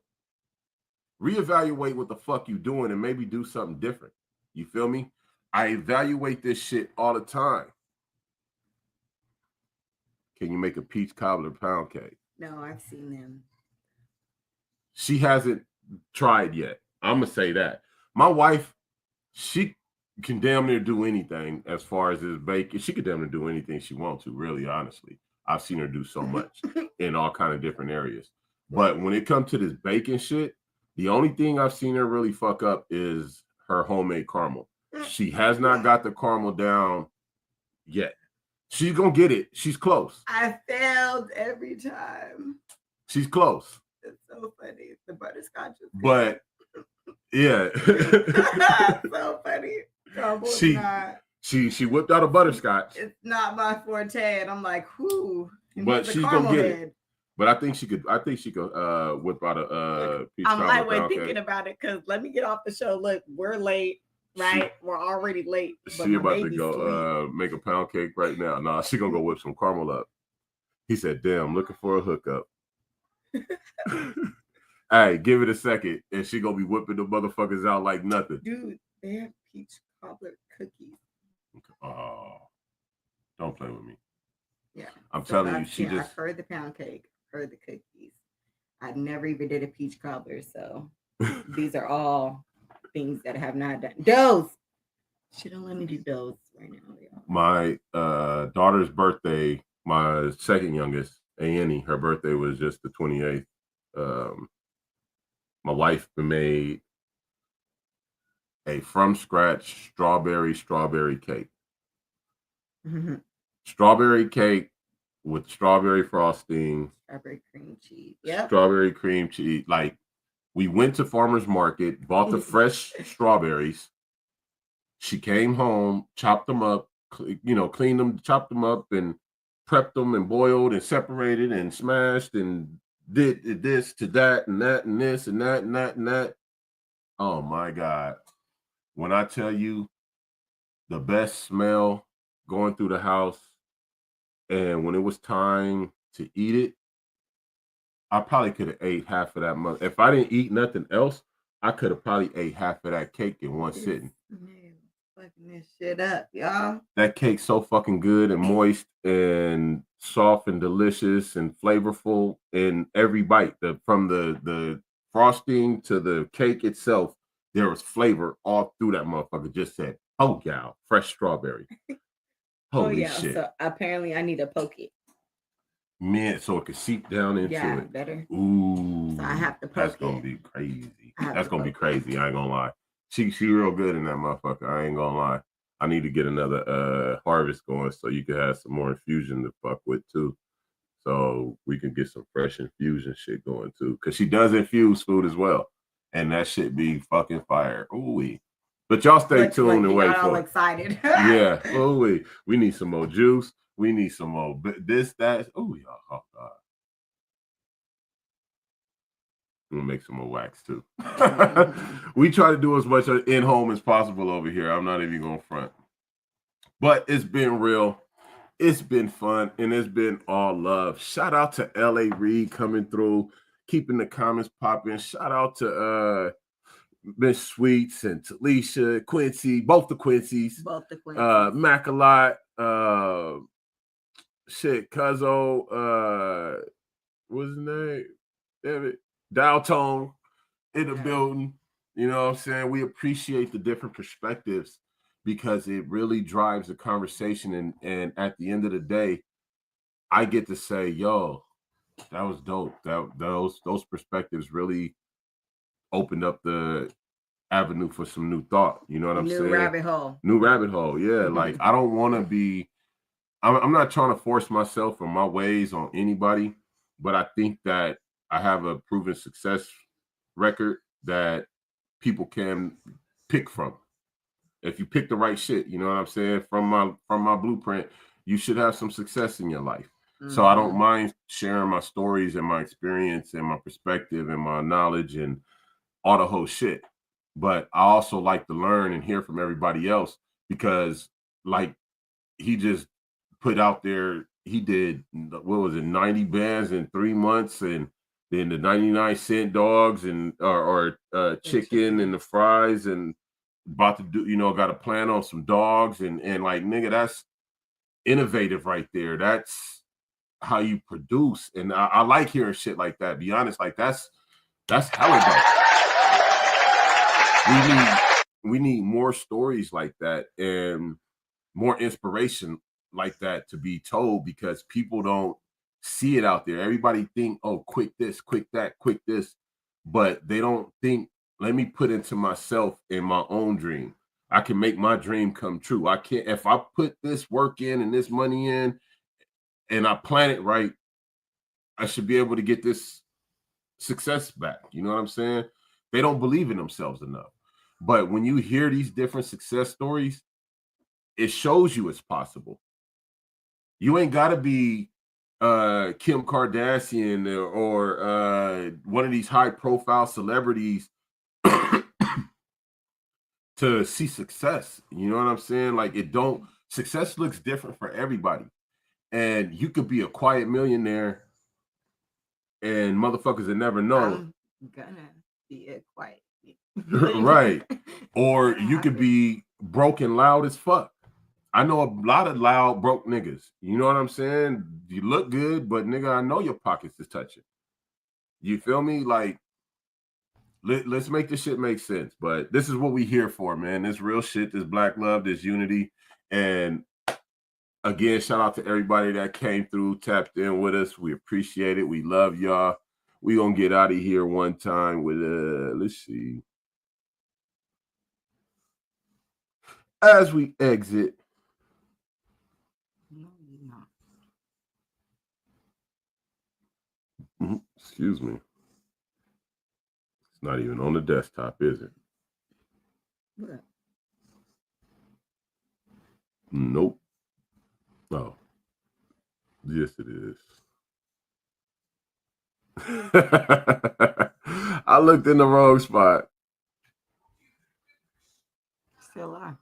reevaluate what the fuck you doing and maybe do something different. You feel me? I evaluate this shit all the time. Can you make a peach cobbler pound cake? No, I've seen them. She hasn't tried yet. I'm going to say that. My wife, she can damn near do anything as far as this baking. She could damn near do anything she wants to, really, honestly. I've seen her do so much in all kind of different areas. But when it comes to this baking shit, the only thing I've seen her really fuck up is her homemade caramel. She has not got the caramel down yet. She's going to get it. She's close. I failed every time. She's close. It's so funny. The butterscotch is good. But, yeah. So funny. She whipped out a butterscotch. It's not my forte. And I'm like, whoo. But she's going to get it. But I think she could whip out a peach I'm lightweight thinking cake. About it, because let me get off the show. Look, we're late. Right, we're already late. She about to go make a pound cake right now. Nah, she gonna go whip some caramel up. He said, "Damn, looking for a hookup." Hey, give it a second, and she gonna be whipping the motherfuckers out like nothing. Dude, they have peach cobbler cookies. Oh, don't play with me. Yeah, I'm telling you, I've heard the pound cake, heard the cookies. I never even did a peach cobbler, so these are all things that I have not done. Doughs. She don't let me do doughs right now, y'all. My daughter's birthday, my second youngest, Annie, her birthday was just the 28th. My wife made a from scratch strawberry cake. Mm-hmm. Strawberry cake with strawberry frosting. Strawberry cream cheese. Yeah. Strawberry cream cheese. Like, we went to farmer's market, bought the fresh strawberries. She came home, chopped them up, cleaned them, chopped them up, and prepped them and boiled and separated and smashed and did this to that and that and this and that and that and that. Oh my God. When I tell you the best smell going through the house, and when it was time to eat it, I probably could have ate half of that month. If I didn't eat nothing else, I could have probably ate half of that cake in one sitting. Man, fucking this shit up, y'all. That cake's so fucking good and moist and soft and delicious and flavorful in every bite. From the frosting to the cake itself, there was flavor all through that motherfucker. Just said, "Oh yeah, fresh strawberry." Holy shit! So apparently, I need to poke it. Man, so it can seep down into it. Better. Ooh, so I have to poke that's gonna be crazy. That's gonna be crazy. I ain't gonna lie. She real good in that motherfucker. I ain't gonna lie. I need to get another harvest going so you can have some more infusion to fuck with too. So we can get some fresh infusion shit going too. Cause she does infuse food as well. And that shit be fucking fire. Ooh. But y'all stay tuned and wait for all it. Excited. Yeah. Oh, we need some more juice. We need some more this, that. Oh, y'all. Oh, God. We'll make some more wax too. We try to do as much in home as possible over here. I'm not even going to front. But it's been real. It's been fun, and it's been all love. Shout out to L.A. Reid coming through, keeping the comments popping. Shout out to Miss Sweets and Talisha, Quincy, both the Quincy's. Mac-a-lot, Cuzzo, what's his name? David Daltone in the building. You know what I'm saying? We appreciate the different perspectives because it really drives the conversation. And at the end of the day, I get to say, yo, that was dope. Those perspectives really opened up the avenue for some new thought. You know what I'm saying? New rabbit hole. Yeah. Like, I don't want to be, I'm not trying to force myself or my ways on anybody, but I think that I have a proven success record that people can pick from. If you pick the right shit, you know what I'm saying? From my blueprint, you should have some success in your life. Mm-hmm. So I don't mind sharing my stories and my experience and my perspective and my knowledge and all the whole shit. But I also like to learn and hear from everybody else because, like, he just put out there, he did, 90 bands in 3 months, and then the 99-cent dogs and or chicken and the fries, and about to do, got a plan on some dogs and like, nigga, that's innovative right there. That's how you produce. And I like hearing shit like that. Be honest, like that's hella dope. We need more stories like that and more inspiration like that to be told, because people don't see it out there. Everybody think, oh, quick this, quick that, quick this, but they don't think, let me put into myself in my own dream. I can make my dream come true. I can't, if I put this work in and this money in and I plan it right, I should be able to get this success back. You know what I'm saying? They don't believe in themselves enough. But when you hear these different success stories, it shows you it's possible. You ain't got to be Kim Kardashian or one of these high-profile celebrities to see success. You know what I'm saying? Like, success looks different for everybody. And you could be a quiet millionaire and motherfuckers that never know. I'm gonna be a quiet right. Or you could be broke and loud as fuck. I know a lot of loud, broke niggas. You know what I'm saying? You look good, but nigga, I know your pockets is touching. You feel me? Like, let's make this shit make sense. But this is what we here for, man. This real shit, this black love, this unity. And again, shout out to everybody that came through, tapped in with us. We appreciate it. We love y'all. We gonna get out of here one time with let's see. As we exit. Excuse me. It's not even on the desktop, is it? What? Nope. Oh. Yes, it is. I looked in the wrong spot. Still are.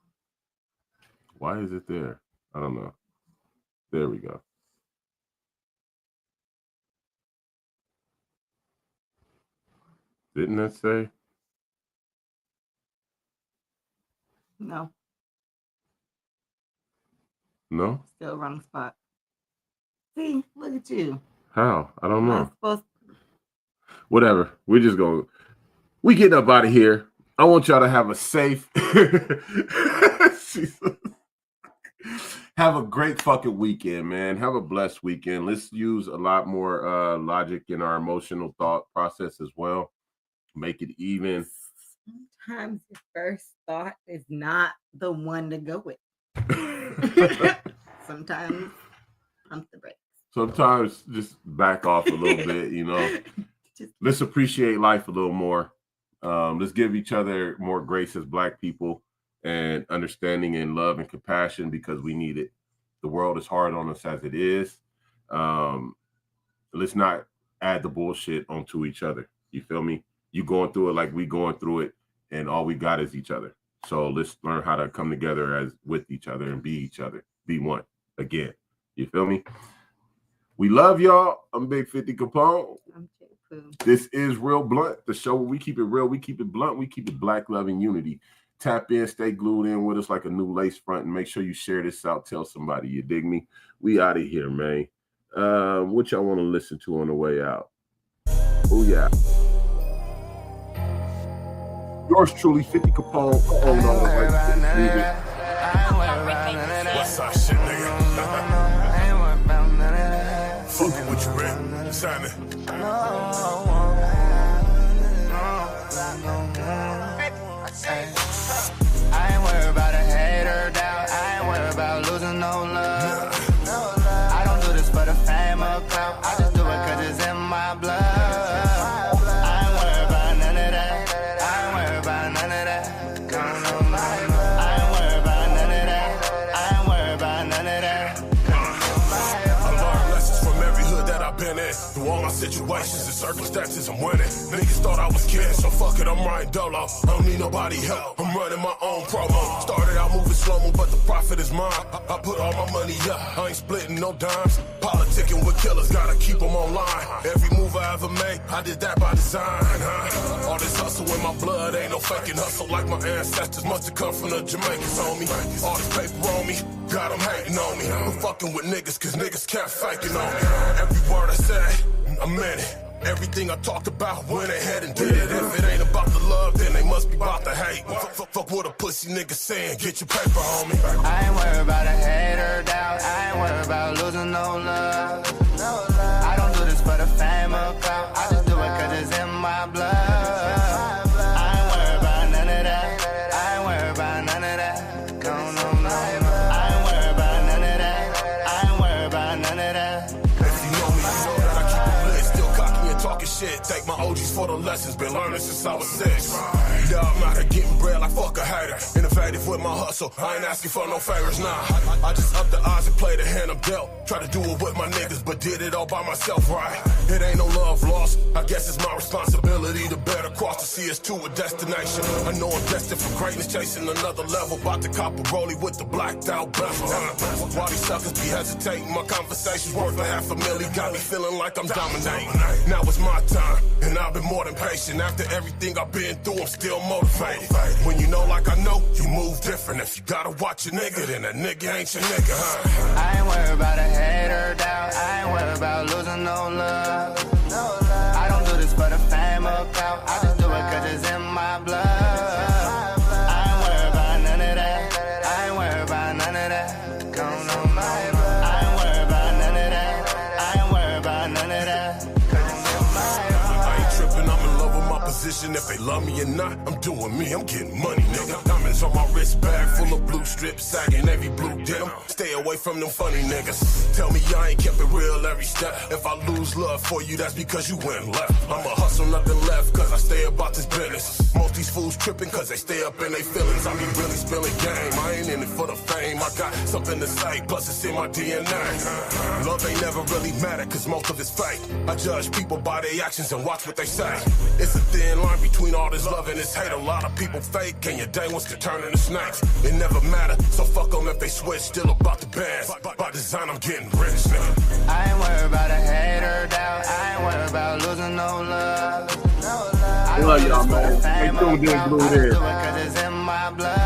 Why is it there? I don't know. There we go. Didn't that say? No. No? Still wrong spot. See, look at you. How? I don't know. Supposed to... Whatever. We getting up out of here. I want y'all to have a safe have a great fucking weekend, man. Have a blessed weekend. Let's use a lot more logic in our emotional thought process as well. Make it even. Sometimes your first thought is not the one to go with. Sometimes pump the brakes. Sometimes just back off a little bit, you know. Let's appreciate life a little more. Let's give each other more grace as Black people. and understanding and love and compassion because we need it. The world is hard on us as it is. Let's not add the bullshit onto each other. You feel me? You going through it like we going through it, and all we got is each other. So let's learn how to come together as with each other and be each other. Be one again. You feel me? We love y'all. I'm Big 50 Capone. I'm J-Poo. This is Real Blunt, the show where we keep it real, we keep it blunt, we keep it black, love, and unity. Tap in, stay glued in with us like a new lace front, and make sure you share this out. Tell somebody, you dig me? We out of here, man. What y'all want to listen to on the way out? Oh, yeah. Yours truly, 50 Capone. What's up, shit, nigga? Fucking with you, man. Sign it. I ain't worried about a hater doubt. I ain't worried about losing no love. I don't do this for the fame or clout. I just do it cause it's in my blood. I ain't worried about none of that. I ain't worried about none of that. I ain't worried about none of that. I ain't worried about none of that. I learned lessons from every hood that I've been in. Through all my situations and circumstances, I'm winning. Niggas thought I was kidding, so fuck it, I'm riding dolo. I don't need nobody help, I'm running my own promo. Started out moving slow-mo, but the profit is mine. I put all my money up, I ain't splitting no dimes. Politicking with killers, gotta keep them online. Every move I ever made, I did that by design. All this hustle in my blood, ain't no faking hustle like my ancestors. Must have come from the Jamaicans on me. All this paper on me, got them hating on me. I'm fucking with niggas, cause niggas can't fake it on me. Every word I say, I meant it. Everything I talked about, went ahead and did it. If it ain't about the love, then they must be about the hate. Fuck what a pussy nigga saying, get your paper, homie. I ain't worried about a hater doubt. I ain't worried about losing no love. I don't do this for the fame or clout. I just do it cause it's in my blood. I ain't worried about none of that. I ain't worried about none of that. I ain't worried about none of that. I ain't worried about none of that. If you know me, you know that I keep it lit. Still cocky and talking shit. Thank my OGs for the lessons. Been learning since I was 6. Yeah, I'm out here getting bread like fuck a hater. Innovative with my hustle. I ain't asking for no favors, nah. I just up the odds and play the hand I'm dealt. Try to do it with my niggas, but did it all by myself, right? It ain't no love lost. I guess it's my responsibility to better cross to see us to a destination. I know I'm destined for greatness, chasing another level. About to cop a rollie with the blacked out bezel. While these suckers be hesitating, my conversation's worth $500,000. Got me feeling like I'm dominating. Now it's my time, and I've been more than patient. After everything I've been through, I'm still motivated. When you know like I know, you move different. If you gotta watch a nigga, then that nigga ain't your nigga, huh? I ain't worried about a hater doubt. I ain't worried about losing no love. I don't do this for the fame or clout. I just do it cause it's in my blood. I ain't worried about none of that. I ain't worried about none of that. I ain't worried about none of that. I ain't worried about none of that. I ain't tripping, I'm in love with my position. If they love me or not, I'm doing me, I'm getting money, nigga. Diamonds on my wrist bag, full of blue strips, sagging every blue denim. Stay away from them funny niggas. Tell me I ain't kept it real every step. If I lose love for you, that's because you went left. I'ma hustle nothing left, cause I stay about this business. Most these fools tripping, cause they stay up in their feelings. I be really spilling game, I ain't in it for the fame. I got something to say, plus it's in my DNA. Love ain't never really matter, cause most of it's fake. I judge people by their actions and watch what they say. It's a thin line between all this love and this hate. A lot of people fake, and your day ones can turn into snakes. It never matter, so fuck them if they switch. Still about the bands, by design I'm getting rich, nigga. I ain't worried about a hater doubt. I ain't worried about losing no love. I love y'all, man. Stay tuned in, Blue Hair. I do it cause it's in my blood.